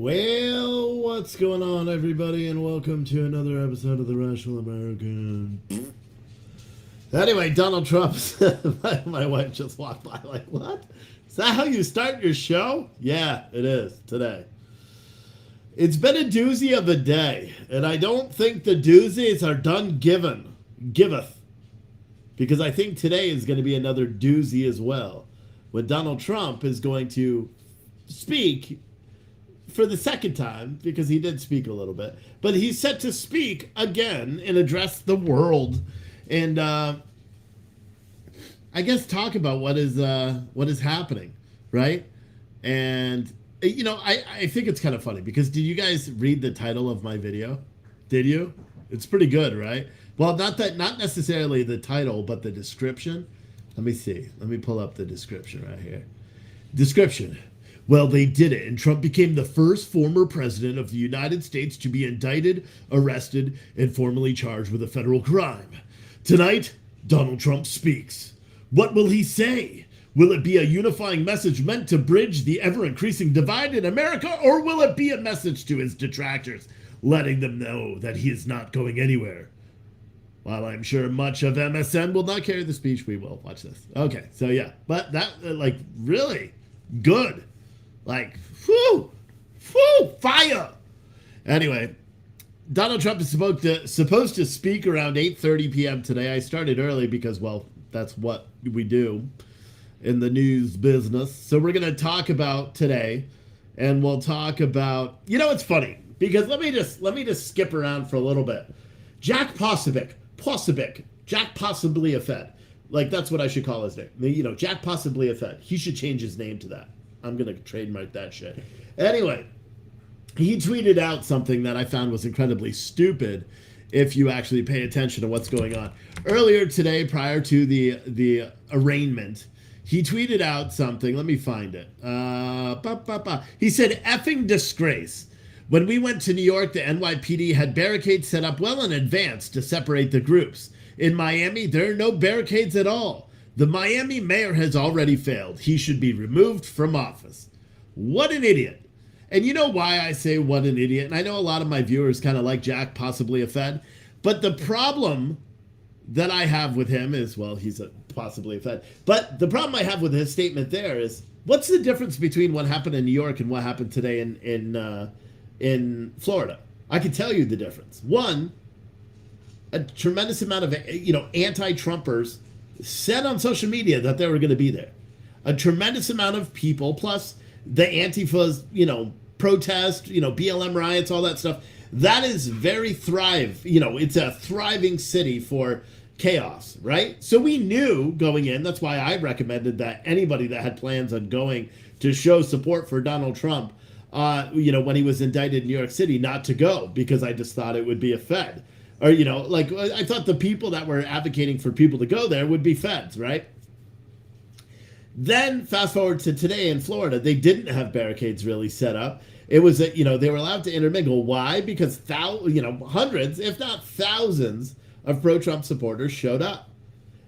Well, what's going on, everybody, and welcome to another episode of The Rational American. Anyway, Donald Trump, my wife just walked by like, what? Is that how you start your show? Yeah, it is, today. It's been a doozy of a day, and I don't think the doozies are done giveth, because I think today is going to be another doozy as well, when Donald Trump is going to speak for the second time, because he did speak a little bit, but he's set to speak again and address the world, and I guess talk about what is happening, right? And you know, I think it's kind of funny because did you guys read the title of my video? Did you? It's pretty good, right? Well, not necessarily the title, but the description. Let me see. Let me pull up the description right here. Description. Well, they did it, and Trump became the first former president of the United States to be indicted, arrested, and formally charged with a federal crime. Tonight, Donald Trump speaks. What will he say? Will it be a unifying message meant to bridge the ever-increasing divide in America, or will it be a message to his detractors, letting them know that he is not going anywhere? While I'm sure much of MSN will not carry the speech, we will. Watch this. Okay, so yeah, but that, like, really good. Like, whoo, fire. Anyway, Donald Trump is supposed to speak around 8:30 p.m. today. I started early because, well, that's what we do in the news business. So we're going to talk about today, and we'll talk about, you know, it's funny because let me just skip around for a little bit. Jack Posobiec, Jack Possibly a Fed. Like, that's what I should call his name. You know, Jack Possibly a Fed. He should change his name to that. I'm going to trademark that shit. Anyway, he tweeted out something that I found was incredibly stupid if you actually pay attention to what's going on. Earlier today, prior to the arraignment, he tweeted out something. Let me find it. He said, effing disgrace. When we went to New York, the NYPD had barricades set up well in advance to separate the groups. In Miami, there are no barricades at all. The Miami mayor has already failed. He should be removed from office. What an idiot. And you know why I say what an idiot? And I know a lot of my viewers kind of like Jack Possibly a Fed. But the problem that I have with him is, well, he's possibly a Fed. But the problem I have with his statement there is, what's the difference between what happened in New York and what happened today in Florida? I can tell you the difference. One, a tremendous amount of, anti-Trumpers said on social media that they were going to be there. A tremendous amount of people, plus the Antifa's, protest, BLM riots, all that stuff. That is very it's a thriving city for chaos, right? So we knew going in, that's why I recommended that anybody that had plans on going to show support for Donald Trump, when he was indicted in New York City, not to go, because I just thought it would be a Fed. Or, I thought the people that were advocating for people to go there would be Feds, right? Then fast forward to today in Florida, they didn't have barricades really set up. It was, they were allowed to intermingle. Why? Because, hundreds, if not thousands of pro-Trump supporters showed up.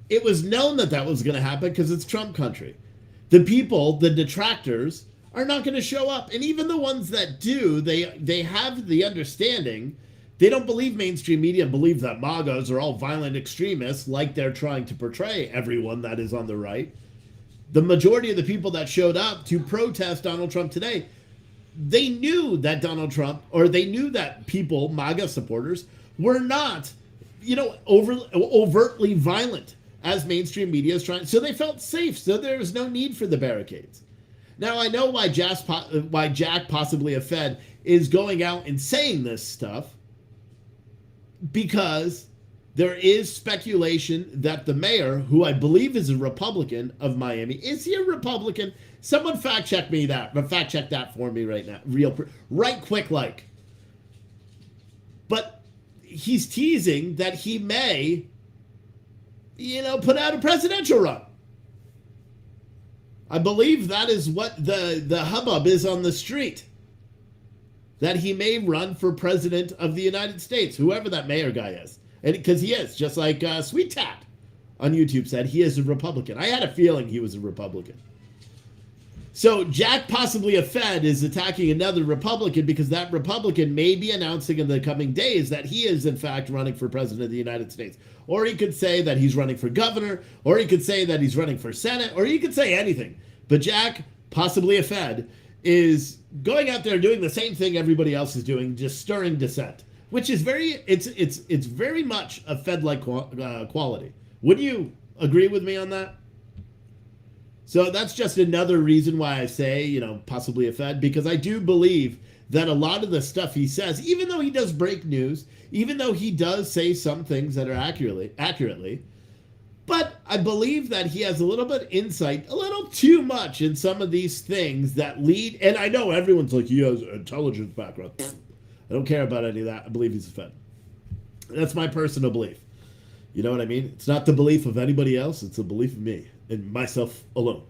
It was known that that was going to happen because it's Trump country. The people, the detractors, are not going to show up. And even the ones that do, they have the understanding. They don't believe mainstream media and believe that MAGAs are all violent extremists like they're trying to portray everyone that is on the right. The majority of the people that showed up to protest Donald Trump today, they knew that Donald Trump, or they knew that people, MAGA supporters, were not, overtly violent as mainstream media is trying. So they felt safe. So there was no need for the barricades. Now, I know why Jack Possibly a Fed is going out and saying this stuff, because there is speculation that the mayor, who I believe is a Republican of Miami, is he a Republican? Someone fact check that for me right now, right quick like. But he's teasing that he may, put out a presidential run. I believe that is what the hubbub is on the street. That he may run for president of the United States, whoever that mayor guy is. And because he is, just like Sweet Tat on YouTube said, he is a Republican. I had a feeling he was a Republican. So Jack, possibly a Fed, is attacking another Republican because that Republican may be announcing in the coming days that he is in fact running for president of the United States. Or he could say that he's running for governor, or he could say that he's running for Senate, or he could say anything. But Jack, possibly a Fed, is going out there doing the same thing everybody else is doing, just stirring dissent, which is it's very much a Fed-like quality. Would you agree with me on that? So that's just another reason why I say, possibly a Fed, because I do believe that a lot of the stuff he says, even though he does break news, even though he does say some things that are accurately, but I believe that he has a little bit of insight, a little too much in some of these things that lead, and I know everyone's like, he has an intelligence background. I don't care about any of that. I believe he's a Fed. That's my personal belief. You know what I mean? It's not the belief of anybody else. It's a belief of me and myself alone.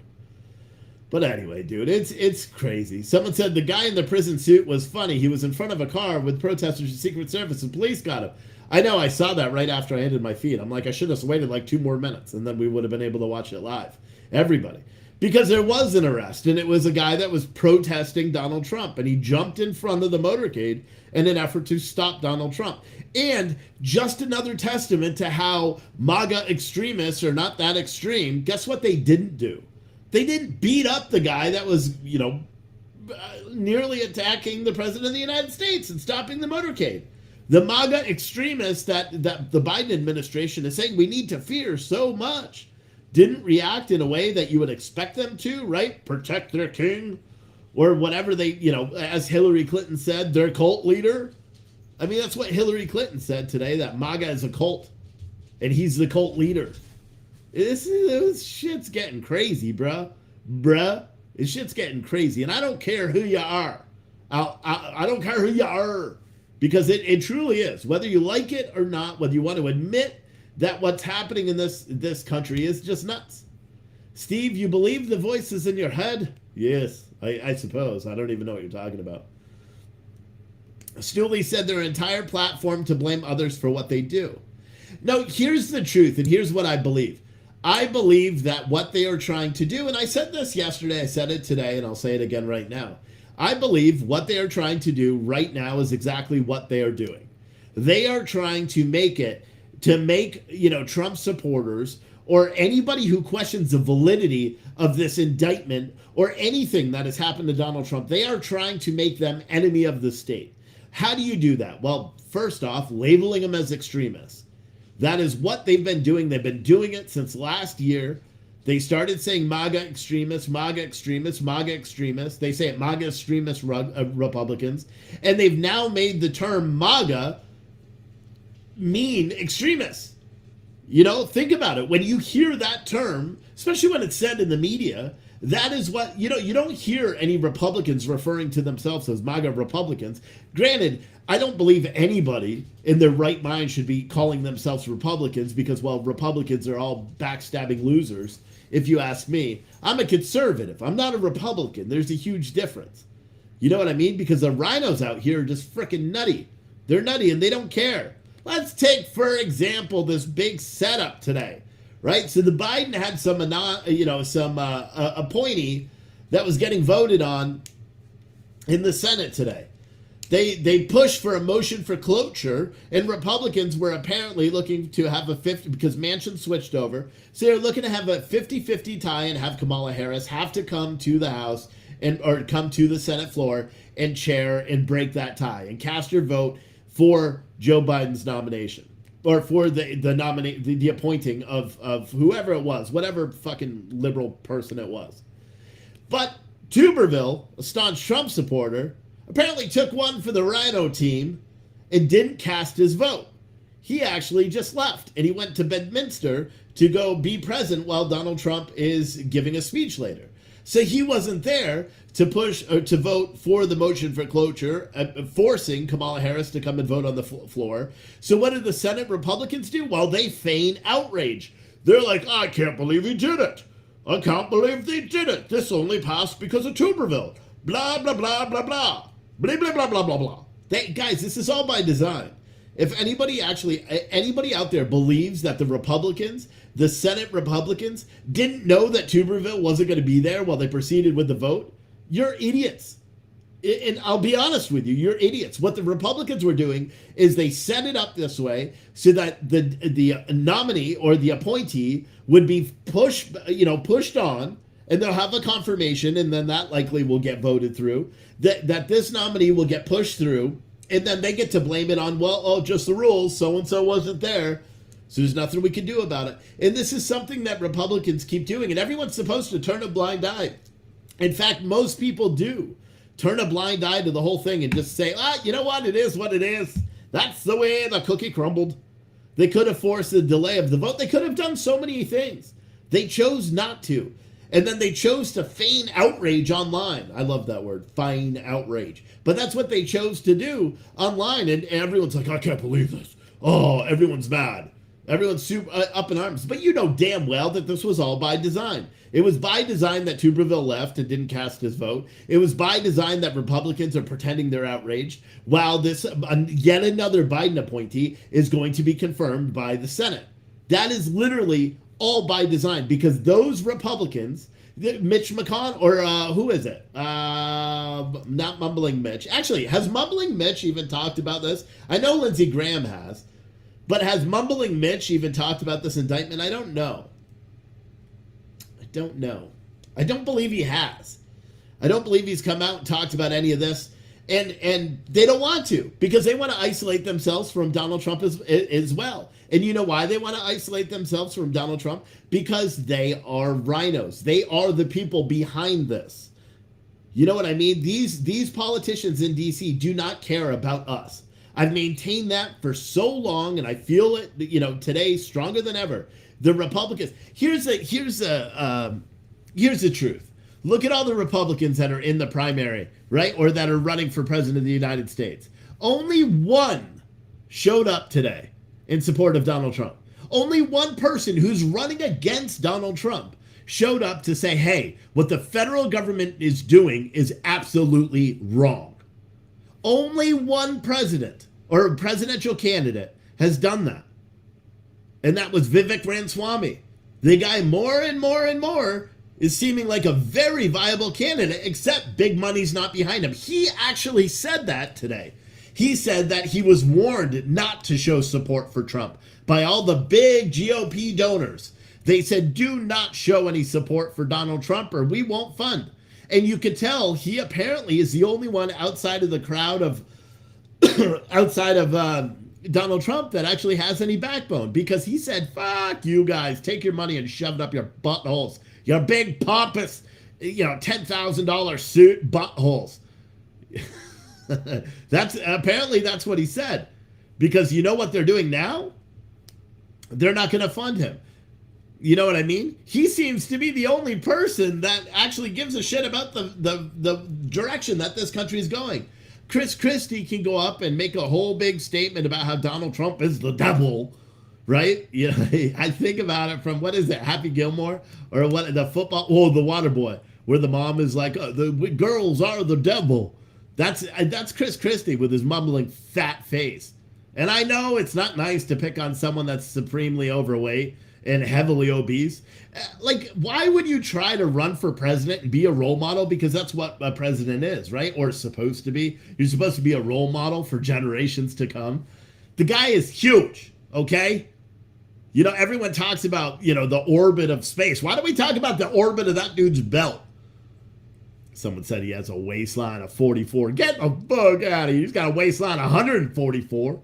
But anyway, dude, it's crazy. Someone said the guy in the prison suit was funny. He was in front of a car with protesters and Secret Service and police got him. I know, I saw that right after I ended my feed. I'm like, I should have waited like 2 more minutes and then we would have been able to watch it live. Everybody. Because there was an arrest and it was a guy that was protesting Donald Trump and he jumped in front of the motorcade in an effort to stop Donald Trump. And just another testament to how MAGA extremists are not that extreme. Guess what they didn't do? They didn't beat up the guy that was, nearly attacking the president of the United States and stopping the motorcade. The MAGA extremists that the Biden administration is saying we need to fear so much didn't react in a way that you would expect them to, right? Protect their king or whatever they, as Hillary Clinton said, their cult leader. I mean, that's what Hillary Clinton said today, that MAGA is a cult and he's the cult leader. This shit's getting crazy, bruh. This shit's getting crazy. And I don't care who you are. I don't care who you are. Because it truly is. Whether you like it or not, whether you want to admit that what's happening in this country is just nuts. Steve, you believe the voices in your head? Yes, I suppose. I don't even know what you're talking about. Stooley said their entire platform to blame others for what they do. No, here's the truth, and here's what I believe. I believe that what they are trying to do, and I said this yesterday, I said it today, and I'll say it again right now. I believe what they are trying to do right now is exactly what they are doing. They are trying to make Trump supporters or anybody who questions the validity of this indictment or anything that has happened to Donald Trump, they are trying to make them enemy of the state. How do you do that? Well, first off, labeling them as extremists. That is what they've been doing. They've been doing it since last year. They started saying MAGA extremists, MAGA extremists, MAGA extremists. They say it MAGA extremist Republicans. And they've now made the term MAGA mean extremists. Think about it. When you hear that term, especially when it's said in the media, that is what, you don't hear any Republicans referring to themselves as MAGA Republicans. Granted, I don't believe anybody in their right mind should be calling themselves Republicans because, well, Republicans are all backstabbing losers. If you ask me, I'm a conservative. I'm not a Republican. There's a huge difference. You know what I mean? Because the rhinos out here are just freaking nutty. They're nutty and they don't care. Let's take, for example, this big setup today, right? So the Biden had some appointee that was getting voted on in the Senate today. They pushed for a motion for cloture, and Republicans were apparently looking to have a 50, because Manchin switched over, so they're looking to have a 50-50 tie and have Kamala Harris have to come to the House or come to the Senate floor and chair and break that tie and cast your vote for Joe Biden's nomination or for the appointing of whoever it was, whatever fucking liberal person it was. But Tuberville, a staunch Trump supporter, apparently took one for the Rhino team and didn't cast his vote. He actually just left and he went to Bedminster to go be present while Donald Trump is giving a speech later. So he wasn't there to push or to vote for the motion for cloture, forcing Kamala Harris to come and vote on the floor. So what did the Senate Republicans do? Well, they feign outrage. They're like, I can't believe he did it. I can't believe they did it. This only passed because of Tuberville. Blah, blah, blah, blah, blah. Blah, blah, blah, blah, blah, blah. Guys, this is all by design. If anybody out there believes that the Republicans, the Senate Republicans, didn't know that Tuberville wasn't going to be there while they proceeded with the vote, you're idiots. And I'll be honest with you, you're idiots. What the Republicans were doing is they set it up this way so that the nominee or the appointee would be pushed on, and they'll have a confirmation, and then that likely will get voted through. That this nominee will get pushed through, and then they get to blame it on, just the rules, so-and-so wasn't there, so there's nothing we can do about it. And this is something that Republicans keep doing, and everyone's supposed to turn a blind eye. In fact, most people do turn a blind eye to the whole thing and just say, you know what, it is what it is. That's the way the cookie crumbled. They could have forced the delay of the vote. They could have done so many things. They chose not to. And then they chose to feign outrage online. I love that word, feign outrage. But that's what they chose to do online. And everyone's like, I can't believe this. Oh, everyone's mad. Everyone's super up in arms. But you know damn well that this was all by design. It was by design that Tuberville left and didn't cast his vote. It was by design that Republicans are pretending they're outraged, while this yet another Biden appointee is going to be confirmed by the Senate. That is literally all by design, because those Republicans, Mitch McConnell, or who is it? Not Mumbling Mitch. Actually, has Mumbling Mitch even talked about this? I know Lindsey Graham has, but has Mumbling Mitch even talked about this indictment? I don't know. I don't believe he has. I don't believe he's come out and talked about any of this. And they don't want to, because they want to isolate themselves from Donald Trump as well. And you know why they want to isolate themselves from Donald Trump? Because they are rhinos. They are the people behind this. You know what I mean? These politicians in D.C. do not care about us. I've maintained that for so long, and I feel it, today stronger than ever. The Republicans. Here's the truth. Look at all the Republicans that are in the primary, right? Or that are running for president of the United States. Only one showed up today in support of Donald Trump. Only one person who's running against Donald Trump showed up to say, hey, what the federal government is doing is absolutely wrong. Only one president or presidential candidate has done that. And that was Vivek Ramaswamy. The guy more and more and more is seeming like a very viable candidate, except big money's not behind him. He actually said that today. He said that he was warned not to show support for Trump by all the big GOP donors. They said, do not show any support for Donald Trump or we won't fund. And you could tell he apparently is the only one outside of the crowd of Donald Trump that actually has any backbone, because he said, fuck you guys, take your money and shove it up your buttholes. Your big pompous, $10,000 suit buttholes. That's what he said. Because you know what they're doing now? They're not going to fund him. You know what I mean? He seems to be the only person that actually gives a shit about the direction that this country is going. Chris Christie can go up and make a whole big statement about how Donald Trump is the devil, right? I think about it from, what is it, Happy Gilmore? Or what, the football, the water boy, where the mom is like, the girls are the devil. That's Chris Christie with his mumbling fat face. And I know it's not nice to pick on someone that's supremely overweight and heavily obese. Like, why would you try to run for president and be a role model? Because that's what a president is, right? Or supposed to be. You're supposed to be a role model for generations to come. The guy is huge, okay? Everyone talks about, the orbit of space. Why don't we talk about the orbit of that dude's belt? Someone said he has a waistline of 44. Get the fuck out of here. He's got a waistline of 144.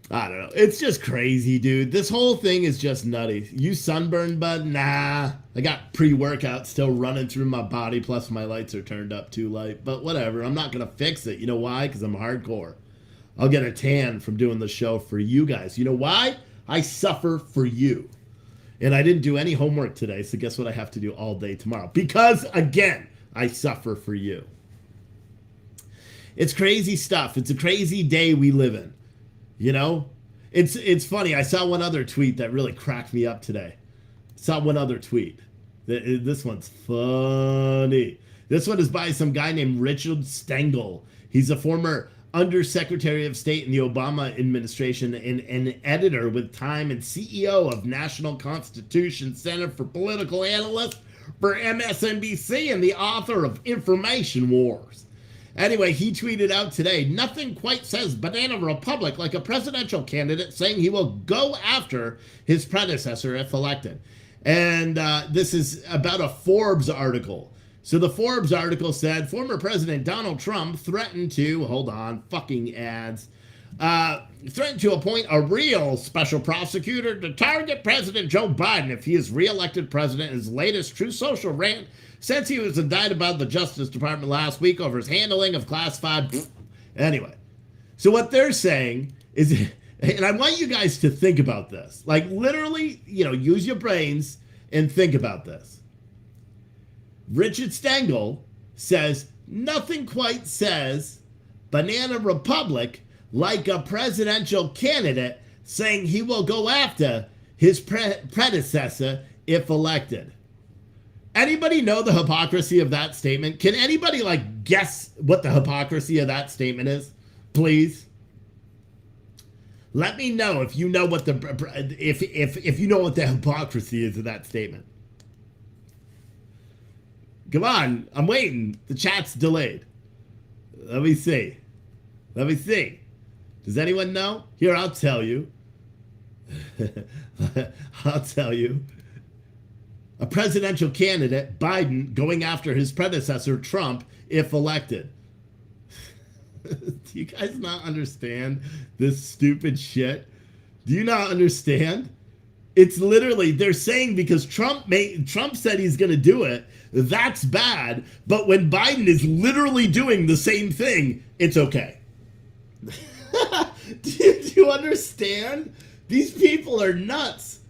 I don't know. It's just crazy, dude. This whole thing is just nutty. You sunburned, bud? Nah. I got pre-workout still running through my body, plus my lights are turned up too light. But whatever. I'm not going to fix it. You know why? Because I'm hardcore. I'll get a tan from doing the show for you guys. You know why? I suffer for you. And I didn't do any homework today, so guess what I have to do all day tomorrow? Because, again, I suffer for you. It's crazy stuff. It's a crazy day we live in. It's funny. I saw one other tweet that really cracked me up today. This one's funny. This one is by some guy named Richard Stengel. He's a former Undersecretary of State in the Obama administration, and an editor with Time and CEO of National Constitution Center for Political Analysts for MSNBC and the author of Information Wars. Anyway, he tweeted out today, nothing quite says banana republic like a presidential candidate saying he will go after his predecessor if elected. And this is about a Forbes article. So the Forbes article said, former President Donald Trump threatened to, hold on, fucking ads, threatened to appoint a real special prosecutor to target President Joe Biden if he is reelected president. His latest True Social rant since he was indicted by the Justice Department last week over his handling of classified. Anyway, so what they're saying is, and I want you guys to think about this, like literally, use your brains and think about this. Richard Stengel says, nothing quite says banana republic like a presidential candidate saying he will go after his predecessor if elected. Anybody know the hypocrisy of that statement? Can anybody guess what the hypocrisy of that statement is? Please. Let me know if you know what if you know what the hypocrisy is of that statement. Come on, I'm waiting. The chat's delayed. Let me see. Does anyone know? Here, I'll tell you. I'll tell you. A presidential candidate, Biden, going after his predecessor, Trump, if elected. Do you guys not understand this stupid shit? Do you not understand? It's literally, they're saying because Trump said he's going to do it, that's bad. But when Biden is literally doing the same thing, it's okay. Do you understand? These people are nuts.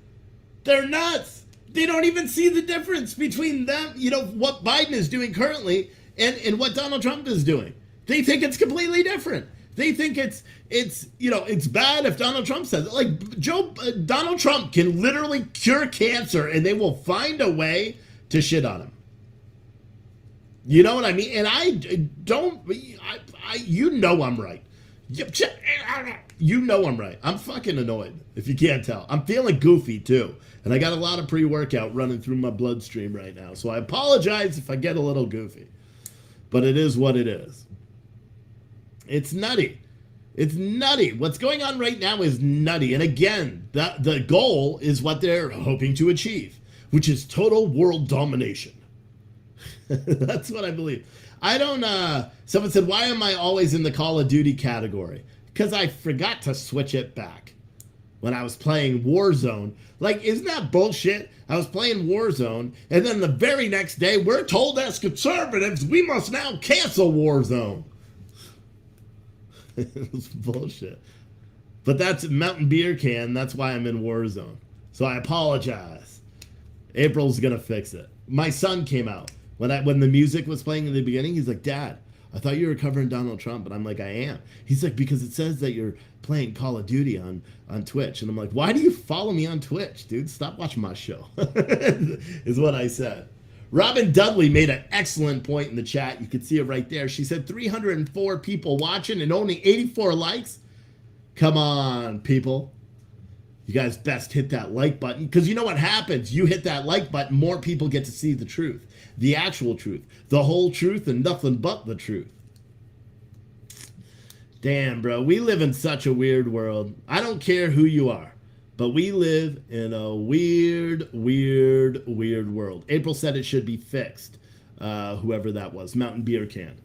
They're nuts. They don't even see the difference between them, what Biden is doing currently and what Donald Trump is doing. They think it's completely different. They think it's bad if Donald Trump says it. Donald Trump can literally cure cancer and they will find a way to shit on him. You know what I mean? And you know I'm right. You know I'm right. I'm fucking annoyed, if you can't tell. I'm feeling goofy, too. And I got a lot of pre-workout running through my bloodstream right now. So I apologize if I get a little goofy. But it is what it is. It's nutty. It's nutty. What's going on right now is nutty. And again, the goal is what they're hoping to achieve, which is total world domination. That's what I believe. Someone said, why am I always in the Call of Duty category? Because I forgot to switch it back when I was playing Warzone. Isn't that bullshit? I was playing Warzone, and then the very next day, we're told as conservatives, we must now cancel Warzone. It was bullshit. But that's Mountain Beer Can. That's why I'm in Warzone. So I apologize. April's going to fix it. My son came out. When the music was playing in the beginning, he's like, Dad, I thought you were covering Donald Trump. And I'm like, I am. He's like, because it says that you're playing Call of Duty on Twitch. And I'm like, why do you follow me on Twitch, dude? Stop watching my show, is what I said. Robin Dudley made an excellent point in the chat. You can see it right there. She said 304 people watching and only 84 likes. Come on, people. You guys best hit that like button, because you know what happens. You hit that like button, more people get to see the truth. The actual truth. The whole truth and nothing but the truth. Damn, bro. We live in such a weird world. I don't care who you are, but we live in a weird, weird, weird world. April said it should be fixed. Whoever that was. Mountain Beer Can.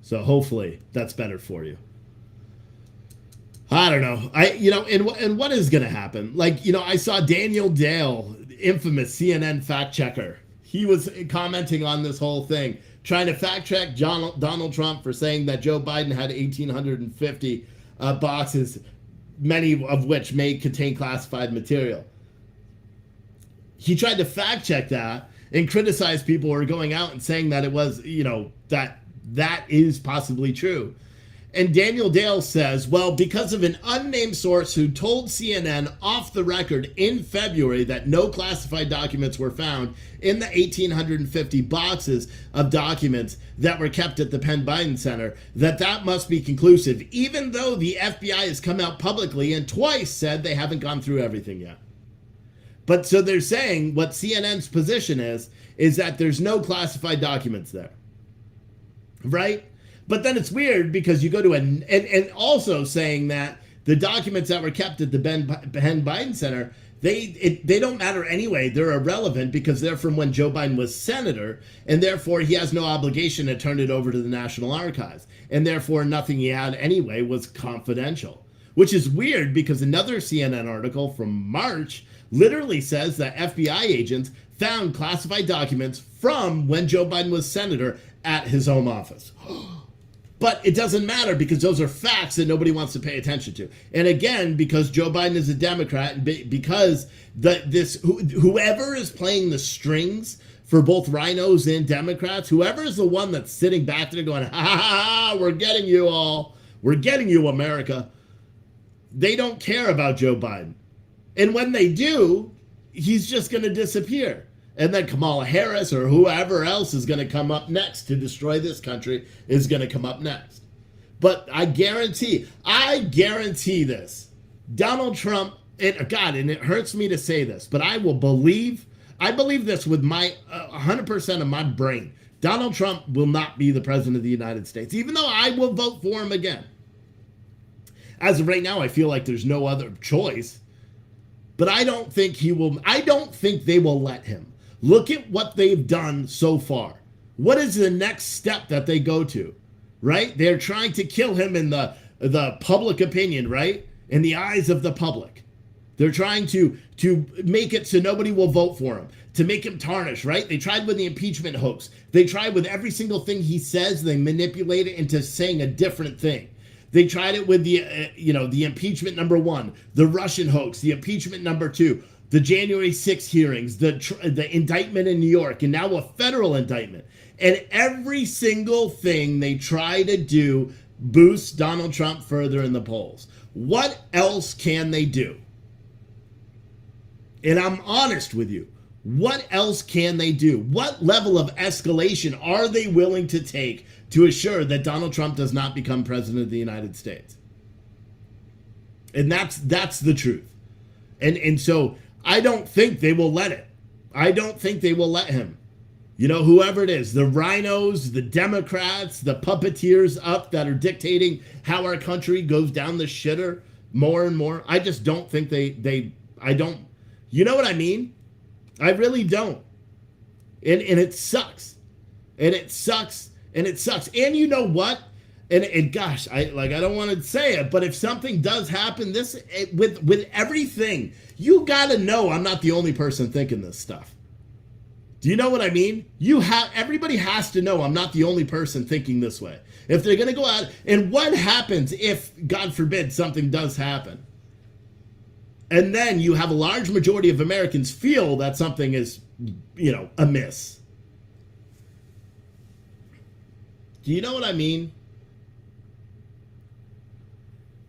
So hopefully that's better for you. I don't know. And what is going to happen? I saw Daniel Dale, infamous CNN fact checker. He was commenting on this whole thing, trying to fact check Donald Trump for saying that Joe Biden had 1,850 boxes, many of which may contain classified material. He tried to fact check that and criticize people who are going out and saying that it was, that is possibly true. And Daniel Dale says, well, because of an unnamed source who told CNN off the record in February that no classified documents were found in the 1,850 boxes of documents that were kept at the Penn Biden Center, that must be conclusive, even though the FBI has come out publicly and twice said they haven't gone through everything yet. But so they're saying what CNN's position is that there's no classified documents there, right? But then it's weird because you go to and also saying that the documents that were kept at the Penn Biden Center, they don't matter anyway. They're irrelevant because they're from when Joe Biden was senator, and therefore he has no obligation to turn it over to the National Archives. And therefore nothing he had anyway was confidential, which is weird because another CNN article from March literally says that FBI agents found classified documents from when Joe Biden was senator at his home office. But it doesn't matter because those are facts that nobody wants to pay attention to. And again, because Joe Biden is a Democrat, and because whoever is playing the strings for both rhinos and Democrats, whoever is the one that's sitting back there going, ha ha ha, we're getting you all, we're getting you, America. They don't care about Joe Biden. And when they do, he's just going to disappear. And then Kamala Harris or whoever else is going to come up next to destroy this country is going to come up next. But I guarantee this. Donald Trump, and it hurts me to say this, but I believe this with my 100% of my brain. Donald Trump will not be the president of the United States, even though I will vote for him again. As of right now, I feel like there's no other choice. But I don't think he will. I don't think they will let him. Look at what they've done so far. What is the next step that they go to, right? They're trying to kill him in the public opinion, right? In the eyes of the public. They're trying to make it so nobody will vote for him, to make him tarnish, right? They tried with the impeachment hoax. They tried with every single thing he says. They manipulate it into saying a different thing. They tried it with the impeachment number 1, the Russian hoax, the impeachment number 2, the January 6th hearings, the indictment in New York, and now a federal indictment. And every single thing they try to do boosts Donald Trump further in the polls. What else can they do? And I'm honest with you. What else can they do? What level of escalation are they willing to take to assure that Donald Trump does not become president of the United States? And that's the truth. And so I don't think they will let it. I don't think they will let him. Whoever it is, the rhinos, the Democrats, the puppeteers up that are dictating how our country goes down the shitter more and more. I just don't think I don't, you know what I mean? I really don't. And it sucks. And it sucks. And it sucks. And you know what? And gosh, I don't want to say it, but if something does happen, with everything, you got to know I'm not the only person thinking this stuff. Do you know what I mean? Everybody has to know I'm not the only person thinking this way. If they're going to go out, and what happens if, God forbid, something does happen? And then you have a large majority of Americans feel that something is, amiss. Do you know what I mean?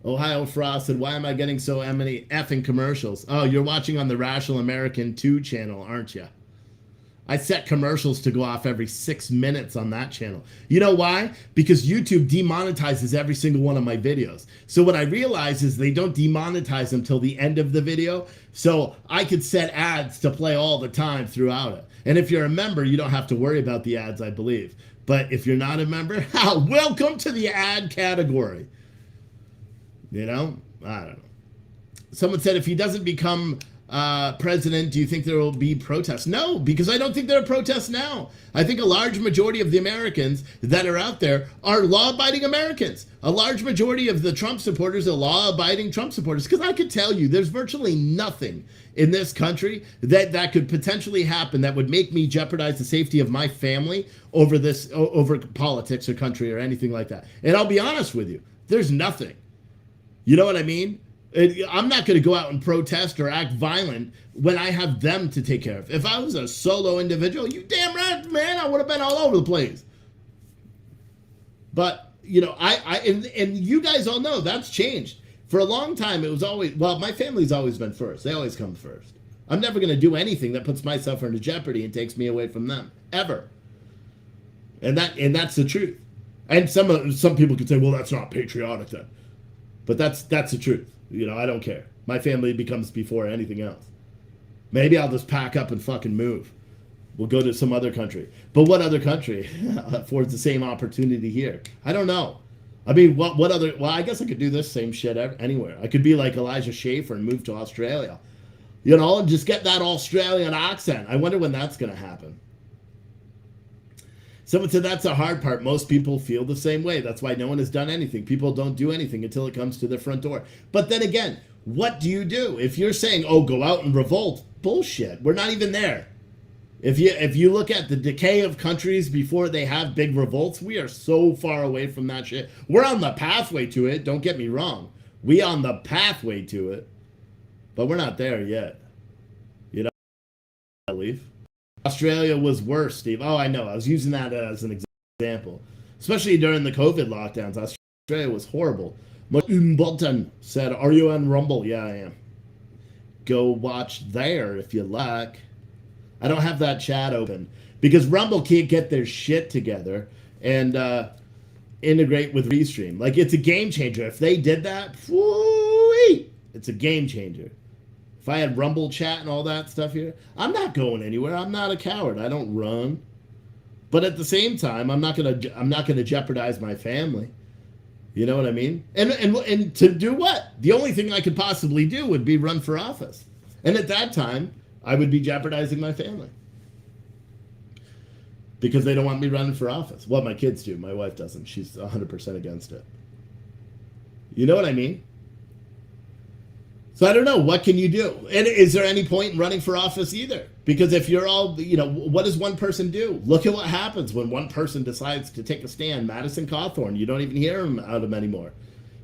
Ohio Frost said, why am I getting so many effing commercials? Oh, you're watching on the Rational American 2 channel, aren't you? I set commercials to go off every 6 minutes on that channel. You know why? Because YouTube demonetizes every single one of my videos. So what I realize is they don't demonetize them till the end of the video. So I could set ads to play all the time throughout it. And if you're a member, you don't have to worry about the ads, I believe. But if you're not a member, welcome to the ad category. I don't know. Someone said if he doesn't become president, do you think there will be protests? No, because I don't think there are protests now. I think a large majority of the Americans that are out there are law-abiding Americans. A large majority of the Trump supporters are law-abiding Trump supporters. Because I could tell you there's virtually nothing in this country that could potentially happen that would make me jeopardize the safety of my family over politics or country or anything like that. And I'll be honest with you, there's nothing. You know what I mean? I'm not going to go out and protest or act violent when I have them to take care of. If I was a solo individual, you damn right, man, I would have been all over the place. But, and you guys all know that's changed. For a long time, it was always, well, my family's always been first. They always come first. I'm never going to do anything that puts myself into jeopardy and takes me away from them, ever. And that's the truth. And some people could say, well, that's not patriotic then. But that's the truth. I don't care. My family becomes before anything else. Maybe I'll just pack up and fucking move. We'll go to some other country. But what other country affords the same opportunity here? I don't know. I mean, what other... Well, I guess I could do this same shit anywhere. I could be like Elijah Schaefer and move to Australia. And just get that Australian accent. I wonder when that's going to happen. Someone said that's the hard part. Most people feel the same way. That's why no one has done anything. People don't do anything until it comes to their front door. But then again, what do you do? If you're saying, oh, go out and revolt, bullshit. We're not even there. If you look at the decay of countries before they have big revolts, we are so far away from that shit. We're on the pathway to it. Don't get me wrong. We on the pathway to it. But we're not there yet. I believe. Australia was worse, Steve. Oh, I know. I was using that as an example. Especially during the COVID lockdowns. Australia was horrible. Bolton said, are you on Rumble? Yeah, I am. Go watch there if you like. I don't have that chat open. Because Rumble can't get their shit together and integrate with Restream. Like, it's a game changer. If they did that, it's a game changer. If I had Rumble chat and all that stuff here, I'm not going anywhere. I'm not a coward. I don't run. But at the same time, I'm not gonna jeopardize my family. You know what I mean? And to do what? The only thing I could possibly do would be run for office. And at that time, I would be jeopardizing my family. Because they don't want me running for office. Well, my kids do. My wife doesn't. She's 100% against it. You know what I mean? So I don't know. What can you do? And is there any point in running for office either? Because if you're all, what does one person do? Look at what happens when one person decides to take a stand. Madison Cawthorn, you don't even hear him out of him anymore.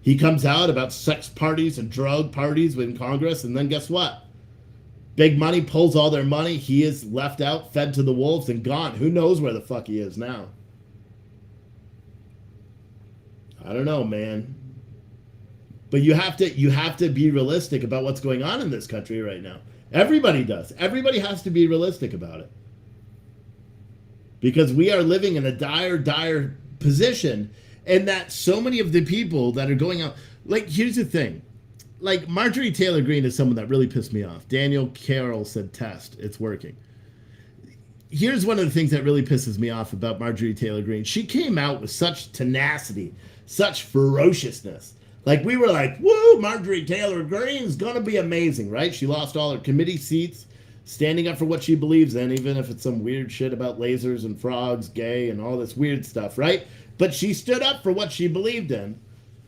He comes out about sex parties and drug parties in Congress, and then guess what? Big money pulls all their money. He is left out, fed to the wolves, and gone. Who knows where the fuck he is now? I don't know, man. But you have to be realistic about what's going on in this country right now. Everybody does. Everybody has to be realistic about it. Because we are living in a dire, dire position, and that so many of the people that are going out... Like, here's the thing. Like, Marjorie Taylor Greene is someone that really pissed me off. Daniel Carroll said, test. It's working. Here's one of the things that really pisses me off about Marjorie Taylor Greene. She came out with such tenacity, such ferociousness. Like, we were like, woo, Marjorie Taylor Greene's going to be amazing, right? She lost all her committee seats, standing up for what she believes in, even if it's some weird shit about lasers and frogs, gay, and all this weird stuff, right? But she stood up for what she believed in.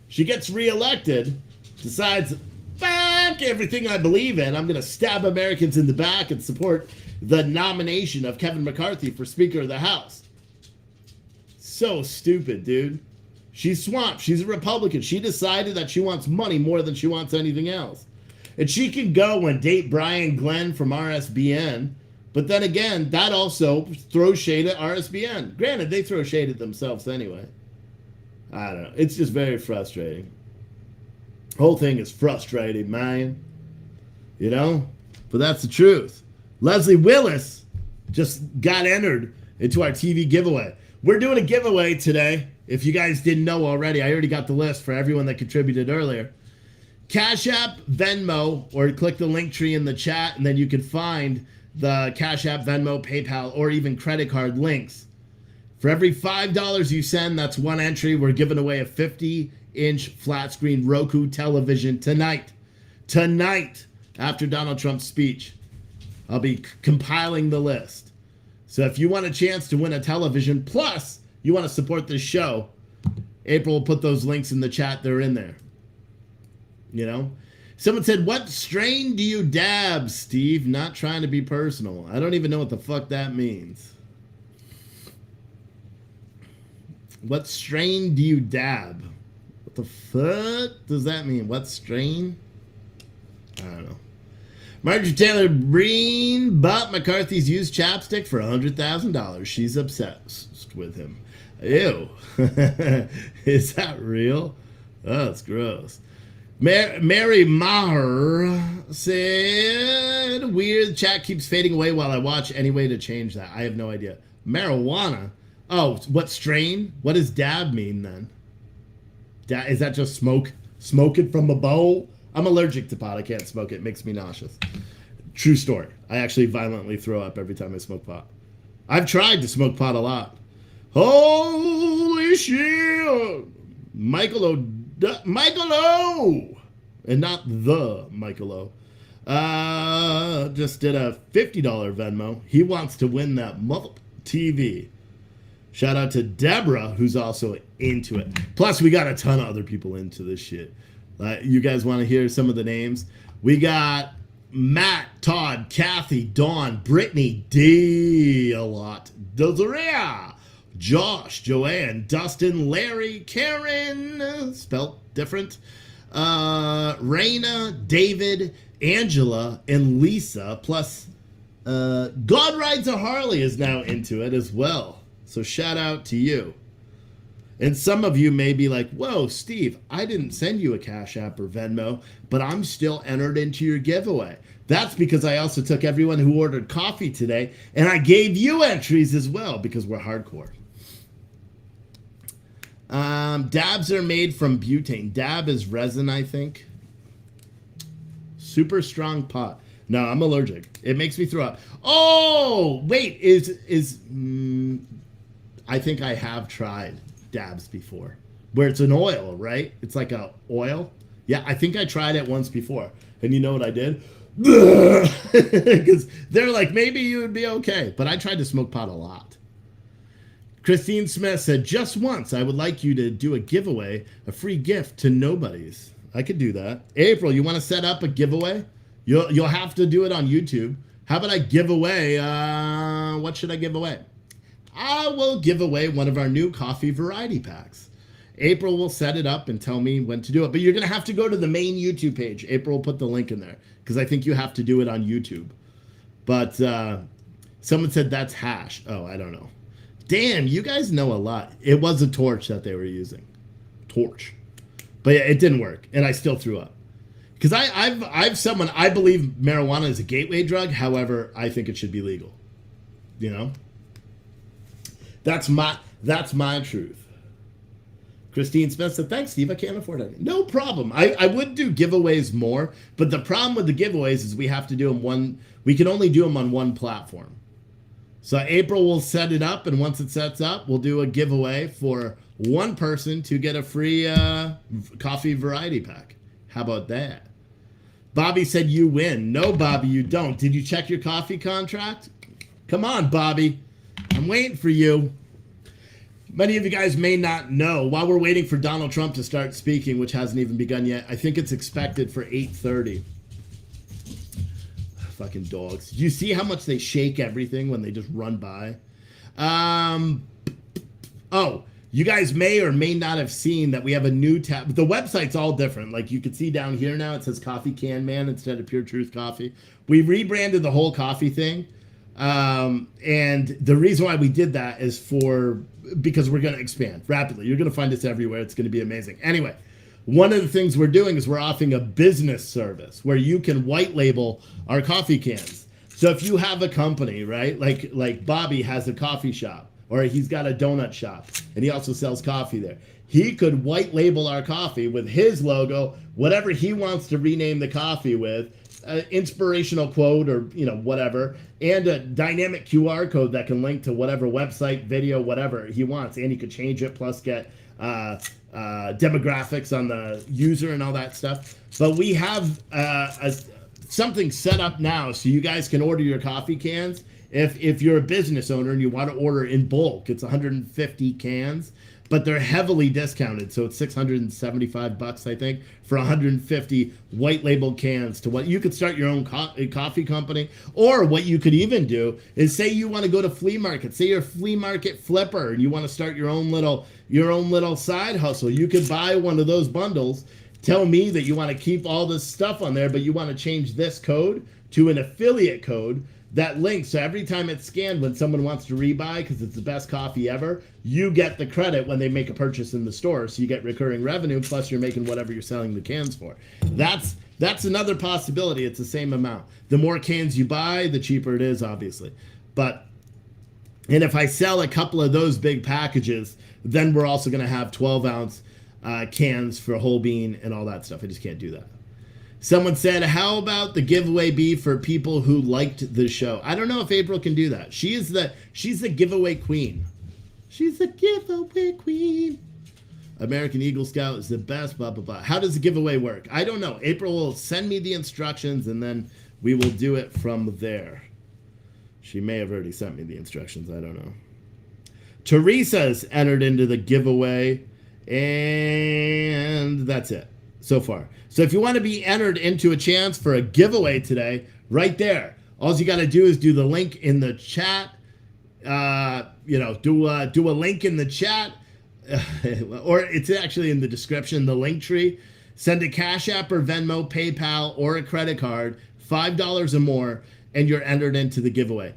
She gets reelected, decides, fuck everything I believe in. I'm going to stab Americans in the back and support the nomination of Kevin McCarthy for Speaker of the House. So stupid, dude. She's swamped. She's a Republican. She decided that she wants money more than she wants anything else. And she can go and date Brian Glenn from RSBN. But then again, that also throws shade at RSBN. Granted, they throw shade at themselves anyway. I don't know. It's just very frustrating. The whole thing is frustrating, man. But that's the truth. Leslie Willis just got entered into our TV giveaway. We're doing a giveaway today. If you guys didn't know already, I already got the list for everyone that contributed earlier. Cash App, Venmo, or click the link tree in the chat, and then you can find the Cash App, Venmo, PayPal, or even credit card links. For every $5 you send, that's one entry. We're giving away a 50-inch flat screen Roku television tonight. Tonight, after Donald Trump's speech. I'll be compiling the list. So if you want a chance to win a television, plus you want to support this show, April will put those links in the chat. They're in there. Someone said, what strain do you dab, Steve? Not trying to be personal. I don't even know what the fuck that means. What strain do you dab? What the fuck does that mean? What strain? I don't know. Marjorie Taylor Greene bought McCarthy's used chapstick for $100,000. She's obsessed with him. Ew. Is that real? Oh, that's gross. Mary Maher said, weird chat keeps fading away while I watch. Any way to change that? I have no idea. Marijuana? Oh, what strain? What does dab mean then? Is that just smoke? Smoke it from a bowl? I'm allergic to pot. I can't smoke it. It makes me nauseous. True story. I actually violently throw up every time I smoke pot. I've tried to smoke pot a lot. Holy shit! Michael O! And not the Michael O. Just did a $50 Venmo. He wants to win that mother TV. Shout out to Deborah, who's also into it. Plus, we got a ton of other people into this shit. You guys want to hear some of the names? We got Matt, Todd, Kathy, Dawn, Brittany, D, a lot, Desiree, Josh, Joanne, Dustin, Larry, Karen, spelt different, Raina, David, Angela, and Lisa, plus God Rides a Harley is now into it as well. So shout out to you. And some of you may be like, whoa, Steve, I didn't send you a Cash App or Venmo, but I'm still entered into your giveaway. That's because I also took everyone who ordered coffee today, and I gave you entries as well because we're hardcore. Dabs are made from butane. Dab is resin, I think. Super strong pot. No, I'm allergic. It makes me throw up. Oh, wait, I think I have tried dabs before, where it's an oil, right? It's like a oil. Yeah, I think I tried it once before. And you know what I did? Because they're like, maybe you would be okay. But I tried to smoke pot a lot. Christine Smith said, just once, I would like you to do a giveaway, a free gift to nobodies. I could do that. April, you want to set up a giveaway? You'll have to do it on YouTube. How about I give away, what should I give away? I will give away one of our new coffee variety packs. April will set it up and tell me when to do it. But you're going to have to go to the main YouTube page. April will put the link in there because I think you have to do it on YouTube. But someone said that's hash. Oh, I don't know. Damn, you guys know a lot. It was a torch that they were using. Torch. But yeah, it didn't work. And I still threw up. Because I believe marijuana is a gateway drug. However, I think it should be legal. You know? That's my truth. Christine Smith said, thanks, Steve. I can't afford it. No problem. I would do giveaways more, but the problem with the giveaways is we have to do them we can only do them on one platform. So April will set it up, and once it sets up, we'll do a giveaway for one person to get a free coffee variety pack. How about that? Bobby said you win. No, Bobby, you don't. Did you check your coffee contract? Come on, Bobby. I'm waiting for you. Many of you guys may not know, while we're waiting for Donald Trump to start speaking, which hasn't even begun yet, I think it's expected for 8:30. Fucking dogs. Do you see how much they shake everything when they just run by? Oh, you guys may or may not have seen that we have a new tab. The website's all different. Like you can see down here now, it says Coffee Can Man instead of Pure Truth Coffee. We rebranded the whole coffee thing. And the reason why we did that is because we're going to expand rapidly. You're going to find us everywhere. It's going to be amazing. Anyway, one of the things we're doing is we're offering a business service where you can white label our coffee cans. So if you have a company, right, like Bobby has a coffee shop, or he's got a donut shop, and he also sells coffee there. He could white label our coffee with his logo, whatever he wants to rename the coffee with, inspirational quote or whatever, and a dynamic QR code that can link to whatever website, video, whatever he wants, and he could change it, plus get demographics on the user and all that stuff. But we have something set up now so you guys can order your coffee cans. If you're a business owner and you want to order in bulk, it's 150 cans. But they're heavily discounted, so it's $675, I think, for 150 white label cans. To what you could start your own coffee company, or what you could even do is say you want to go to flea market. Say you're a flea market flipper and you want to start your own little side hustle. You could buy one of those bundles. Tell me that you want to keep all this stuff on there, but you want to change this code to an affiliate code. that link. So every time it's scanned, when someone wants to rebuy because it's the best coffee ever, you get the credit when they make a purchase in the store. So you get recurring revenue, plus you're making whatever you're selling the cans for. That's another possibility. It's the same amount. The more cans you buy, the cheaper it is, obviously. And if I sell a couple of those big packages, then we're also going to have 12-ounce cans for whole bean and all that stuff. I just can't do that. Someone said, how about the giveaway be for people who liked the show? I don't know if April can do that. She's the giveaway queen. She's the giveaway queen. American Eagle Scout is the best, blah, blah, blah. How does the giveaway work? I don't know. April will send me the instructions, and then we will do it from there. She may have already sent me the instructions. I don't know. Teresa's entered into the giveaway, and that's it so far. So if you want to be entered into a chance for a giveaway today, right there, all you got to do is do the link in the chat. Do a link in the chat, or it's actually in the description, the link tree. Send a Cash App or Venmo, PayPal, or a credit card, $5 or more, and you're entered into the giveaway.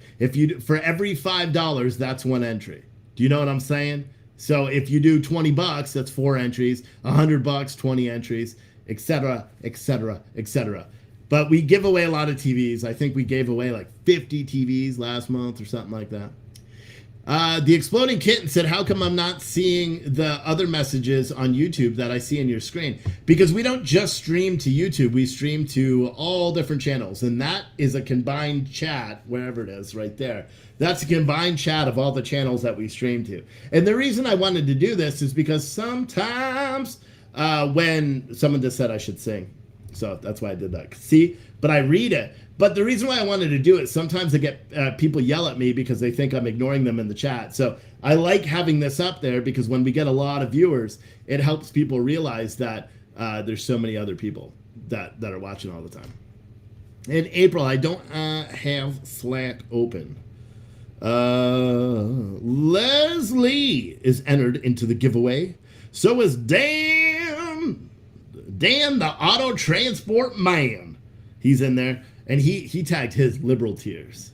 For every $5, that's one entry. Do you know what I'm saying? So if you do $20, that's 4 entries. $100, 20 entries, etc., etc., etc. But we give away a lot of TVs. I think we gave away like 50 TVs last month or something like that. The Exploding Kitten said, how come I'm not seeing the other messages on YouTube that I see in your screen? Because we don't just stream to YouTube. We stream to all different channels. And that is a combined chat, wherever it is, right there. That's a combined chat of all the channels that we stream to. And the reason I wanted to do this is because sometimes when someone just said I should sing. So that's why I did that. See? But I read it. But the reason why I wanted to do it, sometimes I get people yell at me because they think I'm ignoring them in the chat. So I like having this up there because when we get a lot of viewers, it helps people realize that there's so many other people that are watching all the time. In April, I don't have Slack open. Leslie is entered into the giveaway. So is Dan the Auto Transport Man. He's in there. And he tagged his liberal tears.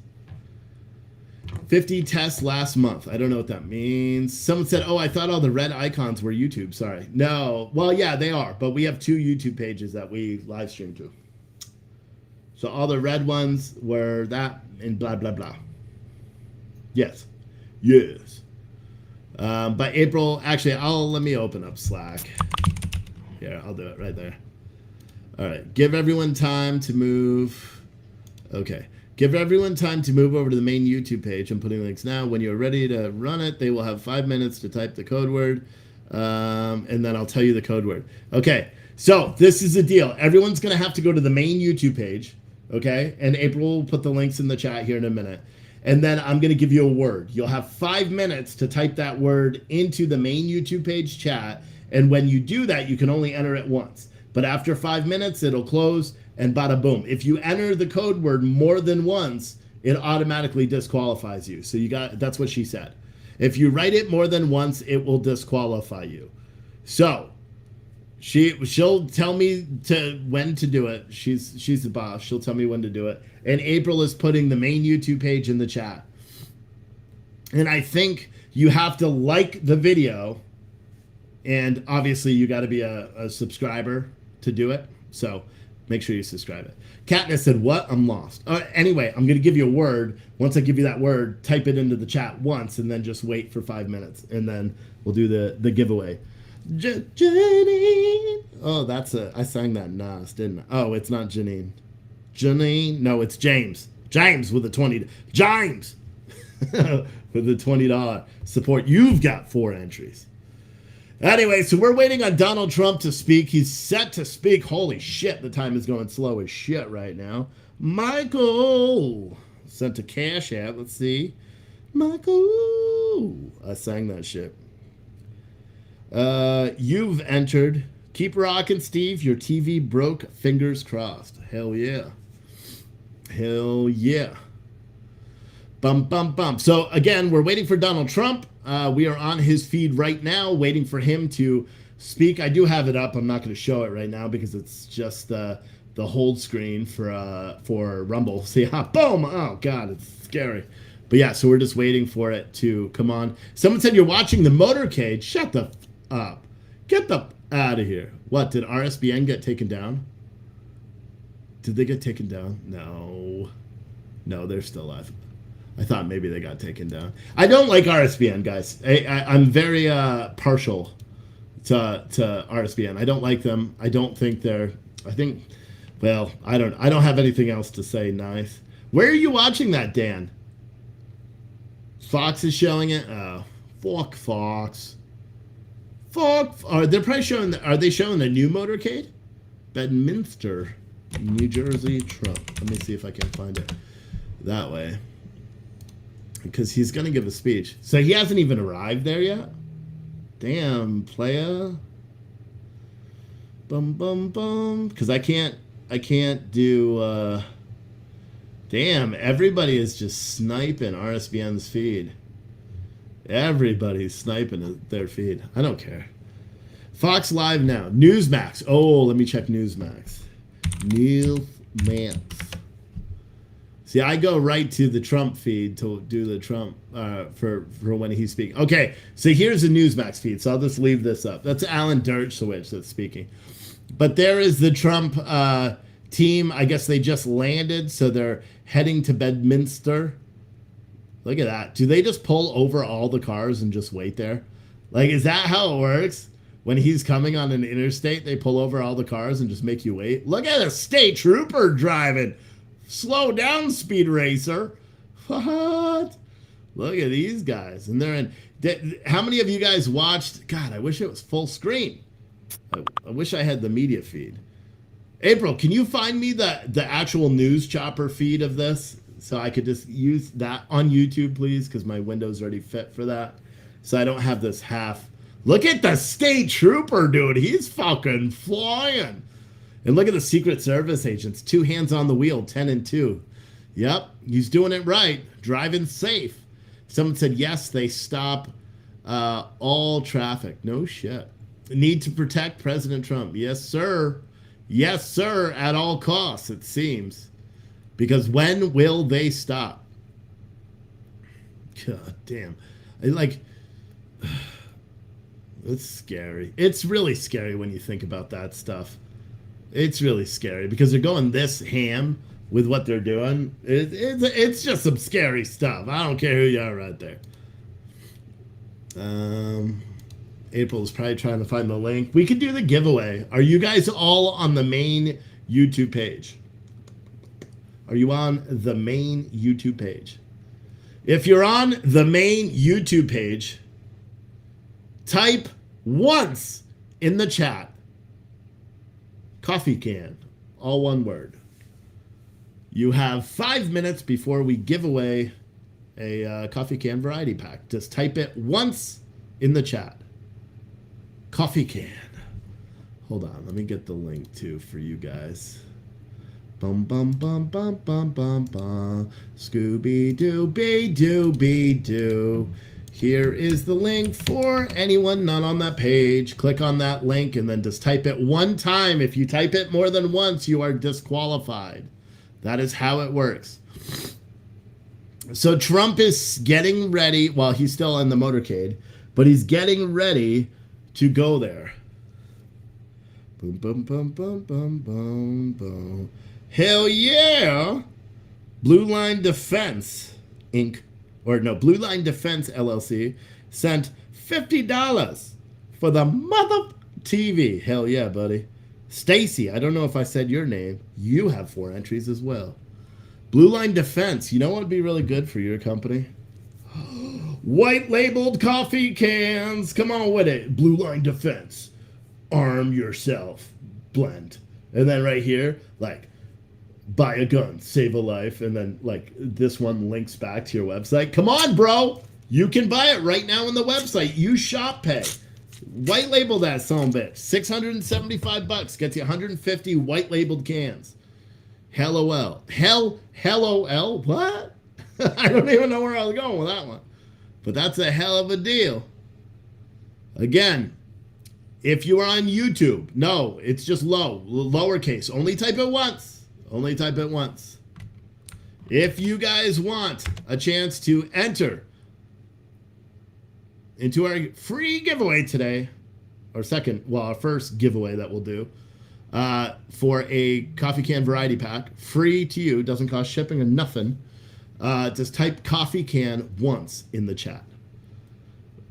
50 tests last month. I don't know what that means. Someone said, oh, I thought all the red icons were YouTube. Sorry. No. Well, yeah, they are. But we have 2 YouTube pages that we live stream to. So all the red ones were that and blah, blah, blah. Yes. Yes. But April, actually, let me open up Slack. Here, I'll do it right there. All right. Give everyone time to move. Okay. Give everyone time to move over to the main YouTube page. I'm putting links now. When you're ready to run it, they will have 5 minutes to type the code word. And then I'll tell you the code word. Okay. So this is the deal. Everyone's going to have to go to the main YouTube page. Okay. And April will put the links in the chat here in a minute. And then I'm going to give you a word. You'll have 5 minutes to type that word into the main YouTube page chat. And when you do that, you can only enter it once. But after 5 minutes, it'll close and bada boom. If you enter the code word more than once, it automatically disqualifies you. So that's what she said. If you write it more than once, it will disqualify you. So she'll tell me when to do it. She's the boss. She'll tell me when to do it. And April is putting the main YouTube page in the chat. And I think you have to like the video. And obviously you got to be a subscriber to do it. So make sure you subscribe it. Katniss said, what? I'm lost. Anyway, I'm going to give you a word. Once I give you that word, type it into the chat once and then just wait for 5 minutes. And then we'll do the giveaway. Janine. Oh, I sang that Nas, didn't I? Oh, it's not Janine. Janine? No, it's James. James with the $20. James with the $20 support. You've got 4 entries. Anyway, so we're waiting on Donald Trump to speak. He's set to speak. Holy shit, the time is going slow as shit right now. Michael sent a Cash App. Let's see. Michael. I sang that shit. You've entered. Keep rocking, Steve. Your TV broke. Fingers crossed. Hell yeah. Hell yeah. Bum, bum, bum. So, again, we're waiting for Donald Trump. We are on his feed right now, waiting for him to speak. I do have it up. I'm not going to show it right now because it's just the hold screen for Rumble. See, boom! Oh god, it's scary. But yeah, so we're just waiting for it to come on. Someone said you're watching the motorcade. Shut the up. Get the out of here. What, did RSBN get taken down? Did they get taken down? No. No, they're still alive. I thought maybe they got taken down. I don't like RSBN, guys. I'm very partial to RSBN. I don't like them. I don't think they're... I think... Well, I don't have anything else to say nice. Where are you watching that, Dan? Fox is showing it? Oh, fuck Fox. Fuck. They're probably showing... Are they showing the new motorcade? Bedminster, New Jersey, Trump. Let me see if I can find it that way. Because he's going to give a speech. So he hasn't even arrived there yet? Damn, playa. Bum, bum, bum. Because I can't do... Damn, everybody is just sniping RSBN's feed. Everybody's sniping their feed. I don't care. Fox Live now. Newsmax. Oh, let me check Newsmax. Newsmax. See, I go right to the Trump feed to do the Trump for when he's speaking. Okay, so here's the Newsmax feed. So I'll just leave this up. That's Alan Dershowitz that's speaking. But there is the Trump team. I guess they just landed, so they're heading to Bedminster. Look at that. Do they just pull over all the cars and just wait there? Like, is that how it works? When he's coming on an interstate, they pull over all the cars and just make you wait? Look at a state trooper driving. Slow down, Speed Racer. What? Look at these guys. And they're in... How many of you guys watched... God, I wish it was full screen. I wish I had the media feed. April, can you find me the actual news chopper feed of this? So I could just use that on YouTube, please, because my window's already fit for that. So I don't have this half. Look at the state trooper, dude. He's fucking flying. And look at the Secret Service agents. 2 hands on the wheel, 10 and 2. Yep, he's doing it right. Driving safe. Someone said, yes, they stop all traffic. No shit. Need to protect President Trump. Yes, sir. Yes, sir, at all costs, it seems. Because when will they stop? God damn. It's scary. It's really scary when you think about that stuff. It's really scary because they're going this ham with what they're doing. It's just some scary stuff. I don't care who you are right there. April's probably trying to find the link. We could do the giveaway. Are you guys all on the main YouTube page? Are you on the main YouTube page? If you're on the main YouTube page, type once in the chat. Coffee can. All one word. You have 5 minutes before we give away a coffee can variety pack. Just type it once in the chat. Coffee can. Hold on. Let me get the link too for you guys. Bum bum bum bum bum bum bum. Scooby Dooby Dooby Doo. Here is the link for anyone not on that page. Click on that link and then just type it one time. If you type it more than once, you are disqualified. That is how it works. So Trump is getting ready. Well, he's still in the motorcade, but he's getting ready to go there. Boom, boom, boom, boom, boom, boom, boom. Hell yeah! Blue Line Defense Inc. Or no, Blue Line Defense LLC sent $50 for the mother TV. Hell yeah, buddy. Stacy, I don't know if I said your name. You have 4 entries as well. Blue Line Defense. You know what would be really good for your company? White labeled coffee cans. Come on with it. Blue Line Defense. Arm yourself. Blend. And then right here, like, buy a gun, save a life. And then, like, this one links back to your website. Come on, bro. You can buy it right now on the website. Use Shop Pay. White label that son of a bitch. $675 gets you 150 white labeled cans. LOL. LOL? What? I don't even know where I was going with that one. But that's a hell of a deal. Again, If you are on YouTube, no, it's just lowercase. Only type it once. Only type it once. If you guys want a chance to enter into our free giveaway today, our first giveaway that we'll do, for a coffee can variety pack, free to you, doesn't cost shipping or nothing. Just type coffee can once in the chat.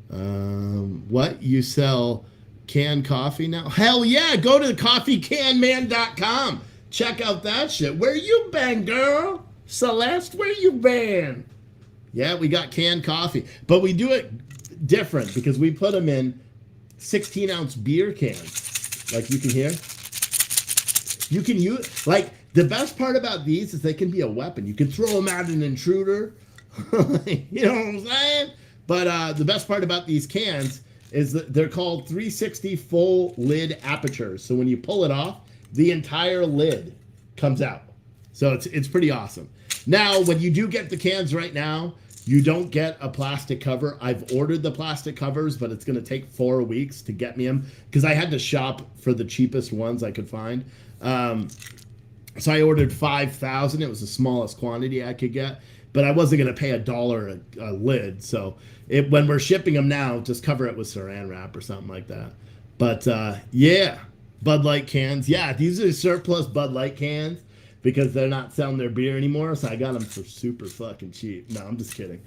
What? You sell canned coffee now? Hell yeah, go to coffeecanman.com. Check out that shit. Where you been, girl? Celeste, where you been? Yeah, we got canned coffee. But we do it different because we put them in 16-ounce beer cans. Like you can hear. You can use, like, the best part about these is they can be a weapon. You can throw them at an intruder. You know what I'm saying? But the best part about these cans is that they're called 360 full lid apertures. So when you pull it off, the entire lid comes out. So it's pretty awesome. Now, when you do get the cans right now, you don't get a plastic cover. I've ordered the plastic covers, but it's going to take 4 weeks to get me them because I had to shop for the cheapest ones I could find. So I ordered 5,000. It was the smallest quantity I could get, but I wasn't going to pay $1 a lid. So when we're shipping them now, just cover it with saran wrap or something like that. But yeah, Bud Light cans. Yeah, these are surplus Bud Light cans because they're not selling their beer anymore. So I got them for super fucking cheap. No, I'm just kidding.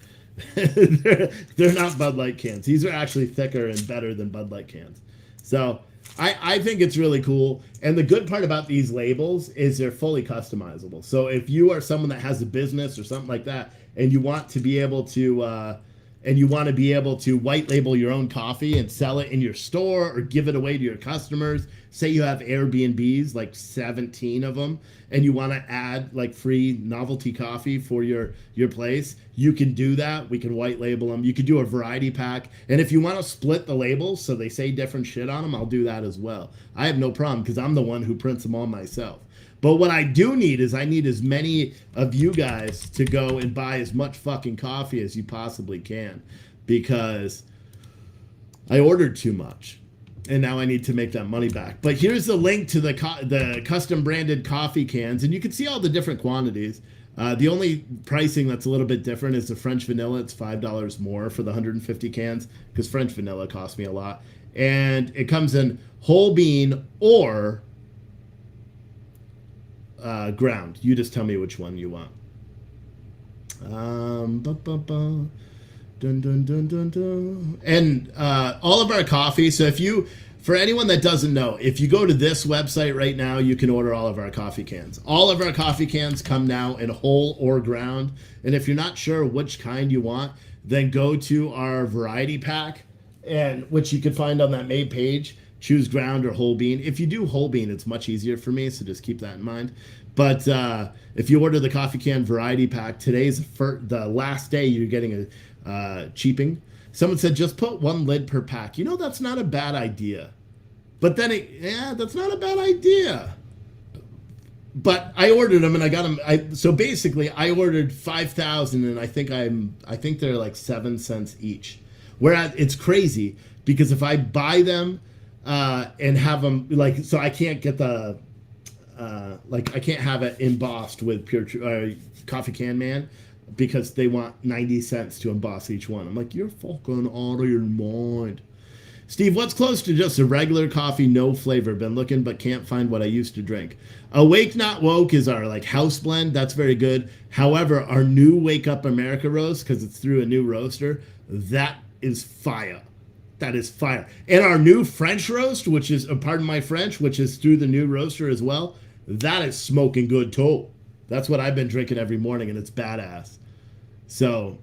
they're not Bud Light cans. These are actually thicker and better than Bud Light cans. So I think it's really cool. And the good part about these labels is they're fully customizable. So if you are someone that has a business or something like that, and you want to be able to, white label your own coffee and sell it in your store or give it away to your customers. Say you have Airbnbs, like 17 of them, and you want to add like free novelty coffee for your place, you can do that. We can white label them. You could do a variety pack. And if you want to split the labels so they say different shit on them, I'll do that as well. I have no problem because I'm the one who prints them all myself. But what I do need is I need as many of you guys to go and buy as much fucking coffee as you possibly can because I ordered too much. And now I need to make that money back. But here's the link to the custom branded coffee cans. And you can see all the different quantities. The only pricing that's a little bit different is the French vanilla. It's $5 more for the 150 cans because French vanilla costs me a lot. And it comes in whole bean or ground. You just tell me which one you want. Dun, dun, dun, dun, dun. And all of our coffee. So for anyone that doesn't know, if you go to this website right now, you can order all of our coffee cans. All of our coffee cans come now in whole or ground. And if you're not sure which kind you want, then go to our variety pack, and which you can find on that main page. Choose ground or whole bean. If you do whole bean, it's much easier for me, so just keep that in mind. But if you order the coffee can variety pack, today's the last day you're getting a cheaping. Someone said just put 1 lid per pack. You know, that's not a bad idea. But then that's not a bad idea. But I ordered them and I got them. So basically, I ordered 5,000, and I think they're like 7 cents each. Whereas it's crazy because if I buy them and have them so I can't get the I can't have it embossed with pure Coffee Can Man because they want 90 cents to emboss each one. I'm like, you're fucking out of your mind. Steve, what's close to just a regular coffee, no flavor? Been looking but can't find what I used to drink. Awake Not Woke is our house blend. That's very good. However, our new Wake Up America roast, because it's through a new roaster, that is fire. That is fire. And our new French roast, which is, pardon my French, which is through the new roaster as well, that is smoking good too. That's what I've been drinking every morning, and it's badass. So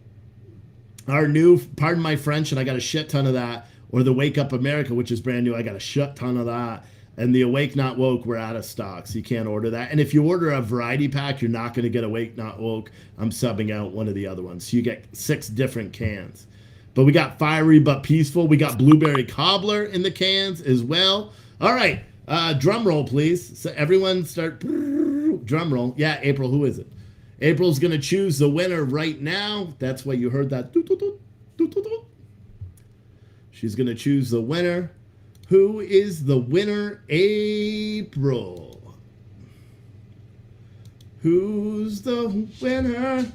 our new, pardon my French, and I got a shit ton of that, or the Wake Up America, which is brand new, I got a shit ton of that. And the Awake Not Woke, we're out of stock, so you can't order that. And if you order a variety pack, you're not going to get Awake Not Woke. I'm subbing out one of the other ones. So you get 6 different cans. But we got Fiery But Peaceful. We got Blueberry Cobbler in the cans as well. All right, drum roll, please. So everyone start, drum roll. Yeah, April, who is it? April's going to choose the winner right now. That's why you heard that. She's going to choose the winner. Who is the winner? April. Who's the winner?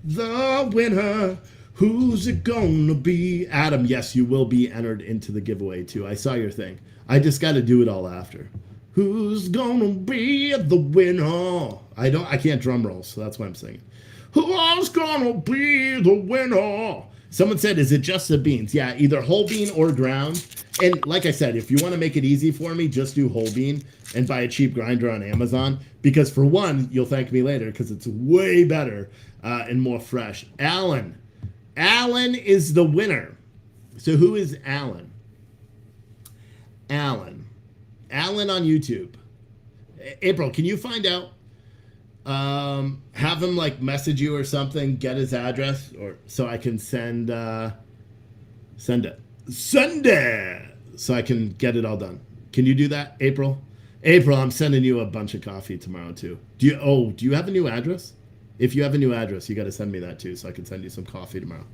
The winner. Who's it gonna be? Adam, yes, you will be entered into the giveaway too. I saw your thing. I just got to do it all after. Who's gonna be the winner? I can't drum roll, so that's why I'm singing. Who's gonna be the winner? Someone said, is it just the beans? Yeah, either whole bean or ground. And like I said, if you want to make it easy for me, just do whole bean and buy a cheap grinder on Amazon. Because for one, you'll thank me later because it's way better and more fresh. Alan is the winner. So who is Alan? Alan on YouTube. April, can you find out? Have him like message you or something, get his address, or so I can send it so I can get it all done. Can you do that, April? April, I'm sending you a bunch of coffee tomorrow too. Do you have a new address? If you have a new address, you got to send me that too, so I can send you some coffee tomorrow.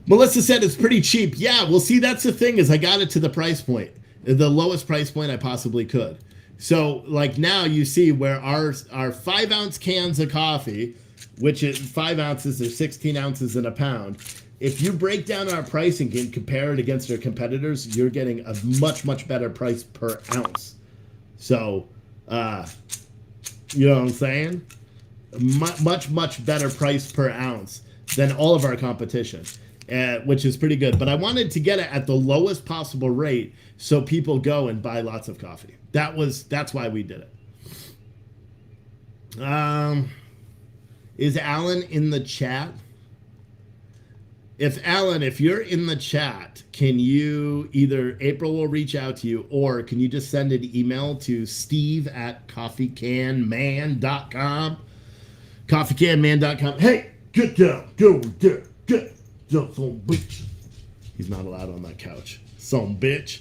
Melissa said it's pretty cheap. Yeah, well, see, that's the thing is I got it to the price point, the lowest price point I possibly could. So, like now you see where our 5-ounce cans of coffee, which is 5 ounces or 16 ounces in a pound, if you break down our pricing and compare it against our competitors, you're getting a much, much better price per ounce. So, you know what I'm saying? Much, much better price per ounce than all of our competition, which is pretty good. But I wanted to get it at the lowest possible rate so people go and buy lots of coffee. That's why we did it. Is Alan in the chat? If you're in the chat, can you April will reach out to you, or can you just send an email to steve@coffeecanman.com? Coffeecanman.com. Hey, get down, go there, get down, some bitch. He's not allowed on that couch. Some bitch.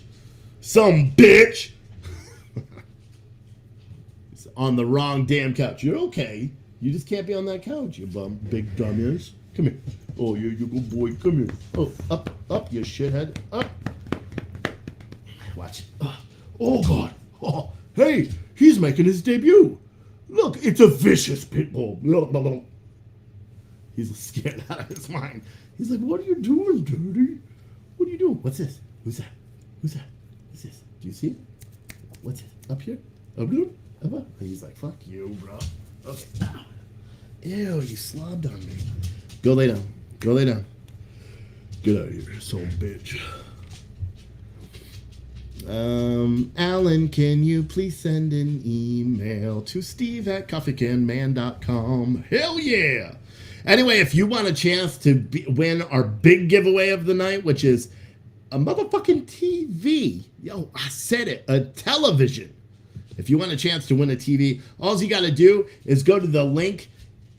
He's on the wrong damn couch. You're okay. You just can't be on that couch, you bum, big dumbass. Come here. Oh, you good boy. Come here. Oh, up, you shithead. Up. Watch it. Oh, God. Oh, hey, he's making his debut. Look, it's a vicious pit bull. He's scared out of his mind. He's like, what are you doing, Dirty? What are you doing? What's this? Who's that? What's this? Do you see it? What's it? Up here? Up here? Up up? He's like, fuck you, bro. Okay. Ow. Ew, you slobbed on me. Go lay down. Get out of here, son bitch. Alan, can you please send an email to steve@coffeecanman.com? Hell yeah! Anyway, if you want a chance to win our big giveaway of the night, which is a motherfucking TV. Yo, I said it. A television. If you want a chance to win a TV, all you got to do is go to the link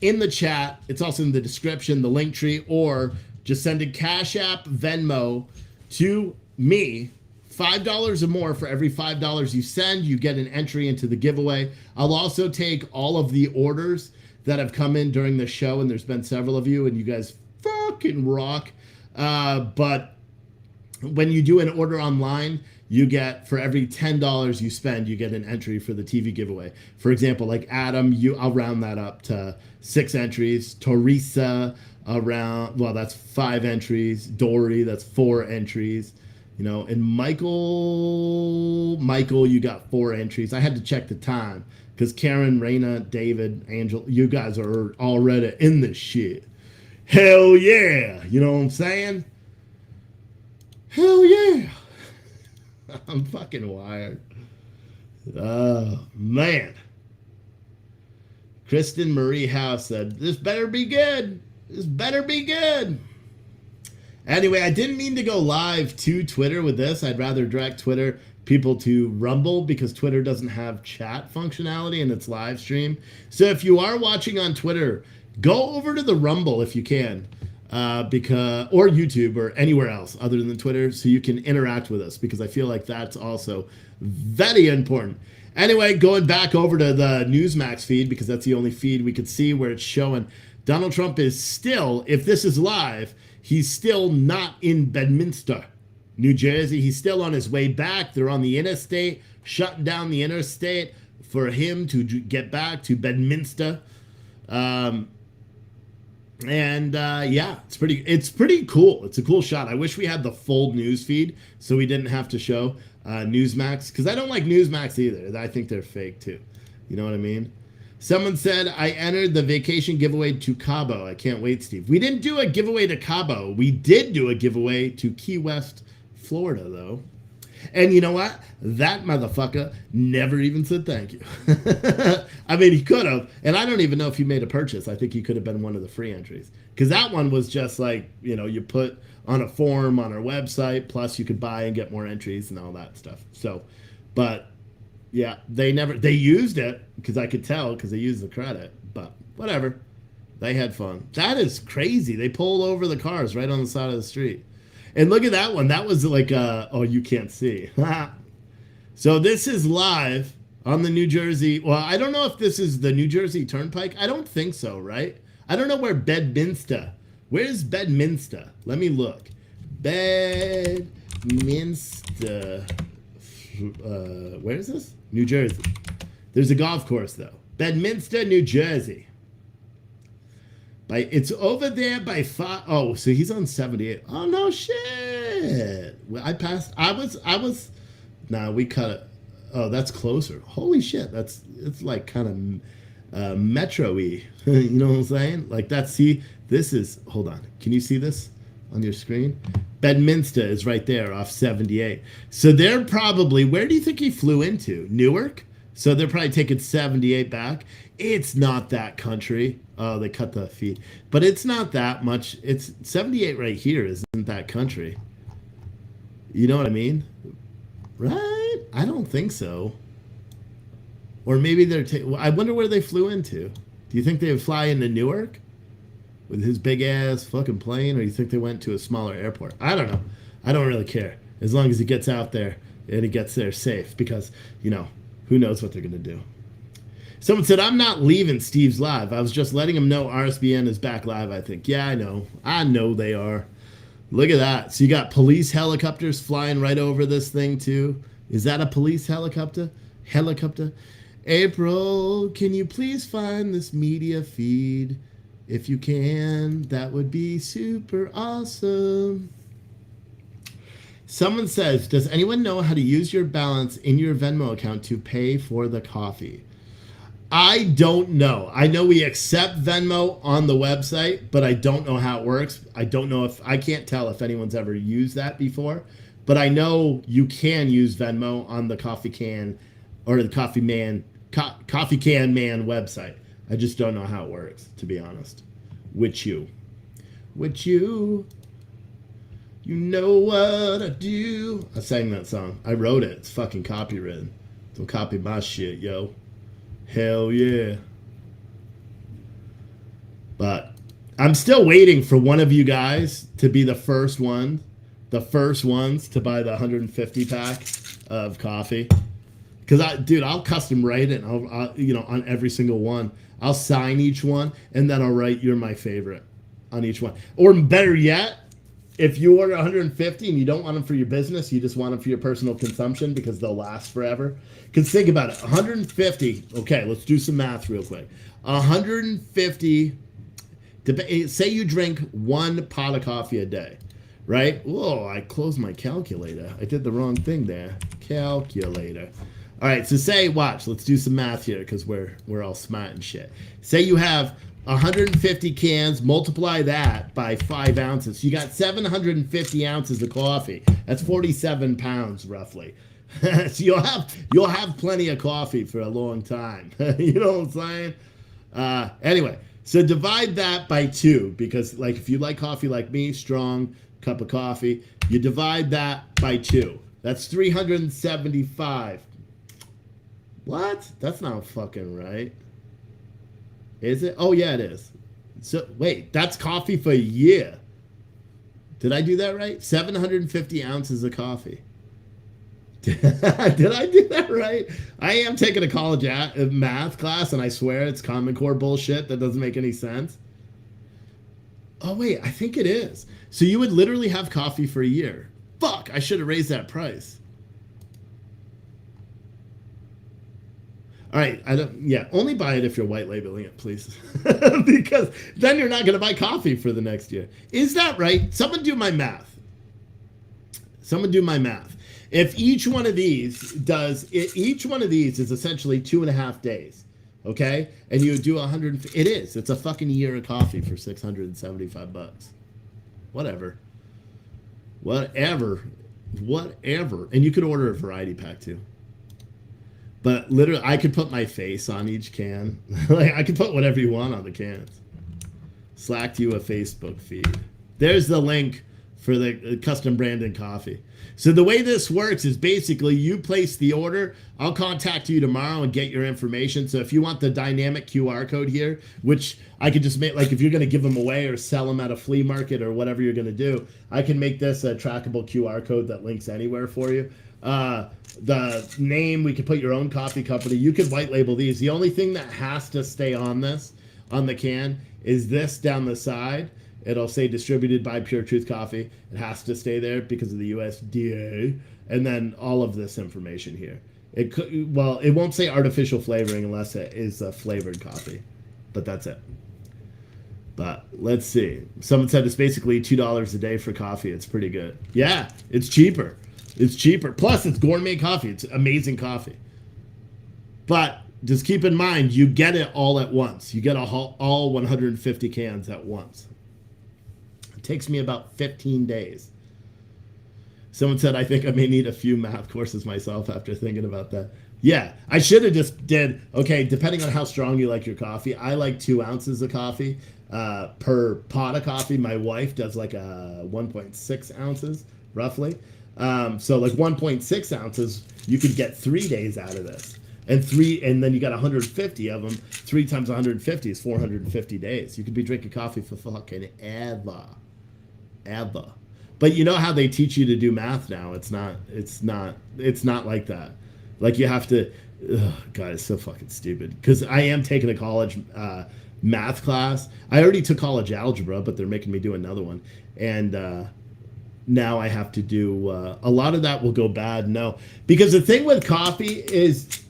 in the chat. It's also in the description, the link tree, or just send a Cash App, Venmo to me. $5 or more for every $5 you send, you get an entry into the giveaway. I'll also take all of the orders that have come in during the show, and there's been several of you, and you guys fucking rock. But when you do an order online, you get, for every $10 you spend, you get an entry for the TV giveaway. For example, like Adam, I'll round that up to 6 entries. Teresa, that's 5 entries. Dory, that's 4 entries. You know, and Michael, you got 4 entries. I had to check the time because Karen, Raina, David, Angel, you guys are already in this shit. Hell yeah. You know what I'm saying? Hell yeah. I'm fucking wired. Oh, man. Kristen Marie House said, this better be good. Anyway, I didn't mean to go live to Twitter with this. I'd rather direct Twitter people to Rumble because Twitter doesn't have chat functionality in its live stream. So if you are watching on Twitter, go over to the Rumble if you can, or YouTube or anywhere else other than Twitter, so you can interact with us, because I feel like that's also very important. Anyway, going back over to the Newsmax feed, because that's the only feed we could see where it's showing Donald Trump is still, if this is live, he's still not in Bedminster. New Jersey. He's still on his way back. They're on the interstate, shutting down the interstate for him to get back to Bedminster. Yeah, it's pretty cool. It's a cool shot. I wish we had the full news feed so we didn't have to show Newsmax, because I don't like Newsmax either. I think they're fake too. You know what I mean? Someone said, I entered the vacation giveaway to Cabo. I can't wait, Steve. We didn't do a giveaway to Cabo. We did do a giveaway to Key West, Florida, though. And you know what? That motherfucker never even said thank you. I mean, he could have. And I don't even know if he made a purchase. I think he could have been one of the free entries. Because that one was just like, you put on a form on our website, plus you could buy and get more entries and all that stuff. So, but yeah, they used it, because I could tell, because they used the credit. But whatever. They had fun. That is crazy. They pulled over the cars right on the side of the street. And look at that one. That was like oh, you can't see. So this is live on the New Jersey. Well, I don't know if this is the New Jersey Turnpike. I don't think so, right? I don't know where Bedminster. Where's Bedminster? Let me look. Bedminster. Where is this? New Jersey. There's a golf course, though. Bedminster, New Jersey. It's over there by 5. Oh, so he's on 78. Oh, no shit. I passed. I was. Nah, we cut it. Oh, that's closer. Holy shit. It's like kind of metro-y. You know what I'm saying? Like that. See, this is. Hold on. Can you see this on your screen? Bedminster is right there off 78. So they're probably. Where do you think he flew into? Newark? So they're probably taking 78 back. It's not that country. Oh, they cut the feed. But it's not that much. It's 78 right here isn't that country. You know what I mean? Right? I don't think so. Or maybe they're... I wonder where they flew into. Do you think they would fly into Newark? With his big-ass fucking plane? Or do you think they went to a smaller airport? I don't know. I don't really care. As long as he gets out there and he gets there safe. Because, who knows what they're going to do. Someone said, I'm not leaving Steve's live. I was just letting him know RSBN is back live, I think. Yeah, I know. I know they are. Look at that. So you got police helicopters flying right over this thing, too. Is that a police helicopter? April, can you please find this media feed? If you can, that would be super awesome. Someone says, does anyone know how to use your balance in your Venmo account to pay for the coffee? I don't know. I know we accept Venmo on the website, but I don't know how it works. I can't tell if anyone's ever used that before, but I know you can use Venmo on the Coffee Can or the Coffee Can Man website. I just don't know how it works, to be honest. With you, you know what I do. I sang that song. I wrote it. It's fucking copywritten. Don't copy my shit, yo. Hell yeah. But I'm still waiting for one of you guys to be the first ones to buy the 150 pack of coffee. Because I'll custom write it. I'll on every single one. I'll sign each one, and then I'll write "You're my favorite" on each one. Or better yet, if you order 150 and you don't want them for your business, you just want them for your personal consumption because they'll last forever. Because think about it, 150. Okay, let's do some math real quick. 150. Say you drink 1 pot of coffee a day, right? Whoa, I closed my calculator. I did the wrong thing there. Calculator. All right, so watch, let's do some math here because we're all smart and shit. Say you have 150 cans, multiply that by 5 ounces. You got 750 ounces of coffee. That's 47 pounds roughly. So you'll have plenty of coffee for a long time. You know what I'm saying? Anyway, so divide that by 2 because if you like coffee like me, strong cup of coffee, you divide that by 2. That's 375. What? That's not fucking right. Is it? Oh, yeah, it is. So, wait, that's coffee for a year. Did I do that right? 750 ounces of coffee. Did I do that right? I am taking a college math class, and I swear it's Common Core bullshit that doesn't make any sense. Oh, wait, I think it is. So you would literally have coffee for a year. Fuck, I should have raised that price. All right, only buy it if you're white labeling it, please. Because then you're not going to buy coffee for the next year. Is that right? Someone do my math. If each one of these is essentially 2.5 days, okay? And you do 100, it's a fucking year of coffee for $675. Whatever. And you could order a variety pack too. But literally, I could put my face on each can. Like, I could put whatever you want on the cans. Slack you a Facebook feed. There's the link for the custom branded coffee. So the way this works is basically you place the order. I'll contact you tomorrow and get your information. So if you want the dynamic QR code here, which I could just make, like if you're going to give them away or sell them at a flea market or whatever you're going to do, I can make this a trackable QR code that links anywhere for you. The name, we could put your own coffee company. You could white label these. The only thing that has to stay on the can, is this down the side. It'll say distributed by Pure Truth Coffee. It has to stay there because of the USDA. And then all of this information here. It won't say artificial flavoring unless it is a flavored coffee. But that's it. But let's see. Someone said it's basically $2 a day for coffee. It's pretty good. Yeah, it's cheaper. Plus, it's gourmet coffee. It's amazing coffee. But just keep in mind, you get it all at once. You get all 150 cans at once. It takes me about 15 days. Someone said, I think I may need a few math courses myself after thinking about that. Yeah, I should have just depending on how strong you like your coffee, I like 2 ounces of coffee per pot of coffee. My wife does like a 1.6 ounces, roughly. So like 1.6 ounces, you could get 3 days out of this. And then you got 150 of them. 3 times 150 is 450 days. You could be drinking coffee for fucking ever. But you know how they teach you to do math now? It's not like that. Like you have to, God, it's so fucking stupid. Because I am taking a college math class. I already took college algebra, but they're making me do another one. And now I have to do a lot of that will go bad. No, because the thing with coffee is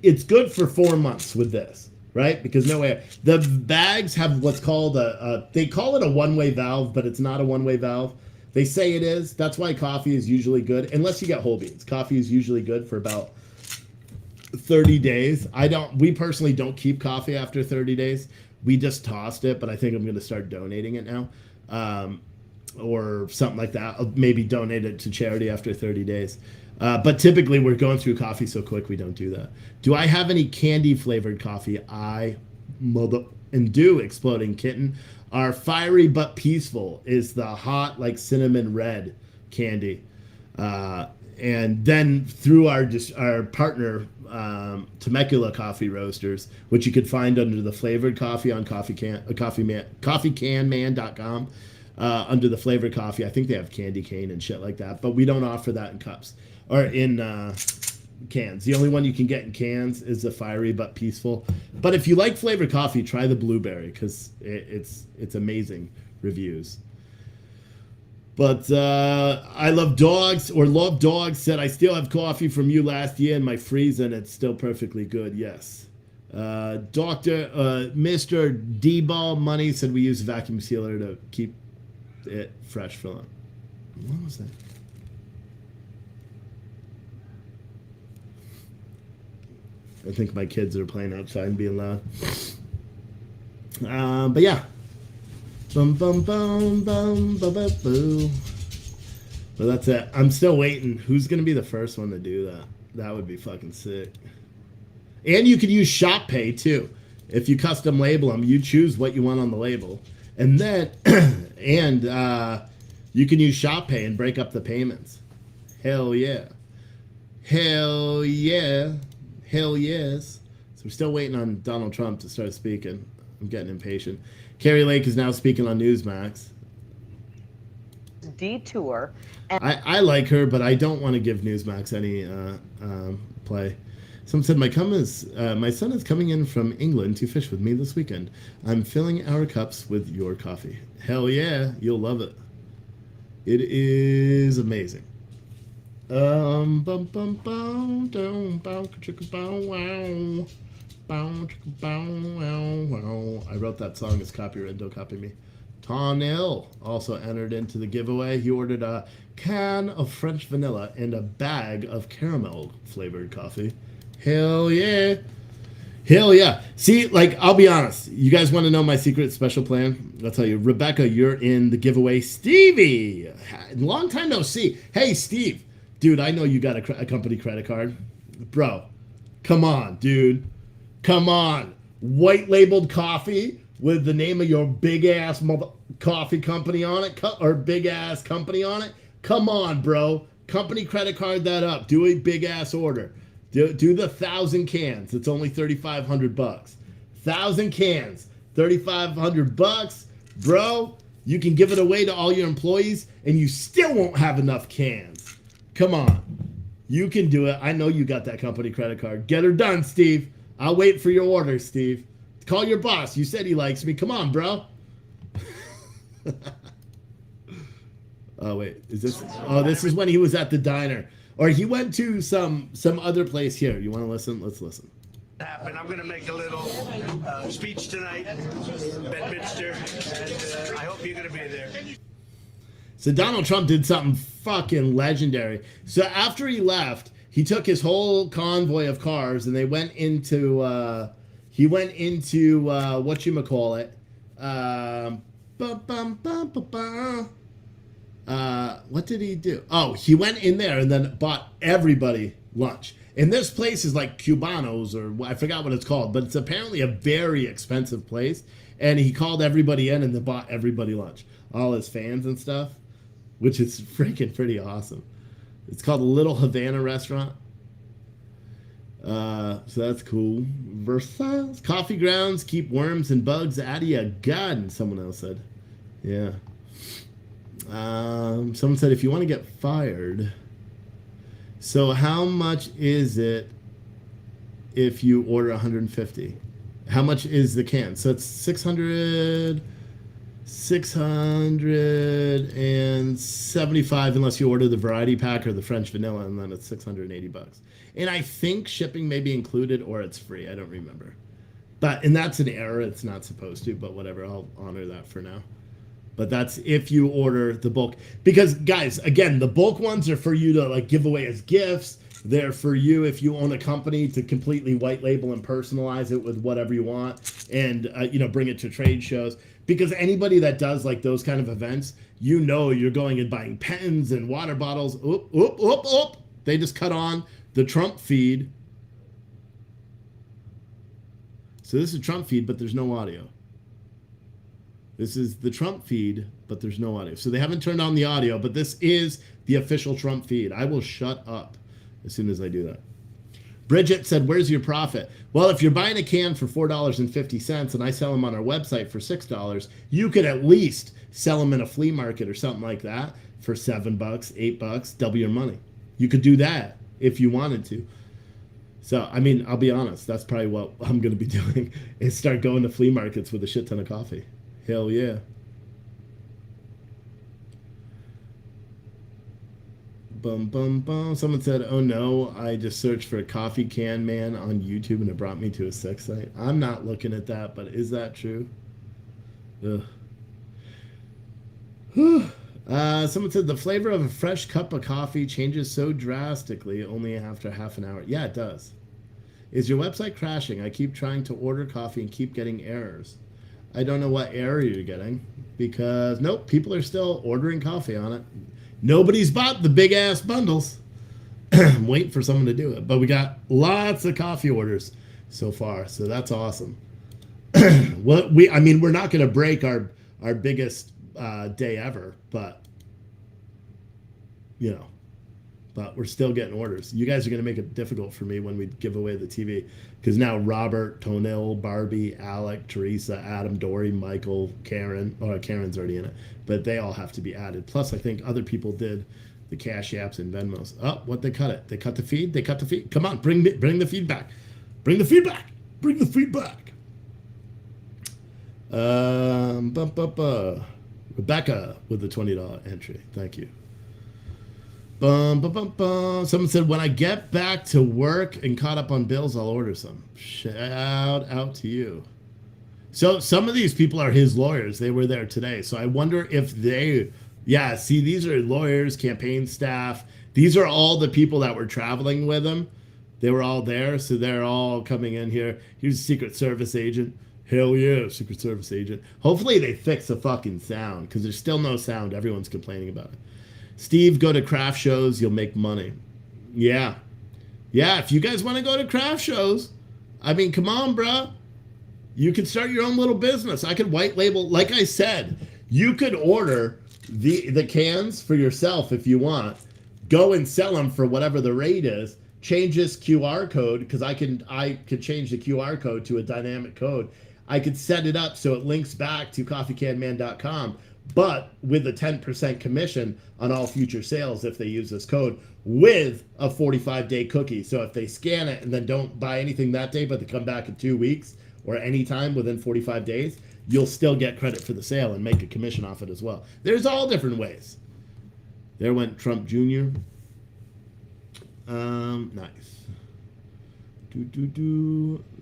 it's good for 4 months with this, right? Because no way the bags have what's called they call it a one-way valve, but it's not a one-way valve. They say it is. That's why coffee is usually good, unless you get whole beans. Coffee is usually good for about 30 days. We personally don't keep coffee after 30 days. We just tossed it, but I think I'm going to start donating it now. Or something like that. I'll maybe donate it to charity after 30 days. But typically we're going through coffee so quick we don't do that. Do I have any candy flavored coffee? Do Exploding Kitten. Our Fiery But Peaceful is the hot, like cinnamon red candy. And then through our partner, Temecula Coffee Roasters, which you could find under the flavored coffee on coffeecanman.com. Under the flavored coffee, I think they have candy cane and shit like that, but we don't offer that in cups or in cans. The only one you can get in cans is the Fiery But Peaceful. But if you like flavored coffee, try the blueberry because it's amazing reviews. But I love dogs said I still have coffee from you last year in my freezer and it's still perfectly good. Yes. Mr. D-Ball Money said we use a vacuum sealer to keep it fresh for long. What was that? I think my kids are playing outside and being loud. But yeah. Bum bum bum bum bum bum boo. But that's it. I'm still waiting. Who's gonna be the first one to do that? That would be fucking sick. And you can use Shop Pay too. If you custom label them, you choose what you want on the label. And then, you can use Shop Pay and break up the payments. Hell yeah. Hell yeah. Hell yes. So we're still waiting on Donald Trump to start speaking. I'm getting impatient. Carrie Lake is now speaking on Newsmax. Detour. I like her, but I don't want to give Newsmax any play. Someone said, my son is coming in from England to fish with me this weekend. I'm filling our cups with your coffee. Hell yeah, you'll love it. It is amazing. Bum bum bum down bow chicka bow wow. Bow chicka bow wow wow. I wrote that song. It's copyright. Don't copy me. Tonil also entered into the giveaway. He ordered a can of French vanilla and a bag of caramel flavored coffee. Hell yeah. Hell yeah. See, like, I'll be honest. You guys want to know my secret special plan? I'll tell you. Rebecca, you're in the giveaway. Stevie, long time no see. Hey, Steve. Dude, I know you got a company credit card. Bro, come on, dude. Come on. White labeled coffee with the name of your big ass coffee company on it, or big ass company on it. Come on, bro. Company credit card that up. Do a big ass order. Do the 1,000 cans. It's only $3,500. 1,000 cans, $3,500, bro. You can give it away to all your employees, and you still won't have enough cans. Come on, you can do it. I know you got that company credit card. Get her done, Steve. I'll wait for your order, Steve. Call your boss. You said he likes me. Come on, bro. Oh wait, is this? Oh, this is when he was at the diner. Or he went to some other place here. You want to listen? Let's listen. Happen. I'm going to make a little speech tonight, Bedminster, and I hope you're going to be there. So Donald Trump did something fucking legendary. So after he left, he took his whole convoy of cars and they went into whatchamacallit. What did he do? Oh, he went in there and then bought everybody lunch. And this place is like Cubanos, or I forgot what it's called, but it's apparently a very expensive place. And he called everybody in and then bought everybody lunch. All his fans and stuff, which is freaking pretty awesome. It's called the Little Havana Restaurant. So that's cool. Versailles. Coffee grounds keep worms and bugs out of your gun, someone else said. Yeah. Someone said, if you want to get fired, so how much is it if you order 150? How much is the can? So it's 675 unless you order the variety pack or the French vanilla, and then it's $680. And I think shipping may be included or it's free. I don't remember. And that's an error. It's not supposed to, but whatever. I'll honor that for now. But that's if you order the bulk. Because, guys, again, the bulk ones are for you to, like, give away as gifts. They're for you if you own a company to completely white label and personalize it with whatever you want and, bring it to trade shows. Because anybody that does, like, those kind of events, you're going and buying pens and water bottles. Oop. They just cut on the Trump feed. So this is Trump feed, but there's no audio. This is the Trump feed, but there's no audio. So they haven't turned on the audio, but this is the official Trump feed. I will shut up as soon as I do that. Bridget said, where's your profit? Well, if you're buying a can for $4.50 and I sell them on our website for $6, you could at least sell them in a flea market or something like that for $7, $8, double your money. You could do that if you wanted to. So, I mean, I'll be honest. That's probably what I'm going to be doing is start going to flea markets with a shit ton of coffee. Hell yeah. Bum, bum, bum. Someone said, oh no, I just searched for a coffee can man on YouTube and it brought me to a sex site. I'm not looking at that, but is that true? Ugh. Someone said, the flavor of a fresh cup of coffee changes so drastically only after half an hour. Yeah, it does. Is your website crashing? I keep trying to order coffee and keep getting errors. I don't know what error you're getting because, nope, people are still ordering coffee on it. Nobody's bought the big-ass bundles. I'm waiting for someone to do it. But we got lots of coffee orders so far, so that's awesome. We're not going to break our biggest day ever, but, but we're still getting orders. You guys are going to make it difficult for me when we give away the TV because now Robert, Tonil, Barbie, Alec, Teresa, Adam, Dory, Michael, Karen, Karen's already in it, but they all have to be added. Plus, I think other people did the Cash Apps and Venmos. Oh, what they cut it? They cut the feed? They cut the feed? Come on, bring the feedback. Bring the feedback. Bring the feedback. Rebecca with the $20 entry. Thank you. Bum, bum, bum, bum. Someone said, when I get back to work and caught up on bills, I'll order some. Shout out to you. So some of these people are his lawyers. They were there today. So I wonder if they, yeah, see, these are lawyers, campaign staff. These are all the people that were traveling with him. They were all there. So they're all coming in here. Here's a Secret Service agent. Hell yeah, Secret Service agent. Hopefully they fix the fucking sound because there's still no sound. Everyone's complaining about it. Steve, go to craft shows. You'll make money. Yeah. Yeah, if you guys want to go to craft shows, I mean, come on, bro. You could start your own little business. I could white label. Like I said, you could order the cans for yourself if you want. Go and sell them for whatever the rate is. Change this QR code because I could change the QR code to a dynamic code. I could set it up so it links back to coffeecanman.com, but with a 10% commission on all future sales if they use this code with a 45-day cookie. So if they scan it and then don't buy anything that day, but they come back in 2 weeks or anytime within 45 days, you'll still get credit for the sale and make a commission off it as well. There's all different ways. There went Trump Jr. Nice.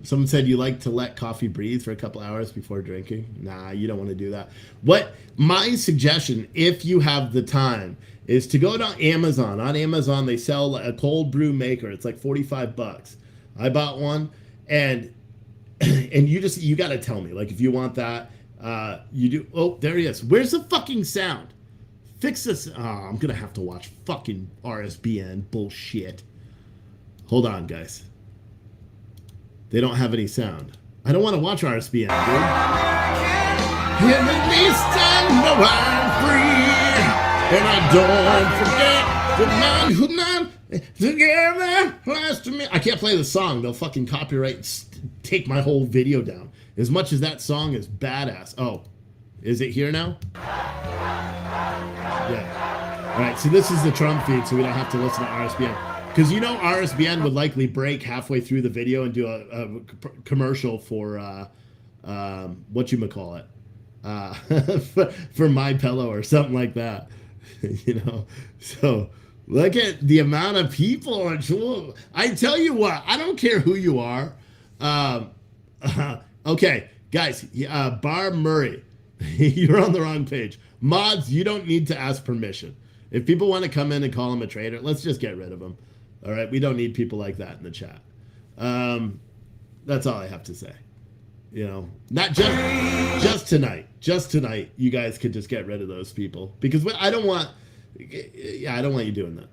Someone said you like to let coffee breathe for a couple hours before drinking. Nah, you don't want to do that. What my suggestion, if you have the time, is to go to Amazon. On Amazon, they sell a cold brew maker. It's like $45. I bought one, and you got to tell me, like, if you want that, you do. Oh, there he is. Where's the fucking sound? Fix this. Oh, I'm gonna have to watch fucking RSBN bullshit. Hold on, guys. They don't have any sound. I don't want to watch RSBN, dude. At least I know I'm free, and I don't forget the man who not together last to me. I can't play the song. They'll fucking copyright take my whole video down. As much as that song is badass. Oh, is it here now? Yeah. All right. So this is the Trump feed, so we don't have to listen to RSBN. Because you know RSBN would likely break halfway through the video and do a commercial for whatchamacallit, for My Pillow or something like that. You know, so look at the amount of people on. I tell you what, I don't care who you are. Okay, guys, Barb Murray, you're on the wrong page. Mods, you don't need to ask permission. If people want to come in and call him a traitor, let's just get rid of him. All right, we don't need people like that in the chat. That's all I have to say. You know, not just tonight. Just tonight, you guys could just get rid of those people because I don't want you doing that.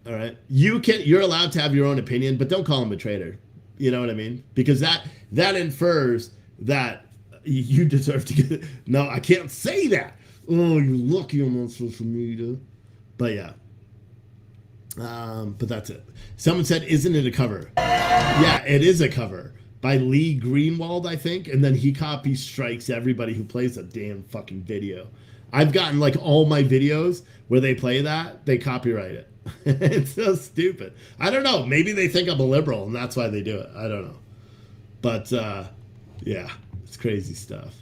All right, you're allowed to have your own opinion, but don't call him a traitor. You know what I mean? Because that infers that you deserve to get. No, I can't say that. Oh, you're lucky I'm on social media. But yeah. But that's it. Someone said, isn't it a cover? Yeah, it is a cover by Lee Greenwald, I think. And then he copy strikes everybody who plays a damn fucking video. I've gotten like all my videos where they play that, they copyright it. It's so stupid. I don't know. Maybe they think I'm a liberal and that's why they do it. I don't know. But yeah, it's crazy stuff.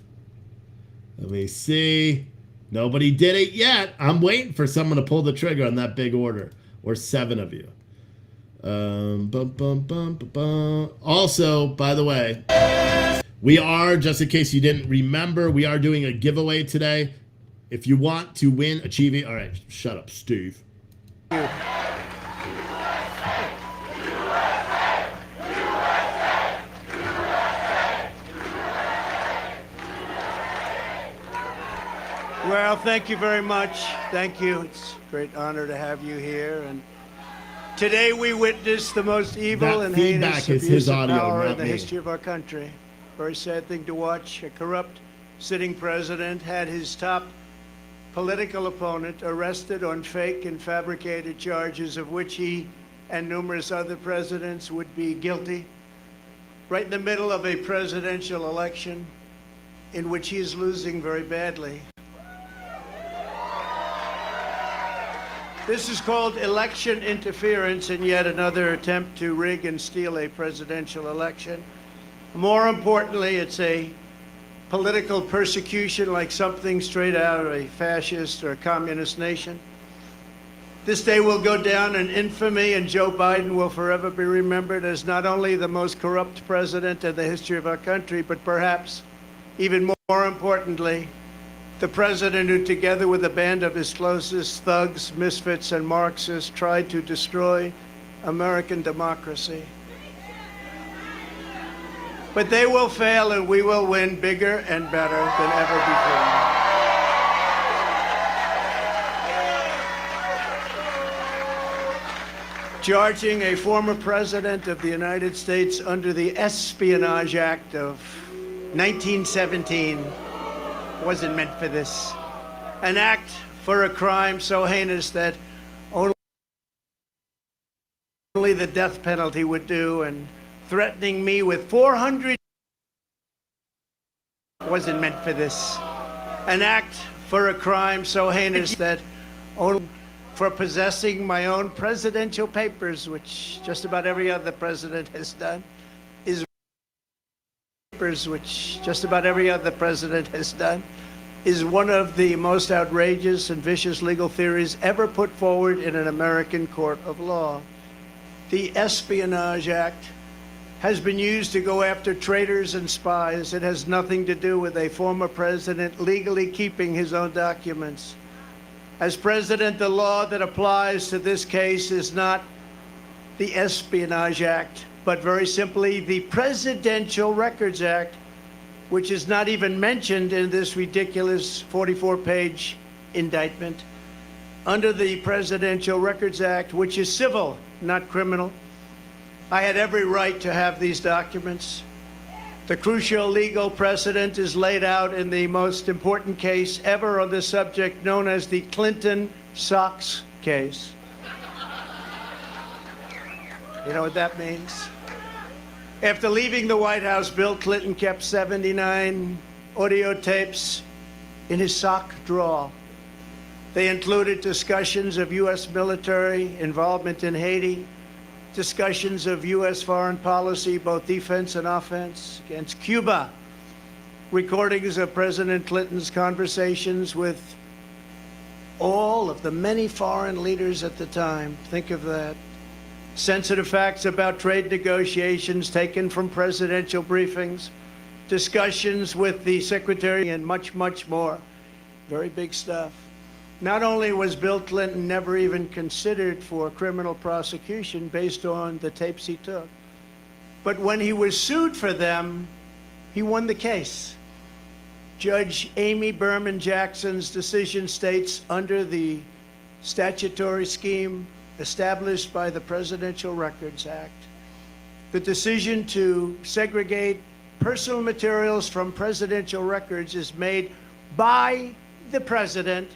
Let me see. Nobody did it yet. I'm waiting for someone to pull the trigger on that big order. Or 7 of you. Also, by the way, we are, just in case you didn't remember, we are doing a giveaway today. If you want to win, achieving. All right, shut up, Steve. Well, thank you very much. Thank you. It's a great honor to have you here. And today we witness the most evil and heinous abuse of power in the history of our country. Very sad thing to watch. A corrupt sitting president had his top political opponent arrested on fake and fabricated charges of which he and numerous other presidents would be guilty. Right in the middle of a presidential election in which he is losing very badly. This is called election interference and yet another attempt to rig and steal a presidential election. More importantly, it's a political persecution like something straight out of a fascist or a communist nation. This day will go down in infamy, and Joe Biden will forever be remembered as not only the most corrupt president in the history of our country, but perhaps even more importantly, the president who, together with a band of his closest thugs, misfits, and Marxists, tried to destroy American democracy. But they will fail, and we will win bigger and better than ever before. Charging a former president of the United States under the Espionage Act of 1917 wasn't meant for this. An act for a crime so heinous that only the death penalty would do, and threatening me with 400 wasn't meant for this. An act for a crime so heinous that only for possessing my own presidential papers, which just about every other president has done, is one of the most outrageous and vicious legal theories ever put forward in an American court of law. The Espionage Act has been used to go after traitors and spies. It has nothing to do with a former president legally keeping his own documents. As president, the law that applies to this case is not the Espionage Act, but very simply the Presidential Records Act, which is not even mentioned in this ridiculous 44-page indictment. Under the Presidential Records Act, which is civil, not criminal, I had every right to have these documents. The crucial legal precedent is laid out in the most important case ever on this subject, known as the Clinton Socks case. You know what that means? After leaving the White House, Bill Clinton kept 79 audio tapes in his sock drawer. They included discussions of U.S. military involvement in Haiti, discussions of U.S. foreign policy, both defense and offense, against Cuba, recordings of President Clinton's conversations with all of the many foreign leaders at the time. Think of that. Sensitive facts about trade negotiations taken from presidential briefings, discussions with the secretary, and much, much more. Very big stuff. Not only was Bill Clinton never even considered for criminal prosecution based on the tapes he took, but when he was sued for them, he won the case. Judge Amy Berman Jackson's decision states, under the statutory scheme established by the Presidential Records Act, the decision to segregate personal materials from presidential records is made by the president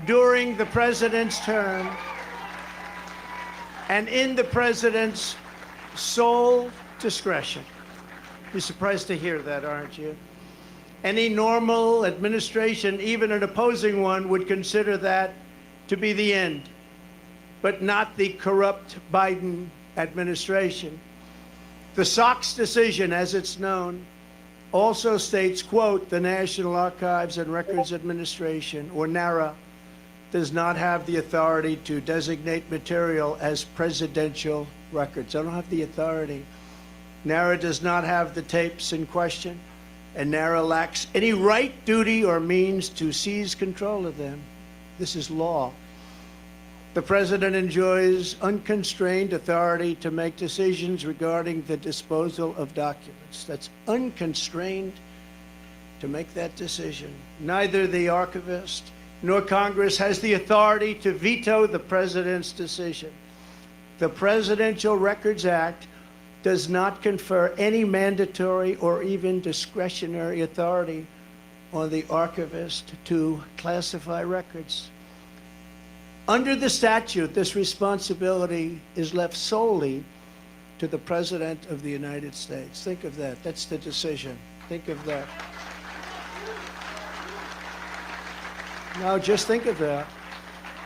during the president's term and in the president's sole discretion. You're surprised to hear that, aren't you? Any normal administration, even an opposing one, would consider that to be the end, but not the corrupt Biden administration. The Sox decision, as it's known, also states, quote, the National Archives and Records Administration, or NARA, does not have the authority to designate material as presidential records. I don't have the authority. NARA does not have the tapes in question, and NARA lacks any right, duty, or means to seize control of them. This is law. The president enjoys unconstrained authority to make decisions regarding the disposal of documents. That's unconstrained to make that decision. Neither the archivist nor Congress has the authority to veto the president's decision. The Presidential Records Act does not confer any mandatory or even discretionary authority on the archivist to classify records. Under the statute, this responsibility is left solely to the President of the United States. Think of that. That's the decision. Think of that. Now, just think of that.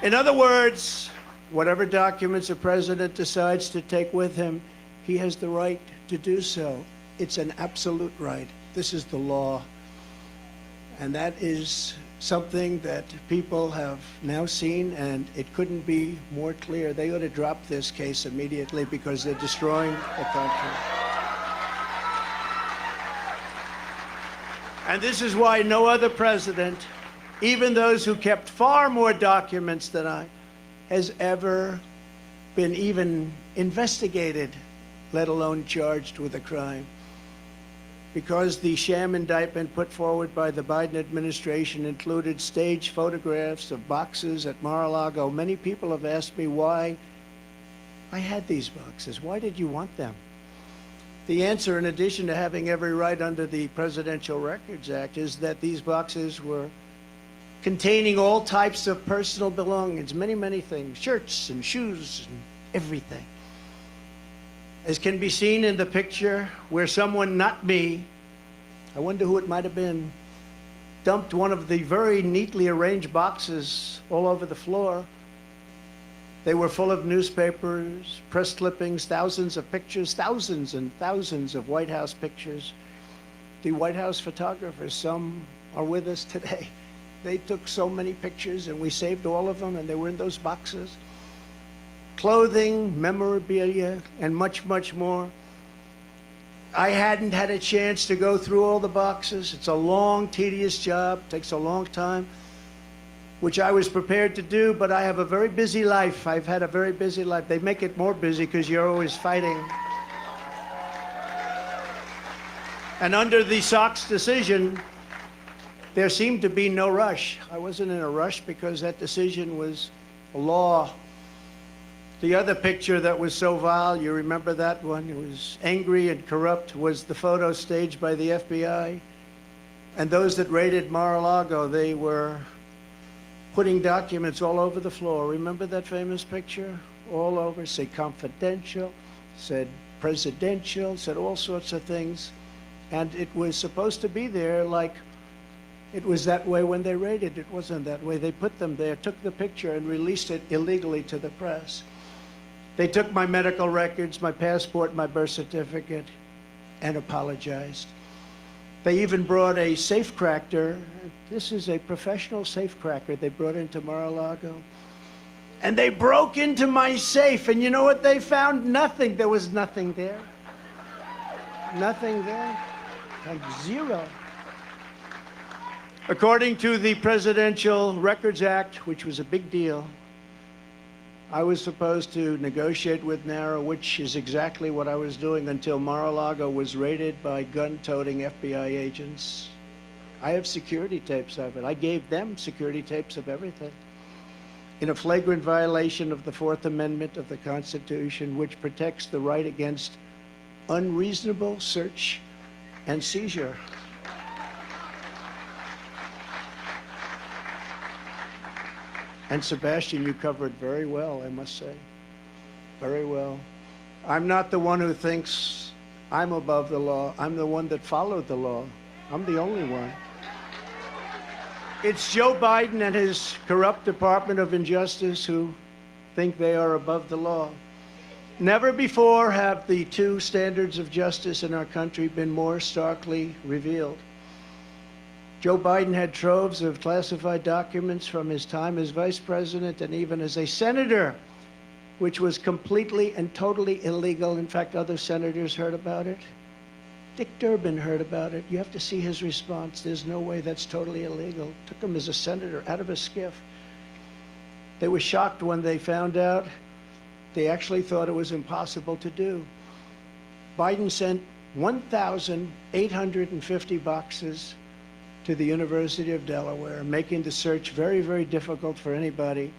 In other words, whatever documents a president decides to take with him, he has the right to do so. It's an absolute right. This is the law. And that is something that people have now seen, and it couldn't be more clear. They ought to drop this case immediately because they're destroying the country. And this is why no other president, even those who kept far more documents than I, has ever been even investigated, let alone charged with a crime. Because the sham indictment put forward by the Biden administration included staged photographs of boxes at Mar-a-Lago. Many people have asked me why I had these boxes. Why did you want them? The answer, in addition to having every right under the Presidential Records Act, is that these boxes were containing all types of personal belongings, many, many things, shirts and shoes and everything. As can be seen in the picture where someone, not me, I wonder who it might have been, dumped one of the very neatly arranged boxes all over the floor. They were full of newspapers, press clippings, thousands of pictures, thousands and thousands of White House pictures. The White House photographers, some are with us today. They took so many pictures, and we saved all of them, and they were in those boxes. Clothing, memorabilia, and much, much more. I hadn't had a chance to go through all the boxes. It's a long, tedious job, takes a long time, which I was prepared to do, but I have a very busy life. I've had a very busy life. They make it more busy because you're always fighting. And under the Sox decision, there seemed to be no rush. I wasn't in a rush because that decision was a law. The other picture that was so vile, you remember that one? It was angry and corrupt, was the photo staged by the FBI. And those that raided Mar-a-Lago, they were putting documents all over the floor. Remember that famous picture? All over, said confidential, said presidential, said all sorts of things. And it was supposed to be there like it was that way when they raided. It wasn't that way. They put them there, took the picture, and released it illegally to the press. They took my medical records, my passport, my birth certificate, and apologized. They even brought a safecracker. This is a professional safecracker they brought into Mar-a-Lago. And they broke into my safe, and you know what they found? Nothing. There was nothing there. Nothing there. Like zero. According to the Presidential Records Act, which was a big deal, I was supposed to negotiate with NARA, which is exactly what I was doing until Mar-a-Lago was raided by gun-toting FBI agents. I have security tapes of it. I gave them security tapes of everything. In a flagrant violation of the Fourth Amendment of the Constitution, which protects the right against unreasonable search and seizure. And Sebastian, you covered very well, I must say. Very well. I'm not the one who thinks I'm above the law. I'm the one that followed the law. I'm the only one. It's Joe Biden and his corrupt Department of Injustice who think they are above the law. Never before have the two standards of justice in our country been more starkly revealed. Joe Biden had troves of classified documents from his time as vice president and even as a senator, which was completely and totally illegal. In fact, other senators heard about it. Dick Durbin heard about it. You have to see his response. There's no way that's totally illegal. Took him as a senator out of a skiff. They were shocked when they found out. They actually thought it was impossible to do. Biden sent 1,850 boxes to the University of Delaware, making the search very, very difficult for anybody.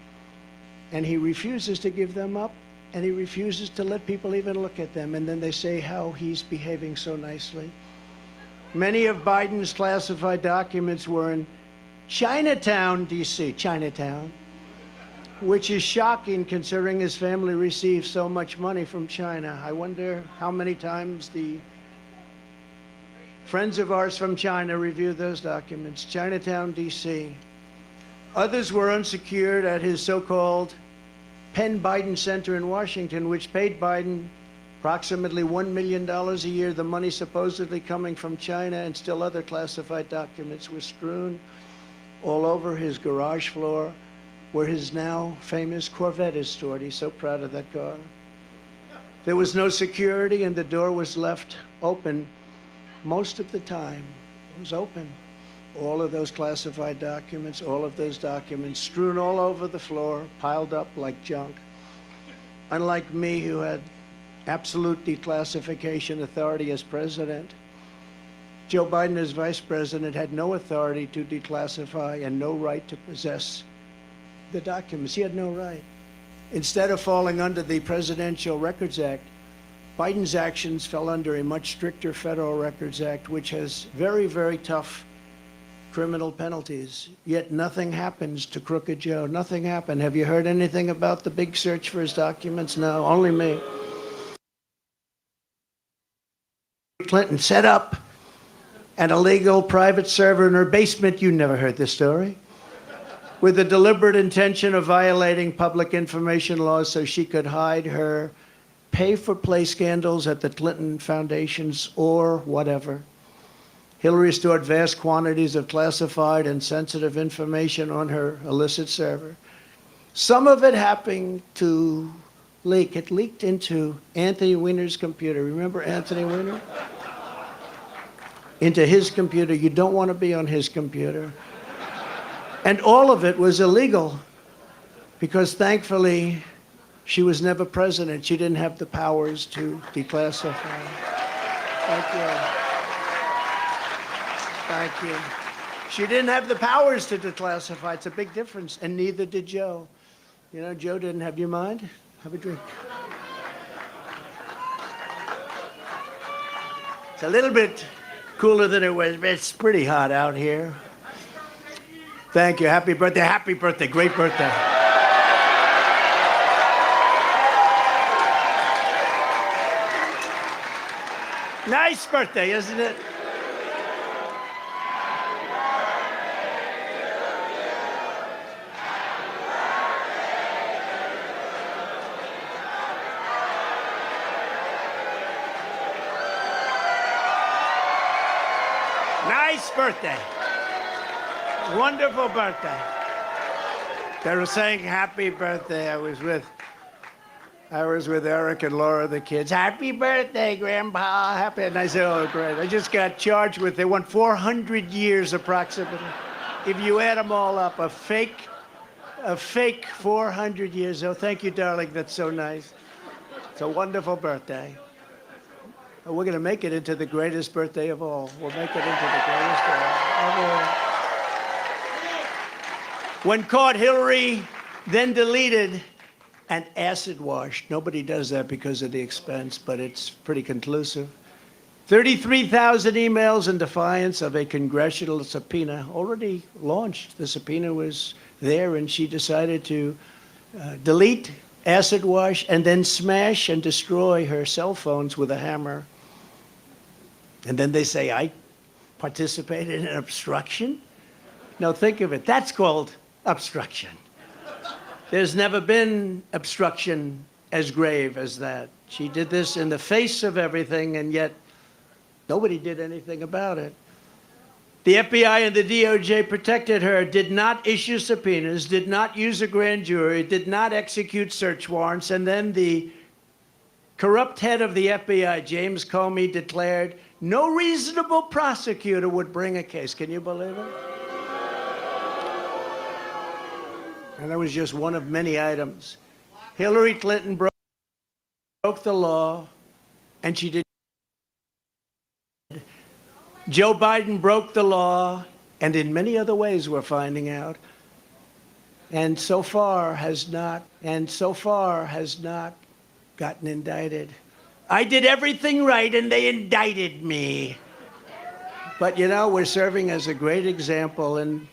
And he refuses to give them up, and he refuses to let people even look at them. And then they say how he's behaving so nicely. Many of Biden's classified documents were in Chinatown, D.C., Chinatown, which is shocking considering his family receives so much money from China. I wonder how many times the friends of ours from China review those documents. Chinatown, D.C. Others were unsecured at his so-called Penn Biden Center in Washington, which paid Biden Approximately $1 million a year, the money supposedly coming from China and still other classified documents were strewn all over his garage floor where his now famous Corvette is stored. He's so proud of that car. There was no security and the door was left open most of the time. It was open. All of those classified documents, all of those documents strewn all over the floor, piled up like junk. Unlike me, who had absolute declassification authority as president, Joe Biden as vice president had no authority to declassify and no right to possess the documents. He had no right. Instead of falling under the Presidential Records Act, Biden's actions fell under a much stricter Federal Records Act, which has very, very tough criminal penalties. Yet nothing happens to Crooked Joe. Nothing happened. Have you heard anything about the big search for his documents? No, only me. Clinton set up an illegal private server in her basement. You never heard this story. With the deliberate intention of violating public information laws so she could hide her pay-for-play scandals at the Clinton foundations or whatever. Hillary stored vast quantities of classified and sensitive information on her illicit server. Some of it happened to leak. It leaked into Anthony Weiner's computer. Remember Anthony Weiner? Into his computer. You don't want to be on his computer. And all of it was illegal because thankfully she was never president. She didn't have the powers to declassify. Thank you. Thank you. She didn't have the powers to declassify. It's a big difference. And neither did Joe. You know, Joe didn't have your mind. Have a drink. It's a little bit cooler than it was, but it's pretty hot out here. Thank you. Happy birthday. Happy birthday. Great birthday. Nice birthday, isn't it? Nice birthday. Wonderful birthday. They were saying happy birthday. I was with Eric and Laura, the kids. Happy birthday, Grandpa. Happy. And I said, oh, great. I just got charged with, they want 400 years approximately. If you add them all up, a fake 400 years. Oh, thank you, darling. That's so nice. It's a wonderful birthday. We're going to make it into the greatest birthday of all. We'll make it into the greatest of all. When caught, Hillary then deleted and acid washed. Nobody does that because of the expense, but it's pretty conclusive. 33,000 emails in defiance of a congressional subpoena already launched. The subpoena was there, and she decided to delete, acid wash, and then smash and destroy her cell phones with a hammer. And then they say, I participated in obstruction? No, think of it. That's called obstruction. There's never been obstruction as grave as that. She did this in the face of everything, and yet nobody did anything about it. The FBI and the DOJ protected her, did not issue subpoenas, did not use a grand jury, did not execute search warrants, and then the corrupt head of the FBI, James Comey, declared no reasonable prosecutor would bring a case. Can you believe it? And that was just one of many items. Hillary Clinton broke the law, and she did. Joe Biden broke the law, and in many other ways we're finding out, and so far has not gotten indicted. I did everything right, and they indicted me. But, you know, we're serving as a great example. And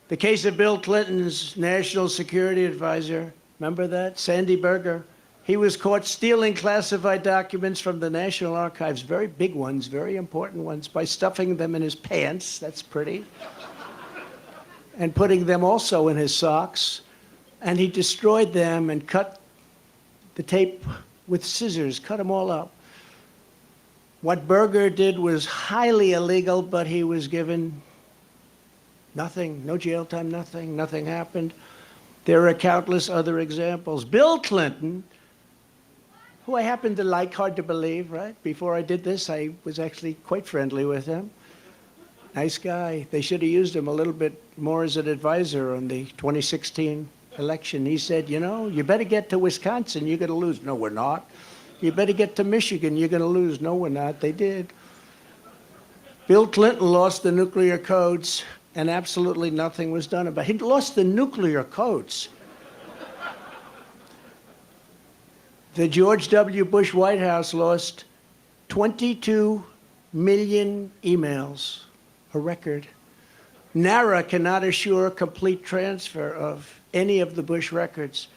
the case of Bill Clinton's national security advisor, remember that? Sandy Berger. He was caught stealing classified documents from the National Archives, very big ones, very important ones, by stuffing them in his pants. That's pretty. And putting them also in his socks. And he destroyed them and cut the tape with scissors, cut them all up. What Berger did was highly illegal, but he was given nothing, no jail time, nothing happened. There are countless other examples. Bill Clinton, who I happen to like, hard to believe, right? Before I did this, I was actually quite friendly with him. Nice guy. They should have used him a little bit more as an advisor on the 2016 election. He said, you know, you better get to Wisconsin, you're going to lose. No, we're not. You better get to Michigan, you're going to lose. No, we're not. They did. Bill Clinton lost the nuclear codes, and absolutely nothing was done about it. He lost the nuclear codes. The George W. Bush White House lost 22 million emails, a record. NARA cannot assure complete transfer of any of the Bush records.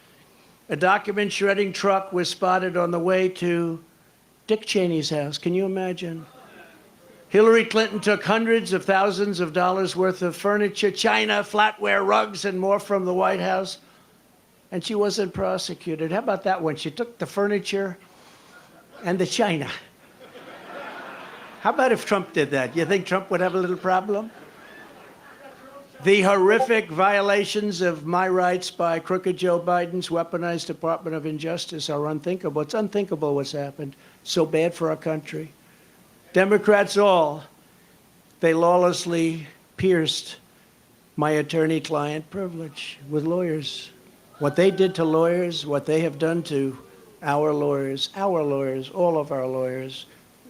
A document shredding truck was spotted on the way to Dick Cheney's house. Can you imagine? Hillary Clinton took hundreds of thousands of dollars worth of furniture, china, flatware, rugs, and more from the White House, and she wasn't prosecuted. How about that one? She took the furniture and the china. How about if Trump did that? You think Trump would have a little problem? The horrific violations of my rights by crooked Joe Biden's weaponized Department of Injustice are unthinkable. It's unthinkable what's happened. So bad for our country. Democrats all, they lawlessly pierced my attorney-client privilege with lawyers. What they did to lawyers, what they have done to our lawyers, all of our lawyers,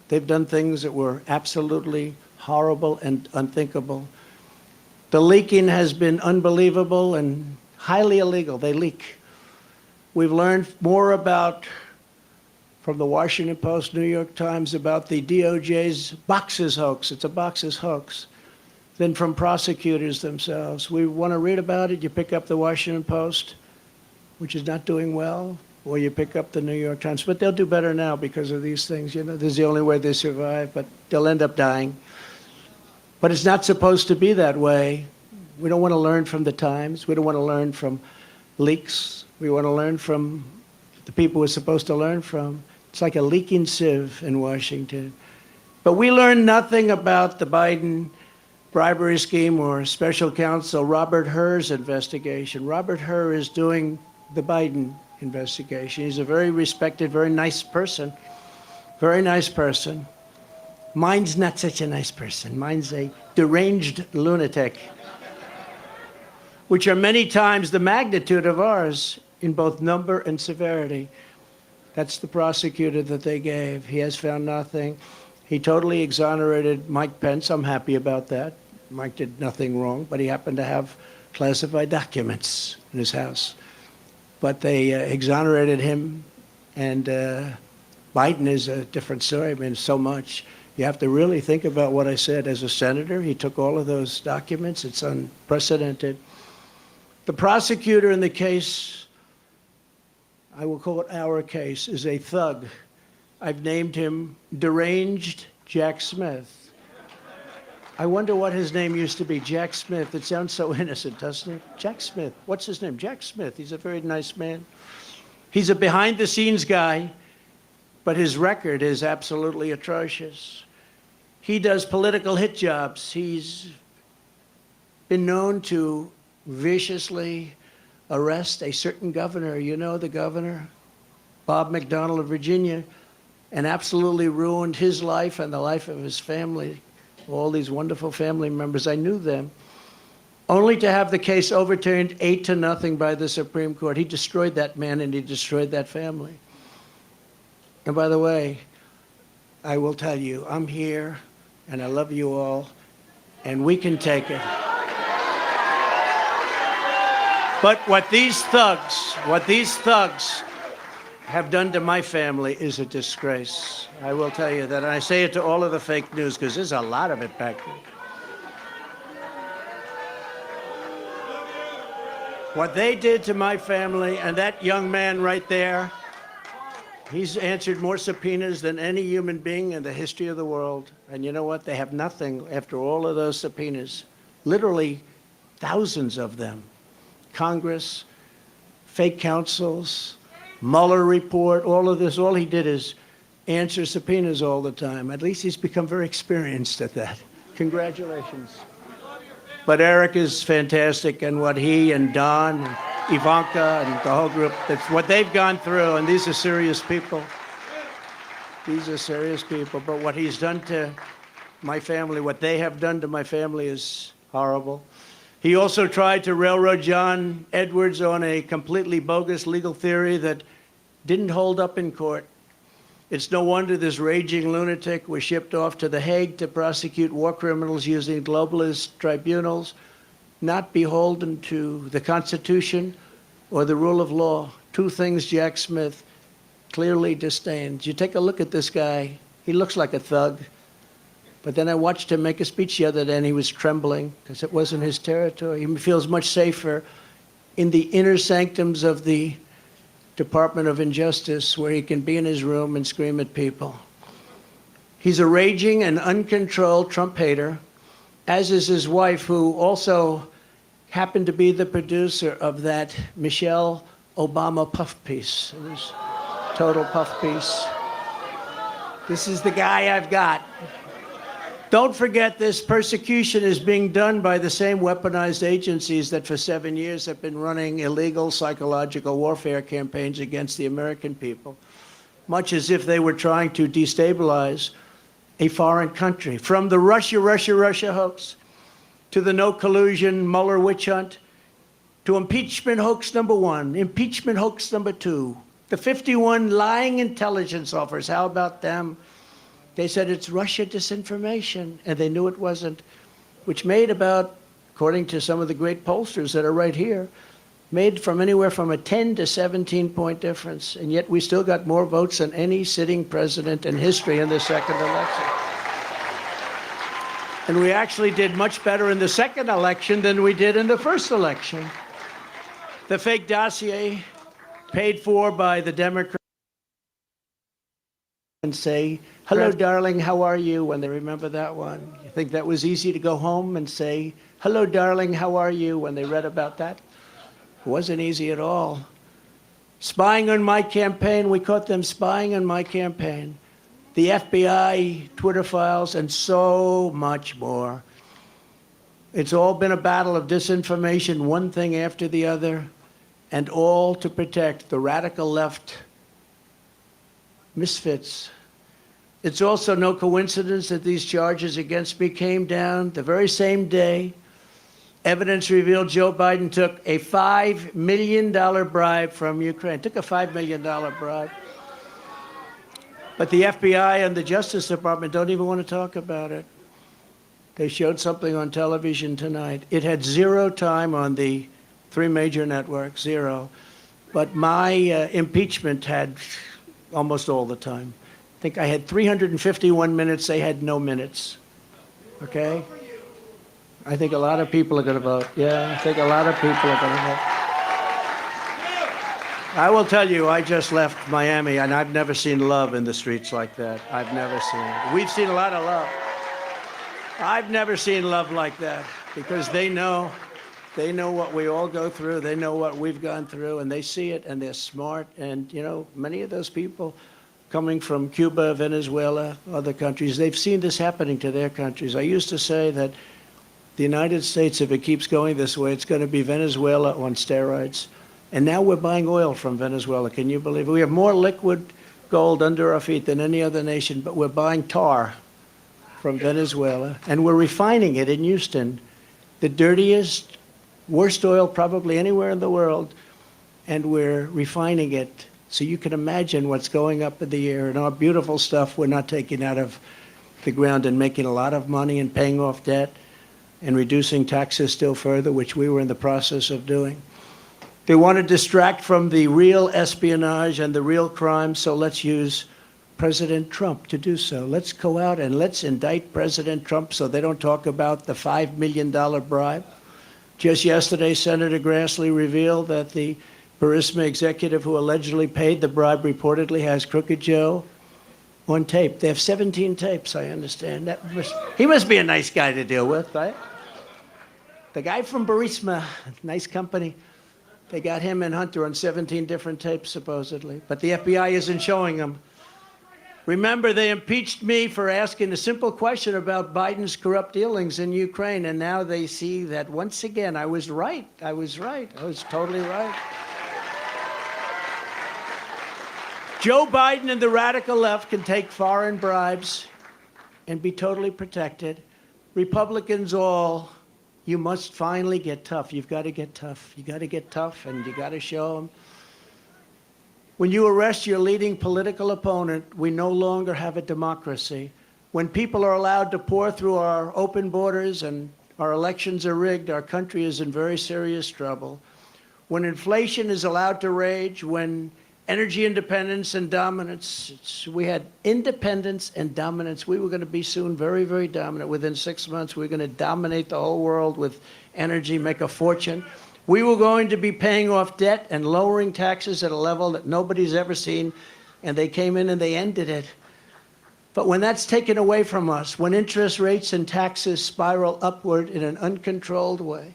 they've done things that were absolutely horrible and unthinkable. The leaking has been unbelievable and highly illegal. They leak. We've learned more about, from the Washington Post, New York Times, about the DOJ's boxes hoax. It's a boxes hoax. Than from prosecutors themselves. We want to read about it. You pick up the Washington Post, which is not doing well, or you pick up the New York Times. But they'll do better now because of these things. You know, this is the only way they survive, but they'll end up dying. But it's not supposed to be that way. We don't want to learn from the Times. We don't want to learn from leaks. We want to learn from the people we're supposed to learn from. It's like a leaking sieve in Washington. But we learned nothing about the Biden bribery scheme or special counsel Robert Hur's investigation. Robert Hur is doing the Biden investigation. He's a very respected, very nice person. Very nice person. Mine's not such a nice person. Mine's a deranged lunatic, which are many times the magnitude of ours in both number and severity. That's the prosecutor that they gave. He has found nothing. He totally exonerated Mike Pence. I'm happy about that. Mike did nothing wrong, but he happened to have classified documents in his house. But they exonerated him, and Biden is a different story. I mean, so much. You have to really think about what I said. As a senator, he took all of those documents. It's unprecedented. The prosecutor in the case, I will call it our case, is a thug. I've named him Deranged Jack Smith. I wonder what his name used to be, Jack Smith. It sounds so innocent, doesn't it? Jack Smith. What's his name? Jack Smith. He's a very nice man. He's a behind-the-scenes guy, but his record is absolutely atrocious. He does political hit jobs. He's been known to viciously arrest a certain governor. You know the governor, Bob McDonnell of Virginia, and absolutely ruined his life and the life of his family. All these wonderful family members, I knew them, only to have the case overturned 8-0 by the Supreme Court. He destroyed that man and he destroyed that family. And by the way, I will tell you, I'm here and I love you all and we can take it. But what these thugs have done to my family is a disgrace. I will tell you that. And I say it to all of the fake news because there's a lot of it back there. What they did to my family and that young man right there, he's answered more subpoenas than any human being in the history of the world. And you know what? They have nothing after all of those subpoenas. Literally thousands of them. Congress, fake counsels, Mueller report, all of this, all he did is answer subpoenas all the time. At least he's become very experienced at that. Congratulations. But Eric is fantastic, and what he and Don and Ivanka and the whole group, that's what they've gone through, and these are serious people. These are serious people, but what he's done to my family, what they have done to my family is horrible. He also tried to railroad John Edwards on a completely bogus legal theory that didn't hold up in court. It's no wonder this raging lunatic was shipped off to The Hague to prosecute war criminals using globalist tribunals, not beholden to the Constitution or the rule of law. Two things Jack Smith clearly disdains. You take a look at this guy, he looks like a thug. But then I watched him make a speech the other day, and he was trembling because it wasn't his territory. He feels much safer in the inner sanctums of the Department of Injustice, where he can be in his room and scream at people. He's a raging and uncontrolled Trump hater, as is his wife, who also happened to be the producer of that Michelle Obama puff piece. It was total puff piece. This is the guy I've got. Don't forget, this persecution is being done by the same weaponized agencies that for 7 years have been running illegal psychological warfare campaigns against the American people, much as if they were trying to destabilize a foreign country. From the Russia hoax, to the no collusion Mueller witch hunt, to impeachment hoax number 1, impeachment hoax number 2, the 51 lying intelligence offers, how about them? They said it's Russia disinformation, and they knew it wasn't, which made about, according to some of the great pollsters that are right here, made from anywhere from a 10 to 17-point difference. And yet we still got more votes than any sitting president in history in the second election. And we actually did much better in the second election than we did in the first election. The fake dossier, paid for by the Democrats, and say, hello, darling, how are you, when they remember that one? You think that was easy to go home and say, hello, darling, how are you, when they read about that? It wasn't easy at all. Spying on my campaign, we caught them spying on my campaign. The FBI, Twitter files, and so much more. It's all been a battle of disinformation, one thing after the other, and all to protect the radical left misfits. It's also no coincidence that these charges against me came down the very same day. Evidence revealed Joe Biden took a $5 million bribe from Ukraine. Took a $5 million bribe. But the FBI and the Justice Department don't even want to talk about it. They showed something on television tonight. It had 0 time on the 3 major networks, 0. But my impeachment had almost all the time. I think I had 351 minutes. They had no minutes. Okay? I think a lot of people are going to vote. Yeah, I think a lot of people are going to vote. I will tell you, I just left Miami, and I've never seen love in the streets like that. I've never seen it. We've seen a lot of love. I've never seen love like that, because they know what we all go through. They know what we've gone through, and they see it, and they're smart. And, you know, many of those people coming from Cuba, Venezuela, other countries, they've seen this happening to their countries. I used to say that the United States, if it keeps going this way, it's going to be Venezuela on steroids. And now we're buying oil from Venezuela. Can you believe it? We have more liquid gold under our feet than any other nation, but we're buying tar from Venezuela, and we're refining it in Houston, the dirtiest, worst oil probably anywhere in the world, and we're refining it. So you can imagine what's going up in the air, and our beautiful stuff we're not taking out of the ground and making a lot of money and paying off debt and reducing taxes still further, which we were in the process of doing. They want to distract from the real espionage and the real crime, so let's use President Trump to do so. Let's go out and let's indict President Trump so they don't talk about the $5 million bribe. Just yesterday, Senator Grassley revealed that the Burisma executive who allegedly paid the bribe reportedly has Crooked Joe on tape. They have 17 tapes, I understand. He must be a nice guy to deal with, right? The guy from Burisma, nice company. They got him and Hunter on 17 different tapes, supposedly. But the FBI isn't showing them. Remember, they impeached me for asking a simple question about Biden's corrupt dealings in Ukraine, and now they see that once again, I was right. I was right. I was totally right. Joe Biden and the radical left can take foreign bribes and be totally protected. Republicans all, you must finally get tough. You've got to get tough. You got to get tough, and you got to show them. When you arrest your leading political opponent, we no longer have a democracy. When people are allowed to pour through our open borders and our elections are rigged, our country is in very serious trouble. When inflation is allowed to rage, when energy independence and dominance, we had independence and dominance. We were going to be soon very, very dominant. Within 6 months, we were going to dominate the whole world with energy, make a fortune. We were going to be paying off debt and lowering taxes at a level that nobody's ever seen, and they came in and they ended it. But when that's taken away from us, when interest rates and taxes spiral upward in an uncontrolled way,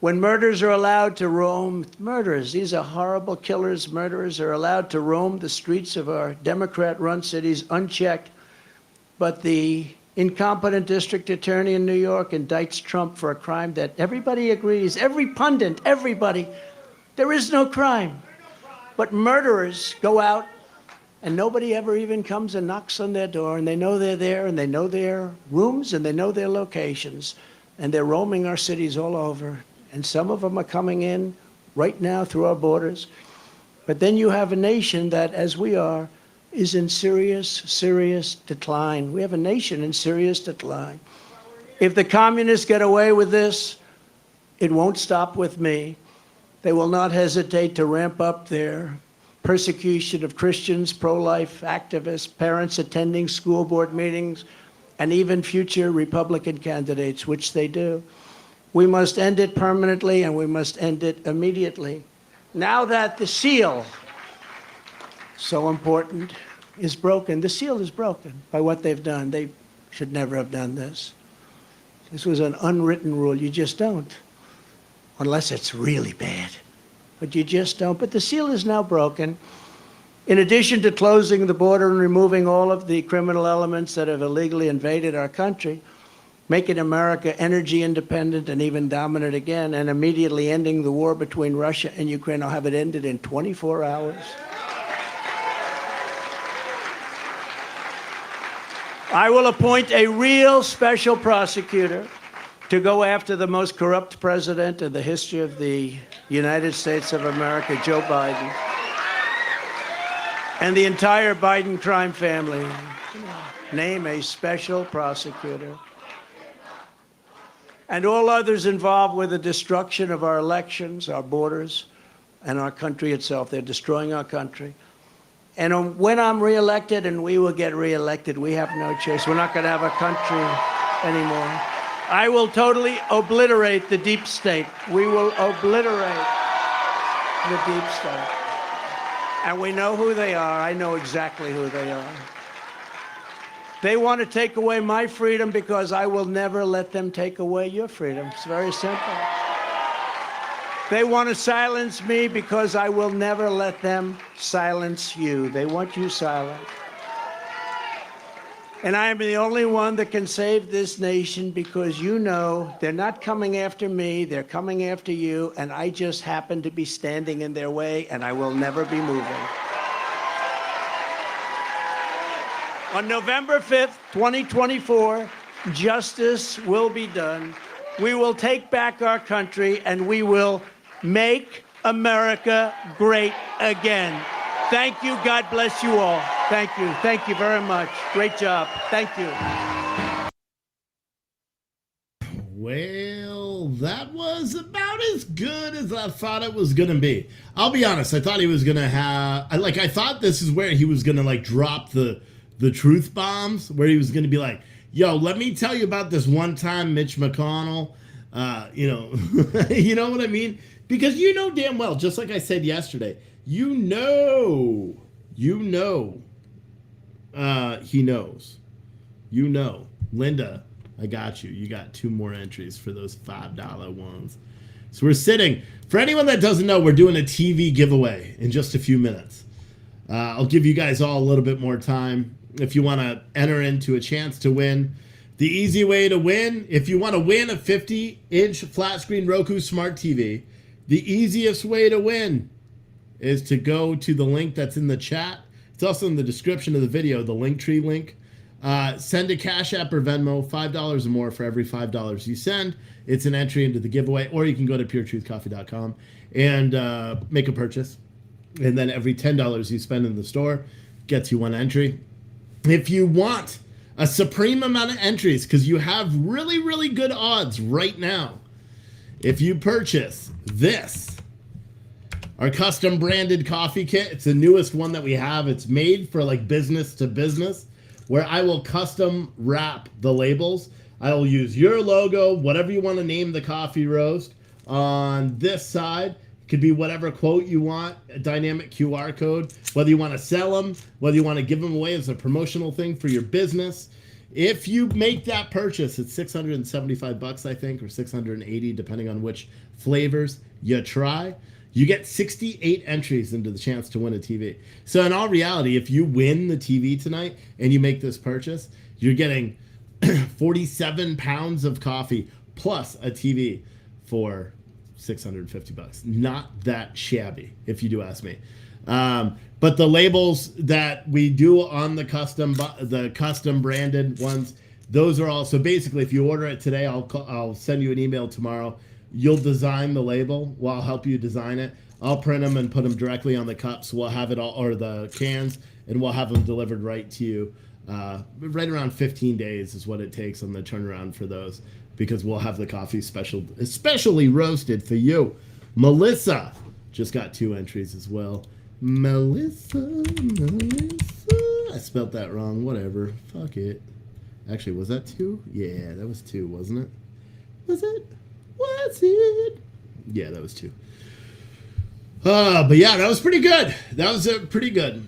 when murderers are allowed to roam, murderers, these are horrible killers, murderers are allowed to roam the streets of our Democrat-run cities unchecked, but the incompetent district attorney in New York indicts Trump for a crime that everybody agrees, every pundit, everybody, there is no crime. But murderers go out and nobody ever even comes and knocks on their door, and they know they're there, and they know their rooms, and they know their locations, and they're roaming our cities all over. And some of them are coming in right now through our borders. But then you have a nation that, as we are, is in serious, serious decline. We have a nation in serious decline. If the communists get away with this, it won't stop with me. They will not hesitate to ramp up their persecution of Christians, pro-life activists, parents attending school board meetings, and even future Republican candidates, which they do. We must end it permanently, and we must end it immediately. Now that the seal, so important, is broken, the seal is broken by what they've done. They should never have done this. This was an unwritten rule. You just don't, unless it's really bad. But you just don't. But the seal is now broken. In addition to closing the border and removing all of the criminal elements that have illegally invaded our country, making America energy independent and even dominant again, and immediately ending the war between Russia and Ukraine. I'll have it ended in 24 hours. I will appoint a real special prosecutor to go after the most corrupt president in the history of the United States of America, Joe Biden, and the entire Biden crime family. Name a special prosecutor. And all others involved with the destruction of our elections, our borders, and our country itself. They're destroying our country. And when I'm reelected, and we will get reelected, we have no choice. We're not going to have a country anymore. I will totally obliterate the deep state. We will obliterate the deep state. And we know who they are. I know exactly who they are. They want to take away my freedom because I will never let them take away your freedom. It's very simple. They want to silence me because I will never let them silence you. They want you silent. And I am the only one that can save this nation because you know they're not coming after me, they're coming after you, and I just happen to be standing in their way, and I will never be moving. On November 5th, 2024, justice will be done. We will take back our country, and we will make America great again. Thank you. God bless you all. Thank you. Thank you very much. Great job. Thank you. Well, that was about as good as I thought it was going to be. I'll be honest. I thought he was going to have, I thought this is where he was going to drop the truth bombs, where he was going to be like, yo, let me tell you about this one time Mitch McConnell, you know what I mean? Because you know damn well, just like I said yesterday, he knows. Linda, I got you. You got 2 more entries for those $5 ones. So we're sitting. For anyone that doesn't know, we're doing a TV giveaway in just a few minutes. I'll give you guys all a little bit more time if you want to enter into a chance to win. The easy way to win, if you want to win a 50-inch flat screen Roku Smart TV, the easiest way to win is to go to the link that's in the chat. It's also in the description of the video, the Linktree link. Send a Cash App or Venmo, $5 or more for every $5 you send. It's an entry into the giveaway, or you can go to puretruthcoffee.com and make a purchase. And then every $10 you spend in the store gets you one entry. If you want a supreme amount of entries, because you have really, really good odds right now, if you purchase this, our custom branded coffee kit, it's the newest one that we have. It's made for like business to business, where I will custom wrap the labels. I will use your logo, whatever you want to name the coffee roast. On this side, it could be whatever quote you want, a dynamic QR code, whether you want to sell them, whether you want to give them away as a promotional thing for your business. If you make that purchase, it's $675, I think, or $680, depending on which flavors you try. You get 68 entries into the chance to win a TV. So in all reality, if you win the TV tonight and you make this purchase, you're getting 47 pounds of coffee plus a TV for $650. Not that shabby, if you do ask me. But the labels that we do on the custom branded ones, those are all. So basically, if you order it today, I'll send you an email tomorrow. You'll design the label. Well, I'll help you design it. I'll print them and put them directly on the cups. We'll have it all, or the cans, and we'll have them delivered right to you. Right around 15 days is what it takes on the turnaround for those, because we'll have the coffee especially roasted for you. Melissa just got 2 entries as well. Melissa. I spelt that wrong. Whatever. Fuck it. Actually, was that 2? Yeah, that was 2, wasn't it? Was it? Yeah, that was 2. But yeah, that was pretty good. That was pretty good.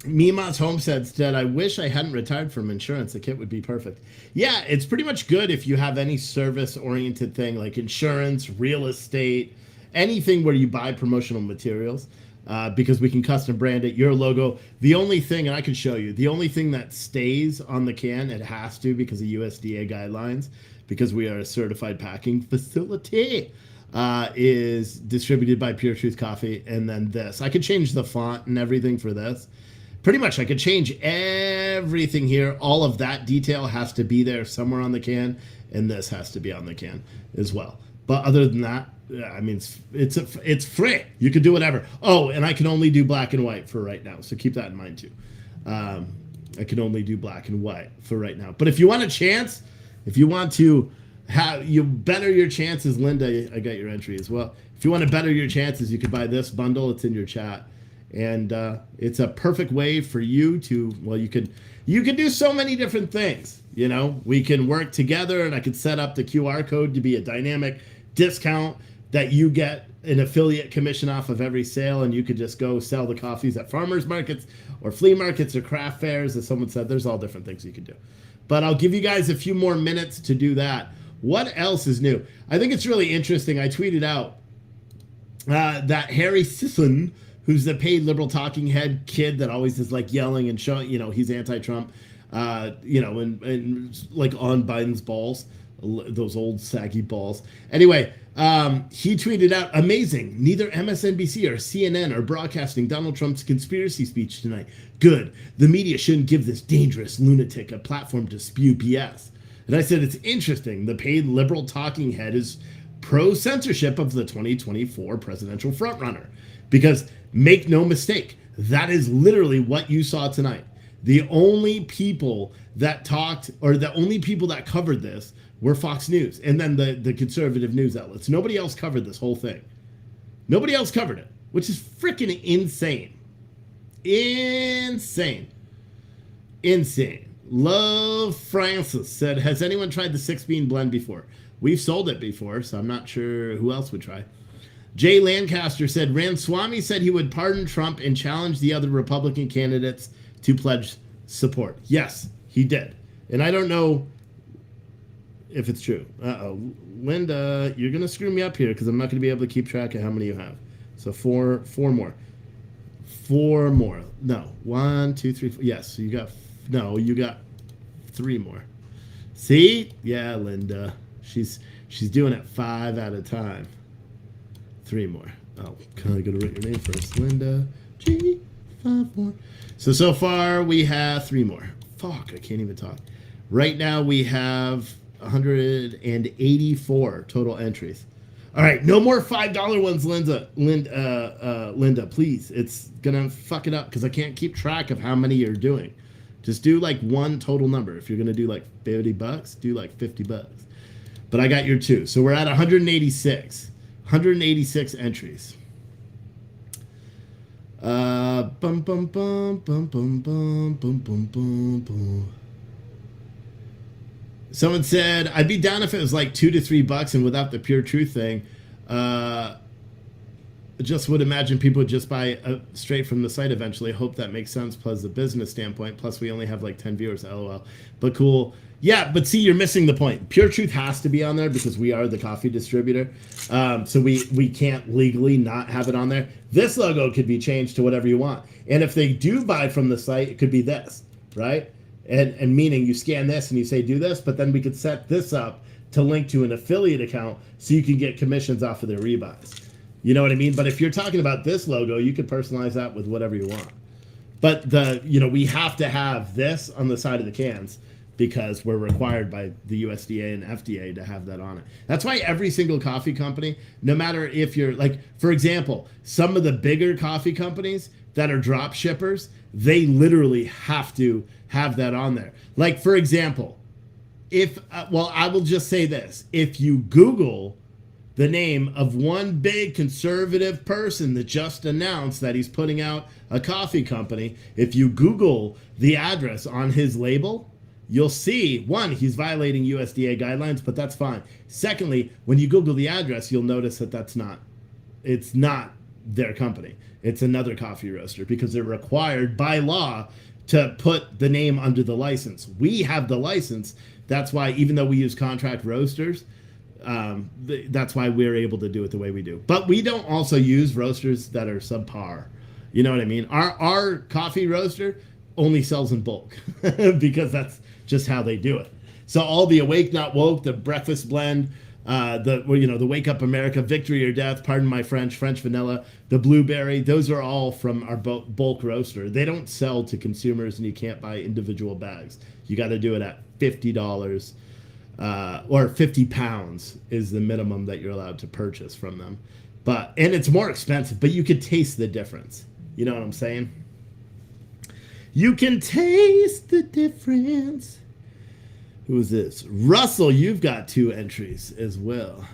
Mima's Homestead said, I wish I hadn't retired from insurance. The kit would be perfect. Yeah, it's pretty much good if you have any service-oriented thing like insurance, real estate, anything where you buy promotional materials, because we can custom brand it, your logo. The only thing, and I can show you, the only thing that stays on the can, it has to because of USDA guidelines, because we are a certified packing facility, is distributed by Pure Truth Coffee. And then this, I could change the font and everything for this. Pretty much, I could change everything here. All of that detail has to be there somewhere on the can, and this has to be on the can as well. But other than that, I mean, it's free. You could do whatever. Oh, and I can only do black and white for right now, so keep that in mind too. I can only do black and white for right now. But if you want a chance, if you want to better your chances, Linda, I got your entry as well. If you want to better your chances, you could buy this bundle. It's in your chat. And it's a perfect way for you to, well, you can do so many different things. You know, we can work together, and I could set up the QR code to be a dynamic discount that you get an affiliate commission off of every sale, and you could just go sell the coffees at farmers markets or flea markets or craft fairs. As someone said, there's all different things you can do. But I'll give you guys a few more minutes to do that. What else is new? I think it's really interesting. I tweeted out that Harry Sisson, who's the paid liberal talking head kid that always is like yelling and showing, you know, he's anti-Trump, you know, and like on Biden's balls, those old saggy balls. Anyway, he tweeted out, amazing. Neither MSNBC or CNN are broadcasting Donald Trump's conspiracy speech tonight. Good. The media shouldn't give this dangerous lunatic a platform to spew BS. And I said, it's interesting. The paid liberal talking head is pro-censorship of the 2024 presidential frontrunner. Because make no mistake, that is literally what you saw tonight. The only people that talked, or the only people that covered this, were Fox News and then the conservative news outlets. Nobody else covered this whole thing. Nobody else covered it, which is freaking insane. Insane. Love Francis said, has anyone tried the 6-bean blend before? We've sold it before, so I'm not sure who else would try. Jay Lancaster said, Ramaswamy said he would pardon Trump and challenge the other Republican candidates to pledge support. Yes, he did. And I don't know if it's true. Linda, you're gonna screw me up here because I'm not gonna be able to keep track of how many you have. So four more. No, 1, 2, 3, 4. Yes, you got 3 more. See? Yeah, Linda. She's doing it 5 at a time. 3 more. Oh, kind of gotta write your name first. Linda G. 5 more. So far we have 3 more. Fuck, I can't even talk. Right now we have 184 total entries. All right, no more $5 ones, Linda, please. It's gonna fuck it up because I can't keep track of how many you're doing. Just do like one total number. If you're gonna do like $50, do like $50. But I got your 2, so we're at 186. 186 entries. Bum bum bum bum bum bum bum bum bum bum. Someone said, I'd be down if it was like $2 to $3 and without the pure truth thing. Just would imagine people would just buy straight from the site eventually. Hope that makes sense. Plus the business standpoint. Plus we only have like 10 viewers. LOL. But cool. Yeah, but see, you're missing the point. Pure Truth has to be on there because we are the coffee distributor. So we can't legally not have it on there. This logo could be changed to whatever you want. And if they do buy from the site, it could be this, right? And meaning you scan this and you say do this, but then we could set this up to link to an affiliate account so you can get commissions off of their rebuys. You know what I mean? But if you're talking about this logo, you could personalize that with whatever you want. But we have to have this on the side of the cans because we're required by the USDA and FDA to have that on it. That's why every single coffee company, no matter if you're like, for example, some of the bigger coffee companies that are drop shippers, they literally have to have that on there. Like, for example, I will just say this. If you Google the name of one big conservative person that just announced that he's putting out a coffee company, if you Google the address on his label, you'll see, one, he's violating USDA guidelines, but that's fine. Secondly, when you Google the address, you'll notice that it's not their company. It's another coffee roaster because they're required by law to put the name under the license. We have the license. That's why, even though we use contract roasters, that's why we're able to do it the way we do. But we don't also use roasters that are subpar. You know what I mean? Our coffee roaster only sells in bulk because that's just how they do it. So all the Awake Not Woke, the breakfast blend, the Wake Up America, Victory or Death, pardon my French vanilla, the blueberry, those are all from our bulk roaster. They don't sell to consumers and you can't buy individual bags. You got to do it at $50 or 50 pounds is the minimum that you're allowed to purchase from them. And it's more expensive, but you could taste the difference. You know what I'm saying? You can taste the difference. Who is this? Russell, you've got 2 entries as well.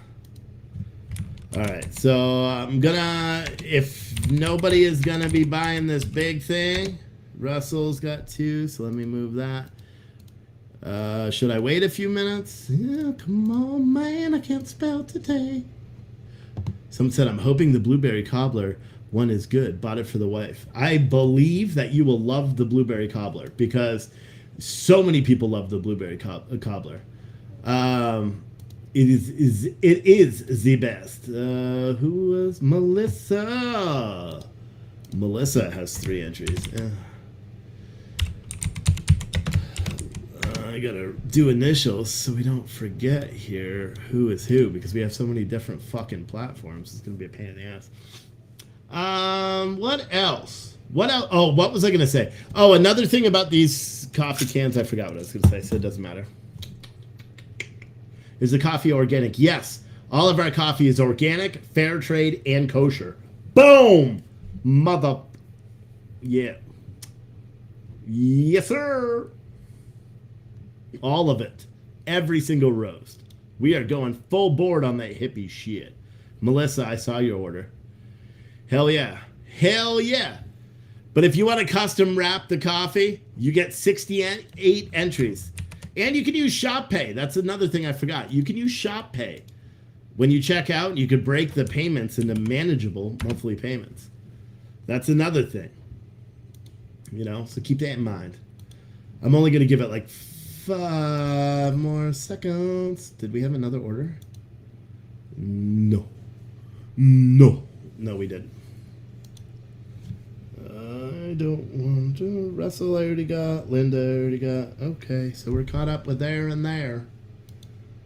All right, so I'm if nobody is gonna be buying this big thing, Russell's got 2, so let me move that. Should I wait a few minutes? Yeah, come on, man, I can't spell today. Someone said, I'm hoping the blueberry cobbler one is good. Bought it for the wife. I believe that you will love the blueberry cobbler because so many people love the blueberry cobbler. It is the best. Who was Melissa? Melissa has 3 entries. I gotta do initials so we don't forget here who is who because we have so many different fucking platforms. It's gonna be a pain in the ass. What else? Oh, what was I gonna say? Oh, another thing about these coffee cans, I forgot what I was gonna say, so it doesn't matter. Is the coffee organic? Yes. All of our coffee is organic, fair trade, and kosher. Boom! Mother. Yeah. Yes, sir. All of it. Every single roast. We are going full board on that hippie shit. Melissa, I saw your order. Hell yeah. Hell yeah. But if you want to custom wrap the coffee, you get 68 entries. And you can use Shop Pay. That's another thing I forgot. You can use Shop Pay. When you check out, you could break the payments into manageable monthly payments. That's another thing. So keep that in mind. I'm only going to give it like 5 more seconds. Did we have another order? No. No, we didn't. I don't want to wrestle. I already got. Linda I already got. Okay, so we're caught up with there and there.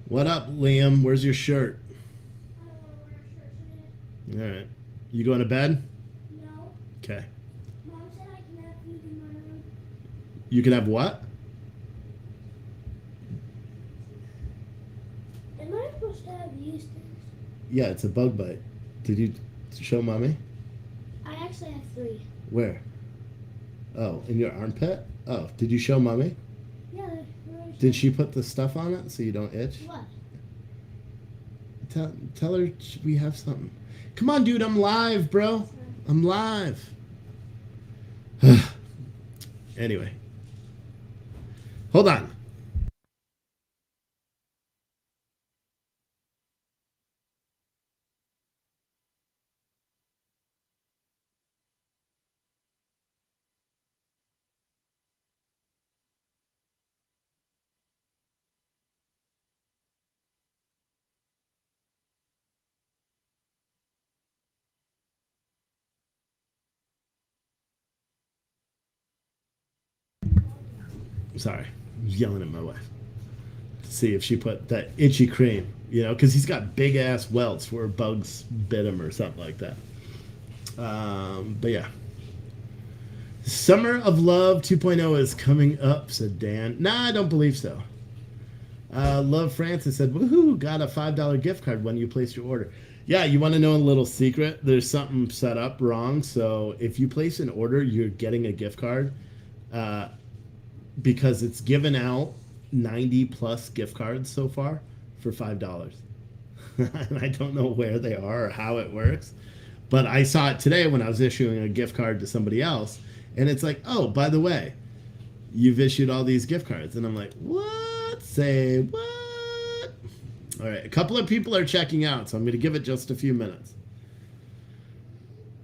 What up, Liam? Where's your shirt? I don't want to wear a shirt today. All right. You going to bed? No. Okay. Mom said I can have food in my room. You can have what? Am I supposed to have these things? Yeah, it's a bug bite. Did you show mommy? I actually have 3. Where? Oh, in your armpit? Oh, did you show mommy? Yeah. Did she put the stuff on it so you don't itch? What? Tell her we have something. Come on, dude, I'm live, bro. I'm live. Anyway. Hold on. Sorry, I'm yelling at my wife to see if she put that itchy cream, because he's got big ass welts where bugs bit him or something like that. But yeah, Summer of Love 2.0 is coming up, said Dan. Nah, I don't believe so. Love Francis said, woohoo, got a $5 gift card when you placed your order. Yeah, you want to know a little secret? There's something set up wrong. So if you place an order, you're getting a gift card. Because it's given out 90 plus gift cards so far for $5. And I don't know where they are or how it works. But I saw it today when I was issuing a gift card to somebody else. And it's like, oh, by the way, you've issued all these gift cards. And I'm like, what? Say what? All right. A couple of people are checking out, so I'm going to give it just a few minutes.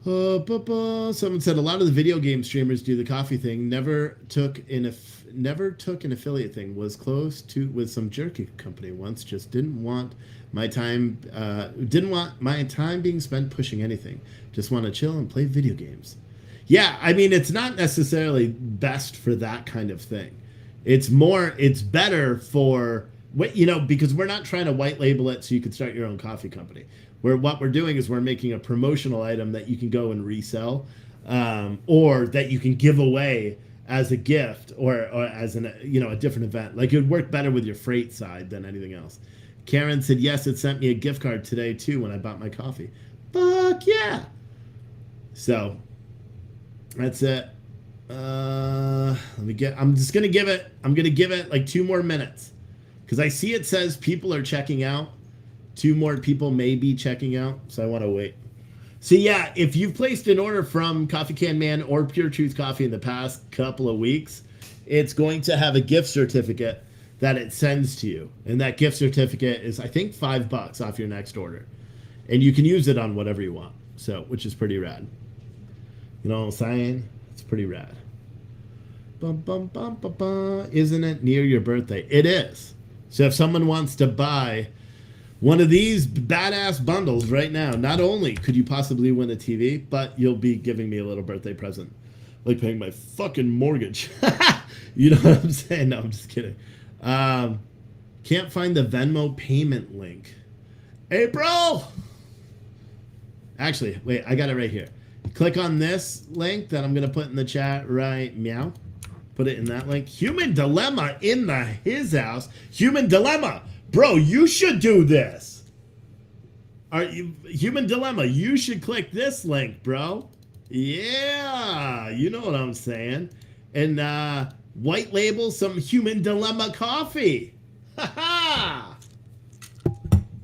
Someone said a lot of the video game streamers do the coffee thing. Never took an affiliate thing. Was close to with some jerky company once. Just didn't want my time. Didn't want my time being spent pushing anything. Just want to chill and play video games. Yeah, I mean it's not necessarily best for that kind of thing. It's better for because we're not trying to white label it so you can start your own coffee company. What we're doing is we're making a promotional item that you can go and resell, or that you can give away as a gift or as a different event. Like it would work better with your freight side than anything else. Karen said, yes, it sent me a gift card today too when I bought my coffee. Fuck yeah. So that's it. I'm going to give it like 2 more minutes because I see it says people are checking out. 2 more people may be checking out, so I want to wait. So yeah, if you've placed an order from Coffee Can Man or Pure Truth Coffee in the past couple of weeks, it's going to have a gift certificate that it sends to you. And that gift certificate is, I think, $5 off your next order. And you can use it on whatever you want, which is pretty rad. You know what I'm saying? It's pretty rad. Bum, bum, bum, bum, bum. Isn't it near your birthday? It is. So if someone wants to buy one of these badass bundles right now, not only could you possibly win a TV, but you'll be giving me a little birthday present. Like paying my fucking mortgage. You know what I'm saying? No, I'm just kidding. Can't find the Venmo payment link. April! Actually, wait, I got it right here. Click on this link that I'm going to put in the chat right meow. Put it in that link. Human Dilemma in his house. Human Dilemma. Bro, you should do this. Human Dilemma, you should click this link, bro. Yeah, you know what I'm saying. And white label some Human Dilemma coffee. Ha ha!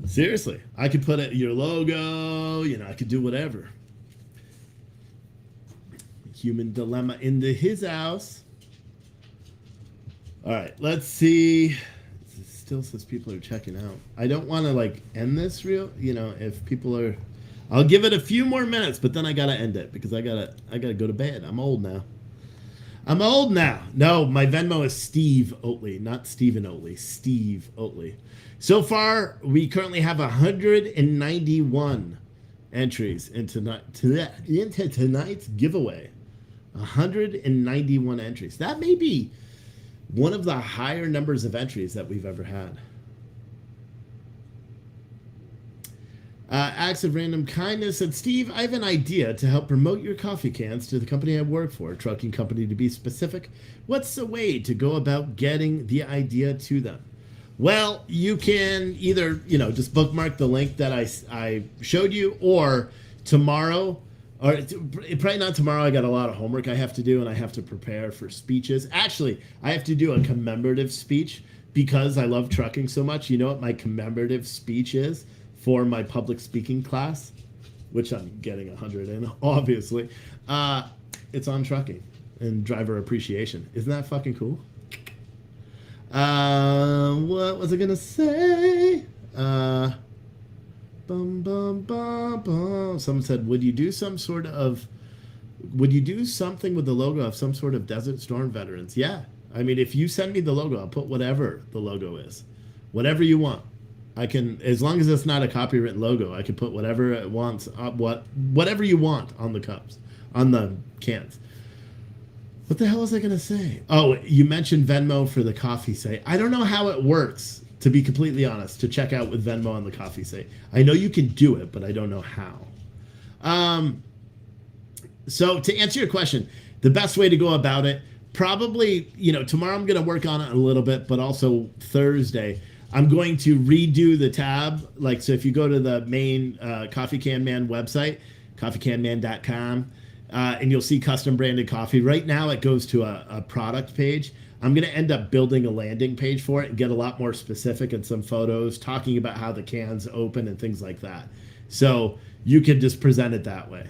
Seriously, I could put it your logo, I could do whatever. Human Dilemma into his house. All right, let's see. Still says people are checking out. I don't want to end this if people are, I'll give it a few more minutes, but then I gotta end it because I gotta go to bed. I'm old now. I'm old now. No, my Venmo is Steve Oatley, not Stephen Oatley. Steve Oatley. So far, we currently have 191 entries into tonight's giveaway. 191 entries. That may be one of the higher numbers of entries that we've ever had. Acts of random kindness said, Steve, I have an idea to help promote your coffee cans to the company I work for, a trucking company to be specific. What's the way to go about getting the idea to them? Well, you can either, just bookmark the link that I showed you, or tomorrow, or probably not tomorrow. I got a lot of homework I have to do, and I have to prepare for speeches. Actually, I have to do a commemorative speech because I love trucking so much. You know what my commemorative speech is for my public speaking class, which I'm getting 100 in, obviously. It's on trucking and driver appreciation. Isn't that fucking cool? What was I gonna say? Bum bum bum bum. Someone said, would you do something with the logo of some sort of Desert Storm veterans? Yeah. I mean, if you send me the logo, I'll put whatever the logo is. Whatever you want. I can, as long as it's not a copyright logo, I can put whatever it wants, whatever you want on the cups, on the cans. What the hell was I going to say? Oh, you mentioned Venmo for the coffee site. I don't know how it works, to be completely honest, to check out with Venmo on the coffee site. I know you can do it, but I don't know how. So to answer your question, the best way to go about it, probably, tomorrow I'm going to work on it a little bit, but also Thursday, I'm going to redo the tab. So if you go to the main Coffee Can Man website, coffeecanman.com, and you'll see custom branded coffee. Right now it goes to a product page. I'm going to end up building a landing page for it and get a lot more specific and some photos talking about how the cans open and things like that. So you can just present it that way.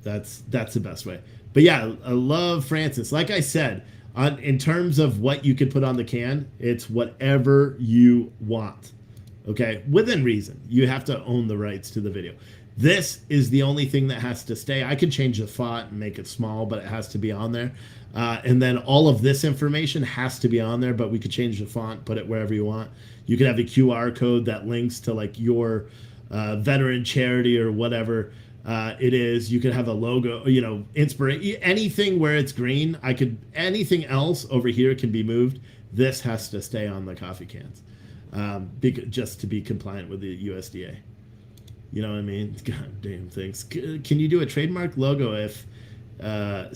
That's the best way. But yeah, I love Francis. Like I said, in terms of what you could put on the can, it's whatever you want. Okay? Within reason. You have to own the rights to the video. This is the only thing that has to stay. I could change the font and make it small, but it has to be on there. And then all of this information has to be on there, but we could change the font, put it wherever you want. You could have a QR code that links to your veteran charity or whatever it is. You could have a logo, inspiration, anything where it's green. Anything else over here can be moved. This has to stay on the coffee cans, just to be compliant with the USDA. You know what I mean? God damn things. Can you do a trademark logo if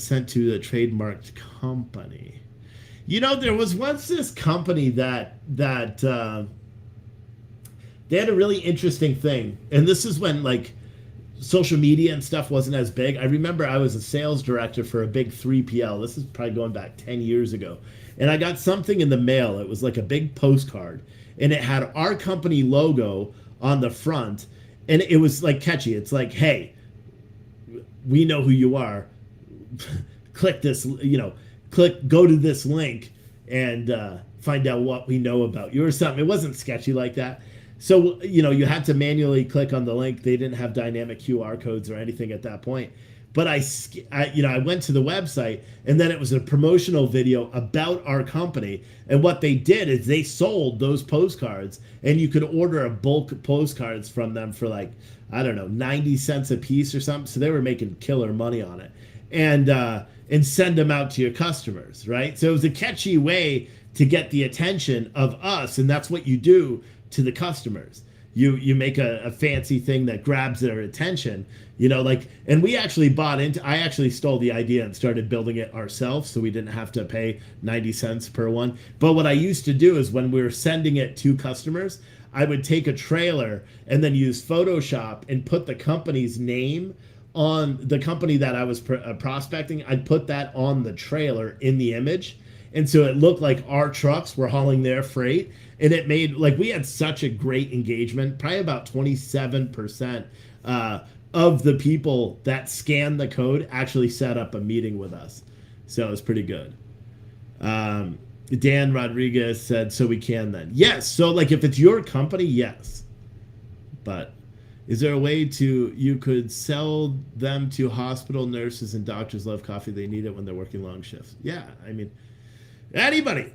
sent to the trademarked company? There was once this company that they had a really interesting thing, and this is when social media and stuff wasn't as big. I remember I was a sales director for a big 3PL. This is probably going back 10 years ago. And I got something in the mail. It was like a big postcard, and it had our company logo on the front, and it was catchy. It's like, hey, we know who you are. Click this, go to this link and find out what we know about you or something. It wasn't sketchy like that. So, you had to manually click on the link. They didn't have dynamic QR codes or anything at that point. But I went to the website, and then it was a promotional video about our company. And what they did is they sold those postcards, and you could order a bulk postcards from them for 90 cents a piece or something. So they were making killer money on it, and send them out to your customers, right? So it was a catchy way to get the attention of us, and that's what you do to the customers. You make a fancy thing that grabs their attention, and we actually I actually stole the idea and started building it ourselves, so we didn't have to pay 90 cents per one. But what I used to do is when we were sending it to customers, I would take a trailer and then use Photoshop and put the company's name on the company that I was prospecting. I'd put that on the trailer in the image. And so it looked like our trucks were hauling their freight. And it made, we had such a great engagement. Probably about 27% of the people that scanned the code actually set up a meeting with us. So it was pretty good. Dan Rodriguez said, so we can then. Yes. So if it's your company, yes. But Is there a way you could sell them to hospital nurses and doctors love coffee? They need it when they're working long shifts. Yeah, I mean, anybody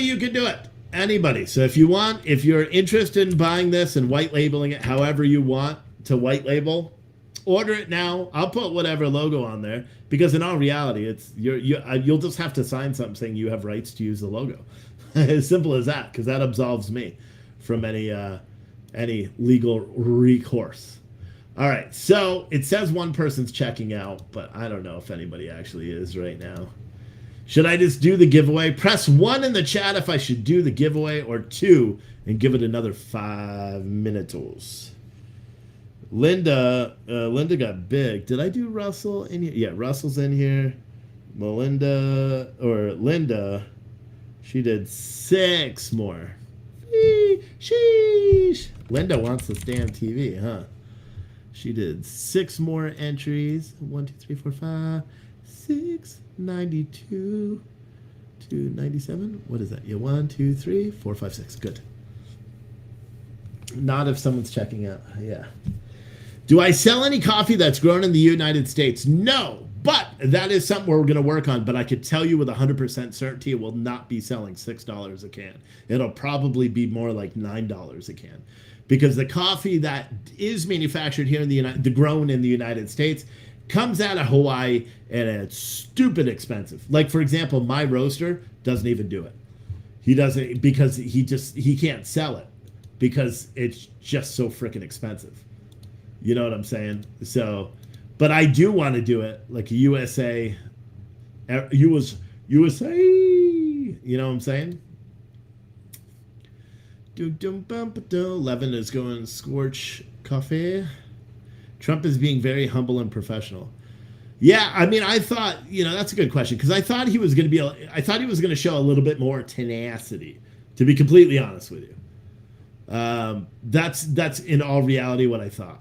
you could do it. Anybody. So if you're interested in buying this and white labeling it however you want to white label, order it now. I'll put whatever logo on there because in all reality, it's you'll just have to sign something saying you have rights to use the logo. As simple as that, because that absolves me from any legal recourse. All right, so it says one person's checking out, but I don't know if anybody actually is right now. Should I just do the giveaway? Press 1 in the chat if I should do the giveaway, or 2 and give it another 5 minutes. Linda got big. Did I do Russell in here? Yeah, Russell's in here. Linda, she did 6 more. Sheesh. Linda wants this damn TV, huh? She did 6 more entries. 1, 2, 3, 4, 5, 6, 92 to 97. What is that? Yeah, 1, 2, 3, 4, 5, 6. Good. Not if someone's checking out. Yeah. Do I sell any coffee that's grown in the United States? No, but that is something we're going to work on. But I could tell you with 100% certainty it will not be selling $6 a can. It'll probably be more like $9 a can. Because the coffee that is manufactured here in the grown in the United States comes out of Hawaii and it's stupid expensive. Like, for example, my roaster doesn't even do it. He doesn't, because he can't sell it because it's just so freaking expensive. You know what I'm saying? So, but I do want to do it like a USA. You know what I'm saying? Levin is going Scorch Coffee. Trump is being very humble and professional. Yeah, I mean, I thought, that's a good question because I thought he was going to show a little bit more tenacity, to be completely honest with you. That's in all reality what I thought.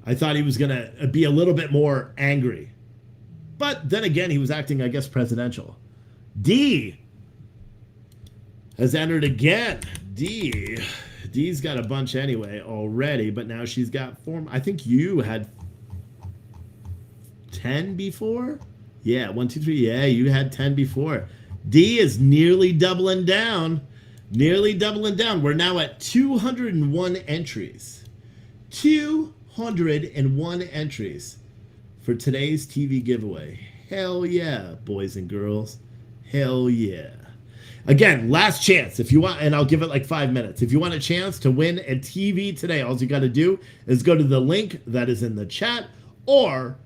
I thought he was going to be a little bit more angry. But then again, he was acting, I guess, presidential. D has entered again. D's got a bunch anyway already, but now she's got 4. I think you had 10 before. Yeah, 1, 2, 3. Yeah, you had 10 before. D is nearly doubling down. We're now at 201 entries. 201 entries for today's TV giveaway. Hell yeah, boys and girls. Hell yeah. Again, last chance if you want, and I'll give it like 5 minutes. If you want a chance to win a TV today, all you got to do is go to the link that is in the chat, or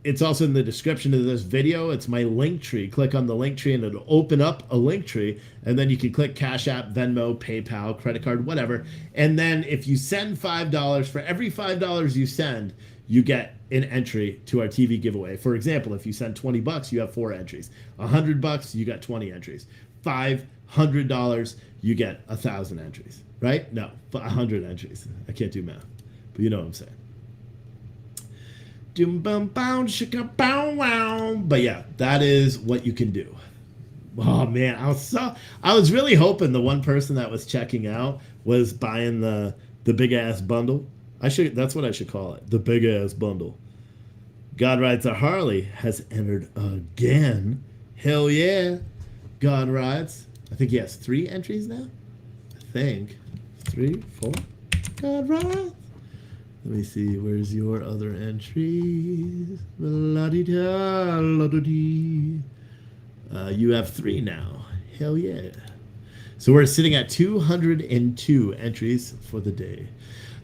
it's also in the description of this video. It's my link tree. Click on the link tree and it'll open up a link tree, and then you can click Cash App, Venmo, PayPal, credit card, whatever. And then if you send $5, for every $5 you send, you get an entry to our TV giveaway. For example, if you send $20, you have 4 entries. $100, you got 20 entries. $500, you get 1,000 entries, right? No, 100 entries. I can't do math, but you know what I'm saying. But yeah, that is what you can do. Oh man, I was really hoping the one person that was checking out was buying the big ass bundle. That's what I should call it, the big ass bundle. God Rides a Harley has entered again. Hell yeah. God Rides. I think he has 3 entries now. I think 3, 4. God Rides. Let me see. Where's your other entries? La-di-da, la-di-dee. You have 3 now. Hell yeah. So we're sitting at 202 entries for the day.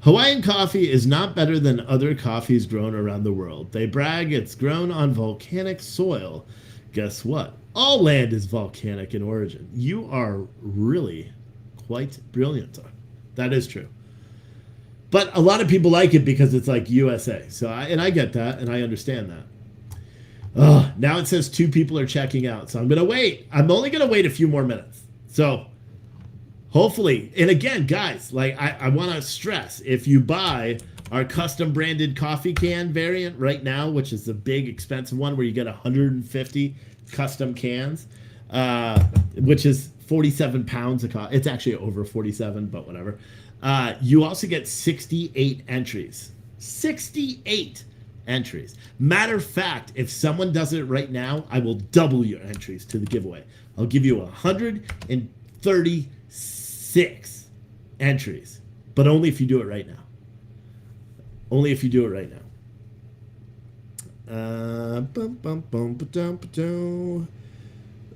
Hawaiian coffee is not better than other coffees grown around the world. They brag it's grown on volcanic soil. Guess what? All land is volcanic in origin. You are really quite brilliant. That is true. But a lot of people like it because it's like USA. So I get that, and I understand that. Now it says 2 people are checking out. So I'm going to wait. I'm only going to wait a few more minutes. So hopefully, and again, guys, like I want to stress, if you buy our custom branded coffee can variant right now, which is the big expensive one where you get 150 custom cans, which is 47 pounds of coffee. It's actually over 47, but whatever. You also get 68 entries. 68 entries. Matter of fact, if someone does it right now, I will double your entries to the giveaway. I'll give you 136 entries, but only if you do it right now. Only if you do it right now.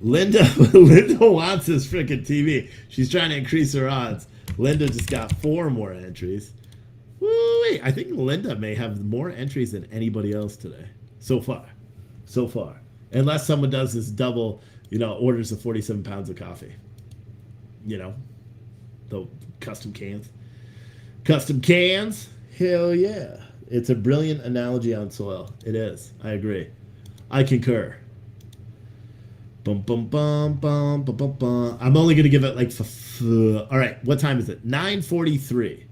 Linda wants this freaking TV. She's trying to increase her odds. Linda just got 4 more entries. Woo-wee. I think Linda may have more entries than anybody else today. So far. Unless someone does this double, orders of 47 pounds of coffee. The custom cans. Custom cans? Hell yeah. It's a brilliant analogy on soil. It is. I agree. I concur. Bum, bum, bum, bum, bum, bum, bum. I'm only going to give it all right, what time is it? 9:43.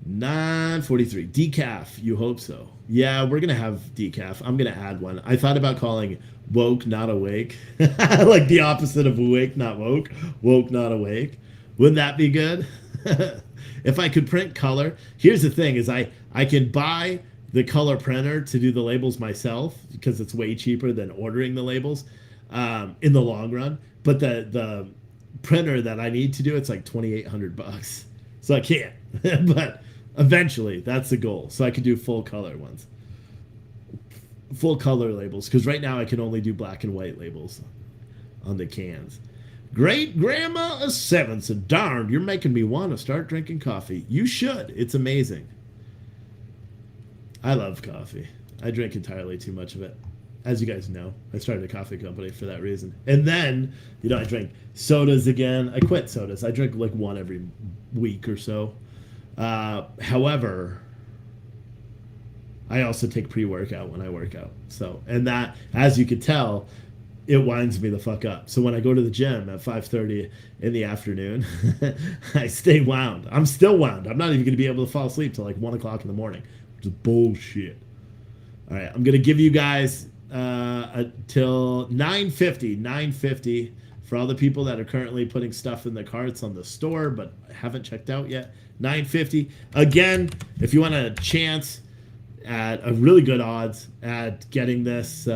9:43. Decaf. You hope so. Yeah, we're going to have decaf. I'm going to add one. I thought about calling woke, not awake. Like the opposite of awake, not woke. Woke, not awake. Wouldn't that be good? If I could print color. Here's the thing is I can buy the color printer to do the labels myself because it's way cheaper than ordering the labels in the long run. But the printer that I need to do, it's like $2,800. So I can't. But eventually, that's the goal. So I could do full color ones. Full color labels. Because right now I can only do black and white labels on the cans. Great Grandma of 7 said, darn, you're making me want to start drinking coffee. You should. It's amazing. I love coffee. I drink entirely too much of it. As you guys know, I started a coffee company for that reason. And then, I drink sodas again. I quit sodas. I drink like one every week or so. However, I also take pre-workout when I work out. So, and that, as you could tell, it winds me the fuck up. So when I go to the gym at 5:30 in the afternoon, I stay wound. I'm still wound. I'm not even going to be able to fall asleep till like 1 o'clock in the morning, which is bullshit. All right, I'm going to give you guys till 9:50. 9:50 for all the people that are currently putting stuff in the carts on the store but haven't checked out yet. 9:50. Again, if you want a chance at a really good odds at getting this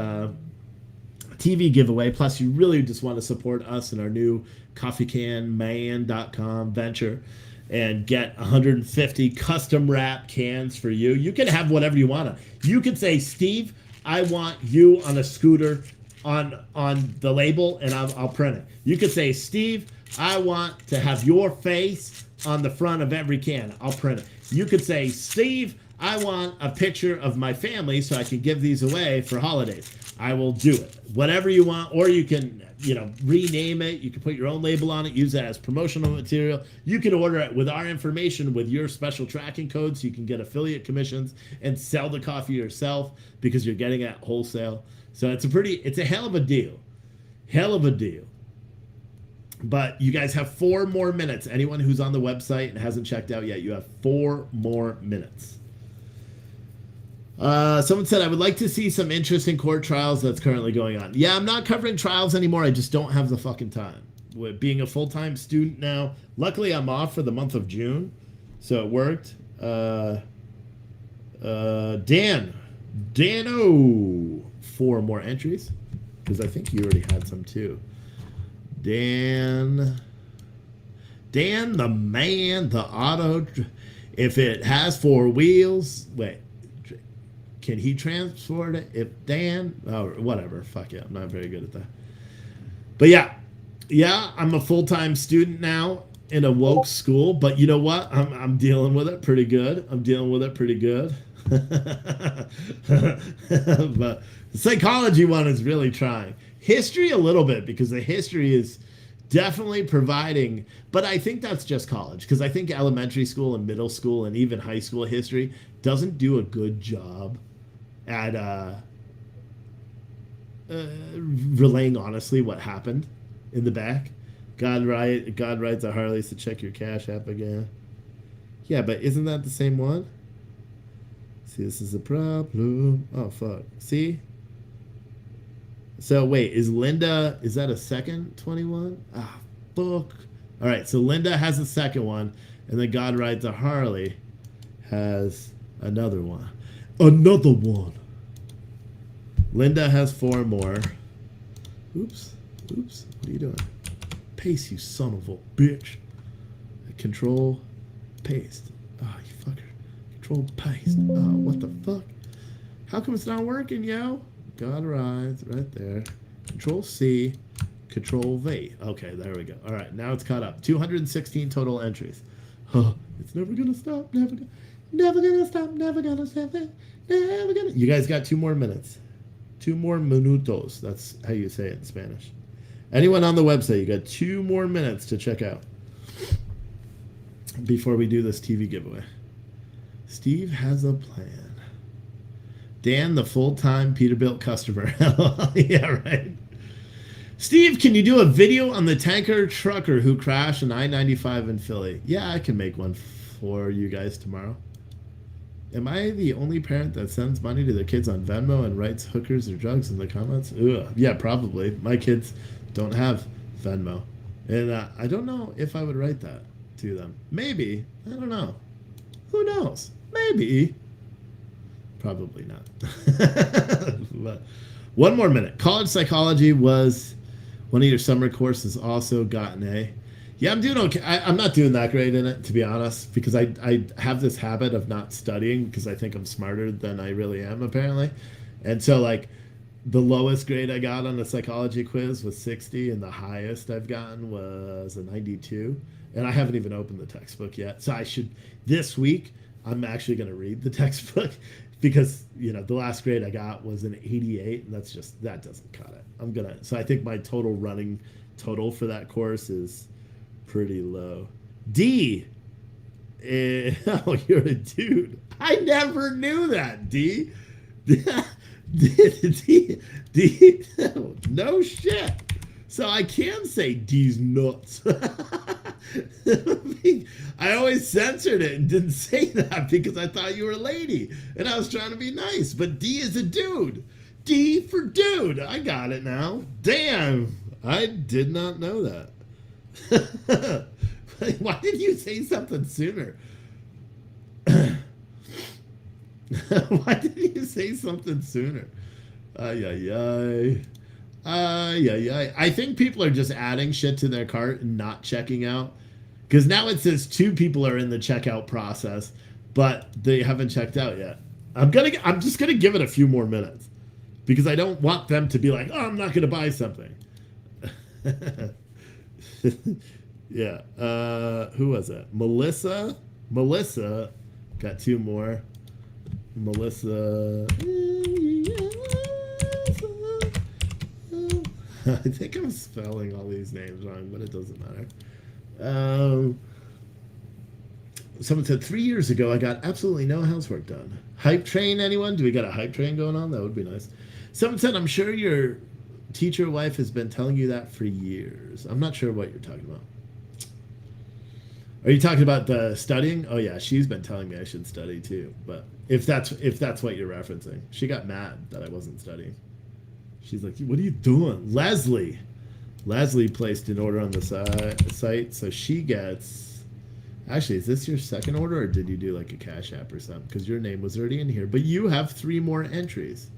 TV giveaway, plus you really just want to support us in our new coffeecanman.com venture and get 150 custom wrap cans for you. You can have whatever you want. You could say, Steve, I want you on a scooter on the label, and I'll print it. You could say, Steve, I want to have your face on the front of every can. I'll print it. You could say, Steve, I want a picture of my family so I can give these away for holidays. I will do it. Whatever you want, or you can, rename it. You can put your own label on it, use it as promotional material. You can order it with our information, with your special tracking codes. You can get affiliate commissions and sell the coffee yourself because you're getting it wholesale. So it's a hell of a deal. Hell of a deal. But you guys have 4 more minutes. Anyone who's on the website and hasn't checked out yet, you have 4 more minutes. Someone said, I would like to see some interesting court trials that's currently going on. Yeah, I'm not covering trials anymore. I just don't have the fucking time. With being a full-time student now, luckily I'm off for the month of June, so it worked. Dano, 4 more entries, because I think you already had some too. Dan the man, the auto, if it has 4 wheels, wait. Can he transport it? If Dan, whatever, fuck it, I'm not very good at that. But yeah, I'm a full-time student now in a woke school. But you know what? I'm dealing with it pretty good. But the psychology one is really trying. History a little bit, because the history is definitely providing. But I think that's just college, because I think elementary school and middle school and even high school history doesn't do a good job at relaying honestly what happened in the back. God rides a Harley, so check your Cash App again. Yeah, but isn't that the same one? See, this is a problem. Oh, fuck. See? So wait, is that a second 21? Ah, fuck. All right, so Linda has a second one, and then God Rides a Harley has another one. Another one. Linda has 4 more. Oops. What are you doing? Paste, you son of a bitch. Control, paste. Oh, you fucker. Control, paste. Oh, what the fuck? How come it's not working, yo? God Rides, right there. Control C, Control V. Okay, there we go. All right, now it's caught up. 216 total entries. Huh, it's never gonna stop, never gonna stop, never gonna stop, never gonna. You guys got 2 more minutes. 2 more minutos. That's how you say it in Spanish. Anyone on the website, you got 2 more minutes to check out before we do this TV giveaway. Steve has a plan. Dan, the full-time Peterbilt customer. Yeah, right. Steve, can you do a video on the tanker trucker who crashed on I-95 in Philly? Yeah, I can make one for you guys tomorrow. Am I the only parent that sends money to their kids on Venmo and writes hookers or drugs in the comments? Ugh. Yeah, probably. My kids don't have Venmo. And I don't know if I would write that to them. Maybe. I don't know. Who knows? Maybe. Probably not. But 1 more minute. College psychology was one of your summer courses. Also got an A. Yeah, I'm doing okay. I'm not doing that great in it, to be honest, because I have this habit of not studying because I think I'm smarter than I really am, apparently. And so, like, the lowest grade I got on the psychology quiz was 60, and the highest I've gotten was a 92. And I haven't even opened the textbook yet. So this week, I'm actually going to read the textbook because, the last grade I got was an 88, and that doesn't cut it. So I think my total running total for that course is pretty low. D. Oh, you're a dude. I never knew that, D. D. No shit. So I can say D's nuts. I always censored it and didn't say that because I thought you were a lady and I was trying to be nice. But D is a dude. D for dude. I got it now. Damn. I did not know that. Why did you say something sooner? Why did you say something sooner? I think people are just adding shit to their cart and not checking out. Because now it says 2 people are in the checkout process, but they haven't checked out yet. I'm just gonna give it a few more minutes because I don't want them to be like, oh, I'm not gonna buy something. Yeah. Who was it? Melissa got 2 more. Melissa. I think I'm spelling all these names wrong, but it doesn't matter. Someone said 3 years ago I got absolutely no housework done. Hype train, anyone? Do we got a hype train going on? That would be nice. Someone said, I'm sure your teacher wife has been telling you that for years. I'm not sure what you're talking about. Are you talking about the studying? Oh yeah, she's been telling me I should study too. But if that's what you're referencing, she got mad that I wasn't studying. She's like, what are you doing? Leslie placed an order on the site, so she gets. Actually, is this your second order, or did you do like a Cash App or something? Because your name was already in here, but you have 3 more entries.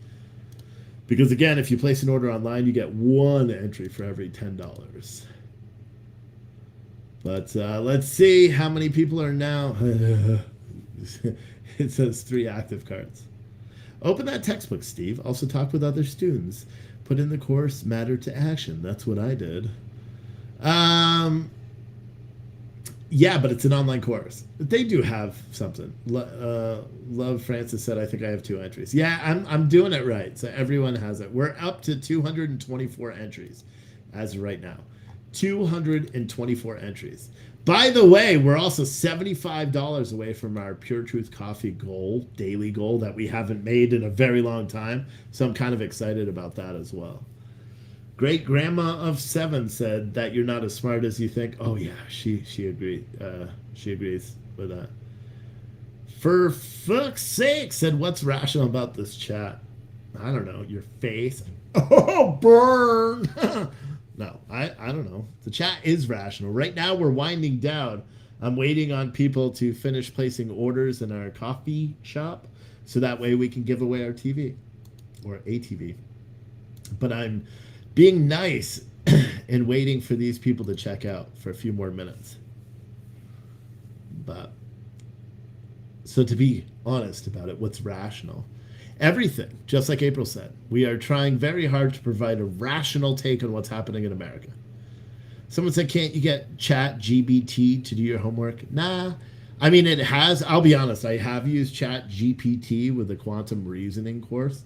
Because again, if you place an order online, you get 1 entry for every $10. But let's see how many people are now. It says 3 active cards. Open that textbook, Steve. Also talk with other students. Put in the course matter to action. That's what I did. Yeah, but it's an online course. They do have something. Love Francis said, I think I have 2 entries. Yeah, I'm doing it right. So everyone has it. We're up to 224 entries as of right now. 224 entries. By the way, we're also $75 away from our Pure Truth Coffee goal, daily goal that we haven't made in a very long time. So I'm kind of excited about that as well. Great Grandma of 7 said that you're not as smart as you think. Oh yeah, she agreed. She agrees with that. For fuck's sake, said what's rational about this chat? I don't know. Your face. Oh, burn! No, I don't know. The chat is rational. Right now, we're winding down. I'm waiting on people to finish placing orders in our coffee shop, so that way we can give away our TV or a TV. But I'm being nice and waiting for these people to check out for a few more minutes. But so to be honest about it, what's rational? Everything, just like April said, we are trying very hard to provide a rational take on what's happening in America. Someone said, can't you get Chat GPT to do your homework? Nah. I mean, it has. I'll be honest. I have used Chat GPT with the quantum reasoning course,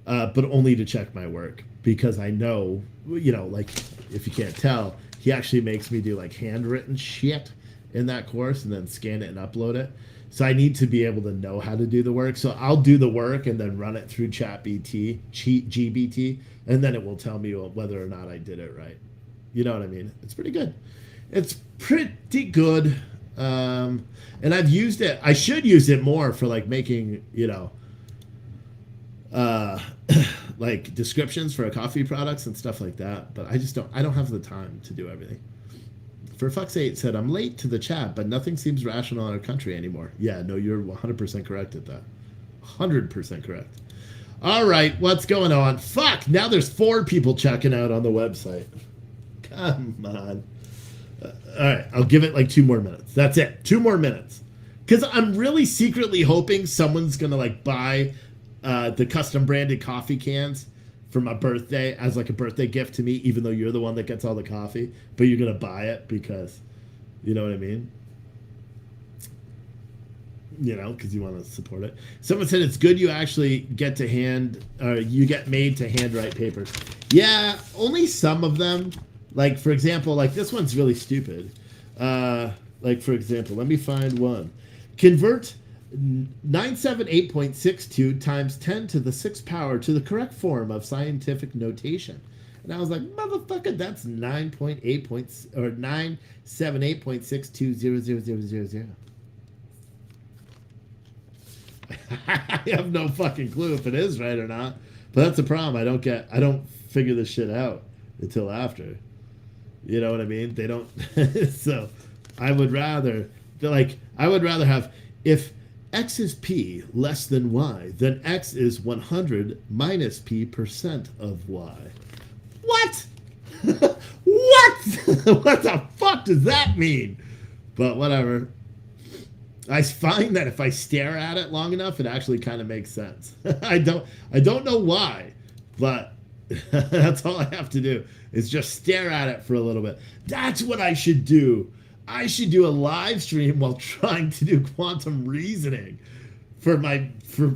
but only to check my work because I know, like if you can't tell, he actually makes me do like handwritten shit in that course and then scan it and upload it. So I need to be able to know how to do the work. So I'll do the work and then run it through GBT, and then it will tell me whether or not I did it right. You know what I mean? It's pretty good. It's pretty good. And I've used it. I should use it more for like making, like descriptions for coffee products and stuff like that. But I don't have the time to do everything. For fuck's sake said, I'm late to the chat, but nothing seems rational in our country anymore. Yeah, no, you're 100% correct at that. 100% correct. All right, what's going on? Fuck, now there's 4 people checking out on the website. Come on. All right, I'll give it like 2 more minutes. That's it, 2 more minutes. Because I'm really secretly hoping someone's going to like buy the custom branded coffee cans for my birthday as like a birthday gift to me, even though you're the one that gets all the coffee, but you're going to buy it because, you know what I mean? Because you want to support it. Someone said it's good you actually get you get made to handwrite papers. Yeah, only some of them. Like, for example, like this one's really stupid. Like, for example, let me find one. Convert 978.62 times 10 to the 6th power to the correct form of scientific notation. And I was like, motherfucker, that's 978.620000. I have no fucking clue if it is right or not. But that's the problem. I don't figure this shit out until after. You know what I mean? They don't. So I would rather have, if x is p less than y, then x is 100 minus p percent of y. What? What? What the fuck does that mean? But whatever. I find that if I stare at it long enough, it actually kind of makes sense. I don't know why, but that's all I have to do is just stare at it for a little bit. That's what I should do. I should do a live stream while trying to do quantum reasoning for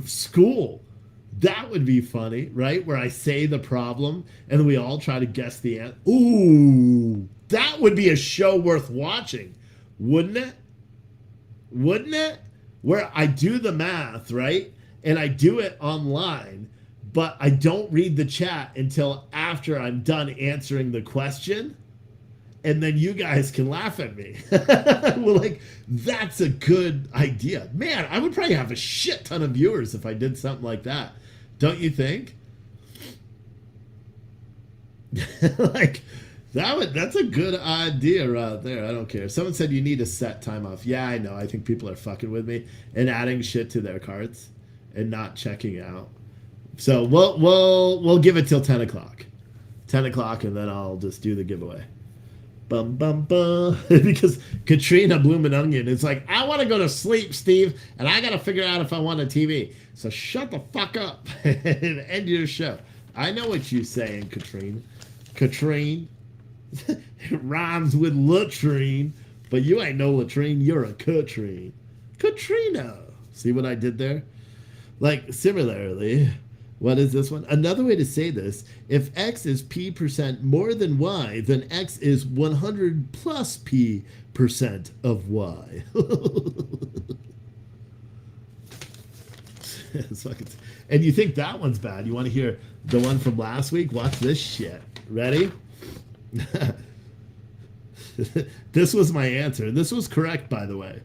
school. That would be funny, right? Where I say the problem and then we all try to guess the answer. Ooh, that would be a show worth watching, wouldn't it? Wouldn't it? Where I do the math, right? And I do it online, but I don't read the chat until after I'm done answering the question. And then you guys can laugh at me. Well, like, that's a good idea. Man, I would probably have a shit ton of viewers if I did something like that. Don't you think? Like, that's a good idea right there. I don't care. Someone said you need to set time off. Yeah, I know. I think people are fucking with me and adding shit to their carts and not checking out. So we'll give it till 10 o'clock. 10 o'clock, and then I'll just do the giveaway. Bum, bum, bum. Because Katrina Bloomin' Onion is like, I want to go to sleep, Steve, and I got to figure out if I want a TV. So shut the fuck up and end your show. I know what you're saying, Katrine. Katrine. It rhymes with latrine, but you ain't no latrine. You're a Katrine. Katrina. See what I did there? Like, similarly, what is this one? Another way to say this, if x is p percent more than y, then x is 100 plus p percent of y. And you think that one's bad. You want to hear the one from last week? Watch this shit. Ready? This was my answer. This was correct, by the way.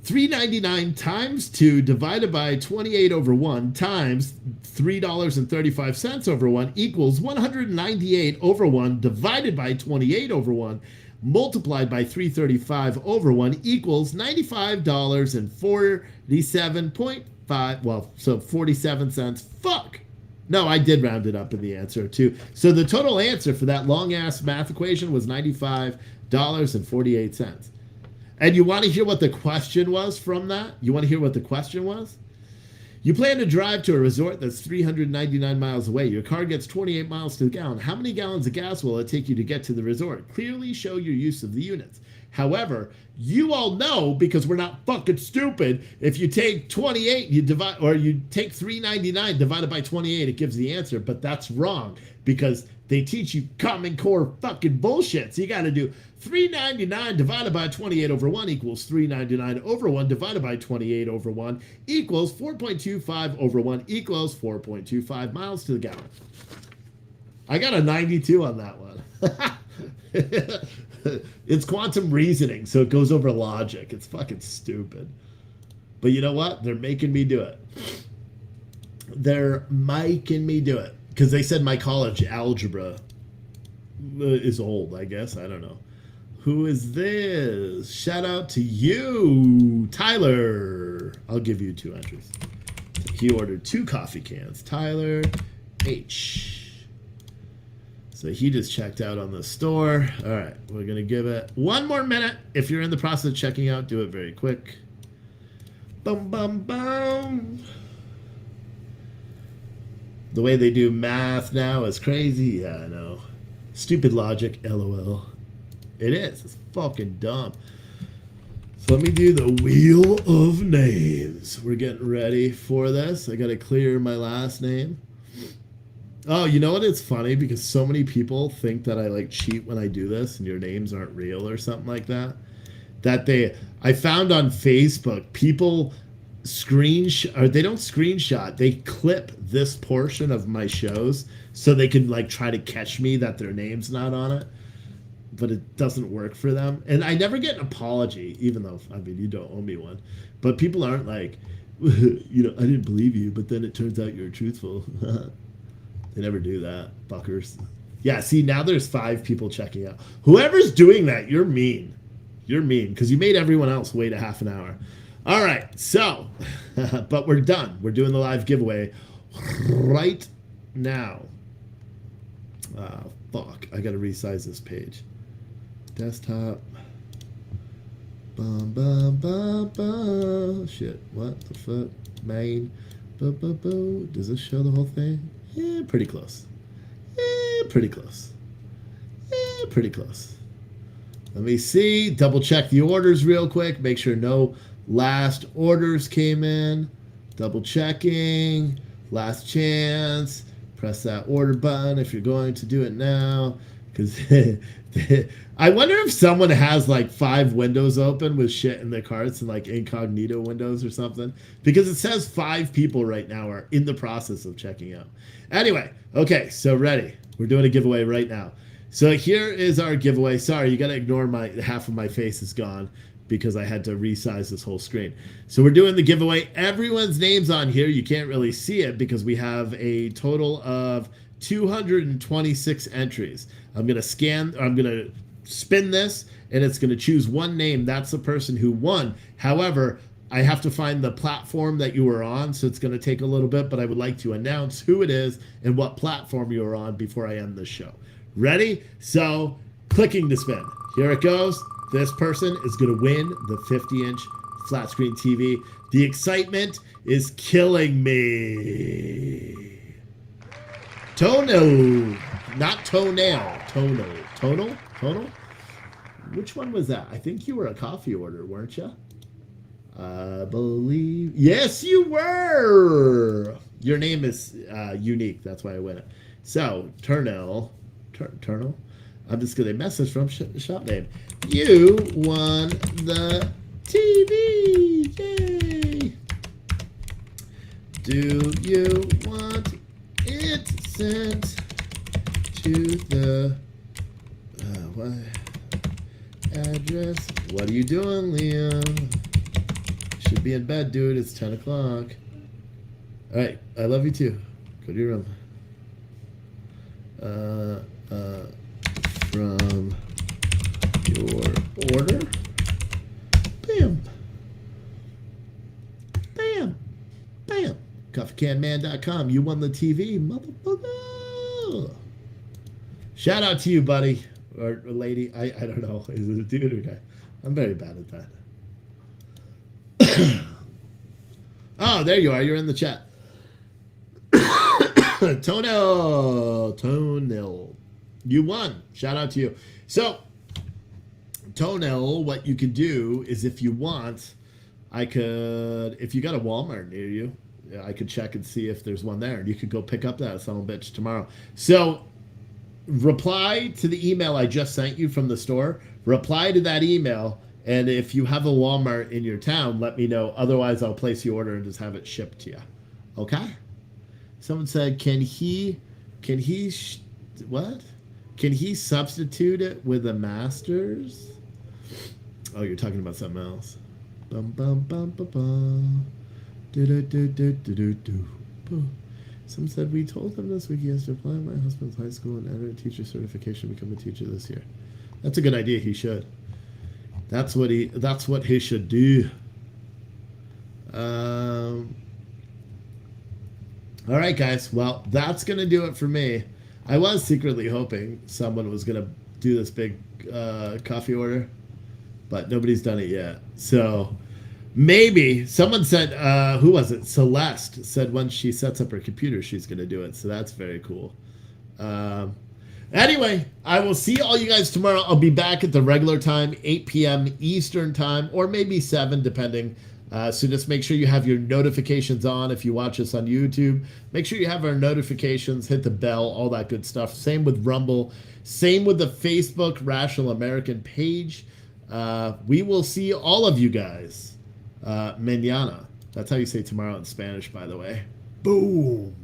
$3.99 times 2 divided by 28 over 1 times $3.35 over 1 equals 198 over 1 divided by 28 over 1 multiplied by 335 over 1 equals $95.47.5. Well, so 47 cents. Fuck. No, I did round it up in the answer too. So the total answer for that long ass math equation was $95.48. And you want to hear what the question was from that? You want to hear what the question was? You plan to drive to a resort that's 399 miles away. Your car gets 28 miles to the gallon. How many gallons of gas will it take you to get to the resort? Clearly show your use of the units. However, you all know, because we're not fucking stupid, if you take 28, you divide, or you take 399 divided by 28, it gives the answer. But that's wrong, because they teach you Common Core fucking bullshit. So you got to do 399 divided by 28 over 1 equals 399 over 1 divided by 28 over 1 equals 4.25 over 1 equals 4.25 miles to the gallon. I got a 92 on that one. It's quantum reasoning, so it goes over logic. It's fucking stupid. But you know what? They're making me do it. They're making me do it. Because they said my college algebra is old, I guess. I don't know. Who is this? Shout out to you, Tyler. I'll give you 2 entries. He ordered 2 coffee cans. Tyler H. So he just checked out on the store. All right, we're going to give it 1 more minute. If you're in the process of checking out, do it very quick. Bum, bum, bum. The way they do math now is crazy. Yeah, I know. Stupid logic, LOL. It is. It's fucking dumb. So let me do the wheel of names. We're getting ready for this. I got to clear my last name. Oh, you know what? It's funny because so many people think that I like cheat when I do this and your names aren't real or something like that. I found on Facebook, people they don't screenshot, they clip this portion of my shows so they can like try to catch me that their name's not on it, but it doesn't work for them. And I never get an apology, even though, I mean, you don't owe me one, but people aren't like, you know, I didn't believe you, but then it turns out you're truthful. They never do that, fuckers. Yeah, see, now there's 5 people checking out. Whoever's doing that, you're mean. You're mean, because you made everyone else wait a half an hour. All right, so, but we're done. We're doing the live giveaway right now. Fuck, I got to resize this page. Desktop. Bum, bum, bum, bum. Shit, what the fuck? Main. Does this show the whole thing? Yeah, pretty close. Pretty close. Pretty close. Let me see. Double check the orders real quick. Make sure no last orders came in. Double checking. Last chance. Press that order button if you're going to do it now. Because I wonder if someone has like 5 windows open with shit in their carts and like incognito windows or something. Because it says 5 people right now are in the process of checking out. Anyway, okay, so ready. We're doing a giveaway right now. So here is our giveaway. Sorry, you got to ignore half of my face is gone because I had to resize this whole screen. So we're doing the giveaway. Everyone's name's on here. You can't really see it because we have a total of 226 entries. I'm going to spin this and it's going to choose one name. That's the person who won. However, I have to find the platform that you were on, so it's going to take a little bit, but I would like to announce who it is and what platform you are on before I end the show. Ready? So, clicking to spin. Here it goes. This person is going to win the 50-inch flat screen TV. The excitement is killing me. Toenail. Not toenail. Tonal. Tonal? Tonal? Which one was that? I think you were a coffee order, weren't you? I believe. Yes, you were. Your name is unique. That's why I win it. So, Turnell. Turnell? I'm just going to message from shop name. You won the TV. Yay. Do you want it sent to the what address? What are you doing, Liam? Should be in bed, dude. It's 10 o'clock. All right. I love you too. Go to your room. From your order. Bam. Bam. Bam. CoffeeCanMan.com. You won the TV, motherfucker. Shout out to you, buddy. Or lady. I don't know. Is it a dude or guy? I'm very bad at that. Oh, there you are. You're in the chat. Toenail. You won. Shout out to you. So, Toenail, what you could do is if you want, if you got a Walmart near you, I could check and see if there's one there. And you could go pick up that son of a bitch tomorrow. So, reply to the email I just sent you from the store. Reply to that email. And if you have a Walmart in your town, let me know. Otherwise, I'll place the order and just have it shipped to you. Okay? Someone said, can he substitute it with a Masters? Oh, you're talking about something else. Bum, bum, bum, bum, bum. Some said, we told him this week he has to apply at my husband's high school and enter a teacher certification, become a teacher this year. That's a good idea. He should. That's what he should do. All right, guys. Well, that's going to do it for me. I was secretly hoping someone was going to do this big coffee order, but nobody's done it yet. So maybe someone said, who was it? Celeste said once she sets up her computer, she's going to do it. So that's very cool. Anyway, I will see all you guys tomorrow. I'll be back at the regular time, 8 p.m. Eastern time, or maybe 7, depending. So just make sure you have your notifications on if you watch us on YouTube. Make sure you have our notifications, hit the bell, all that good stuff. Same with Rumble. Same with the Facebook Rational American page. We will see all of you guys mañana. That's how you say tomorrow in Spanish, by the way. Boom.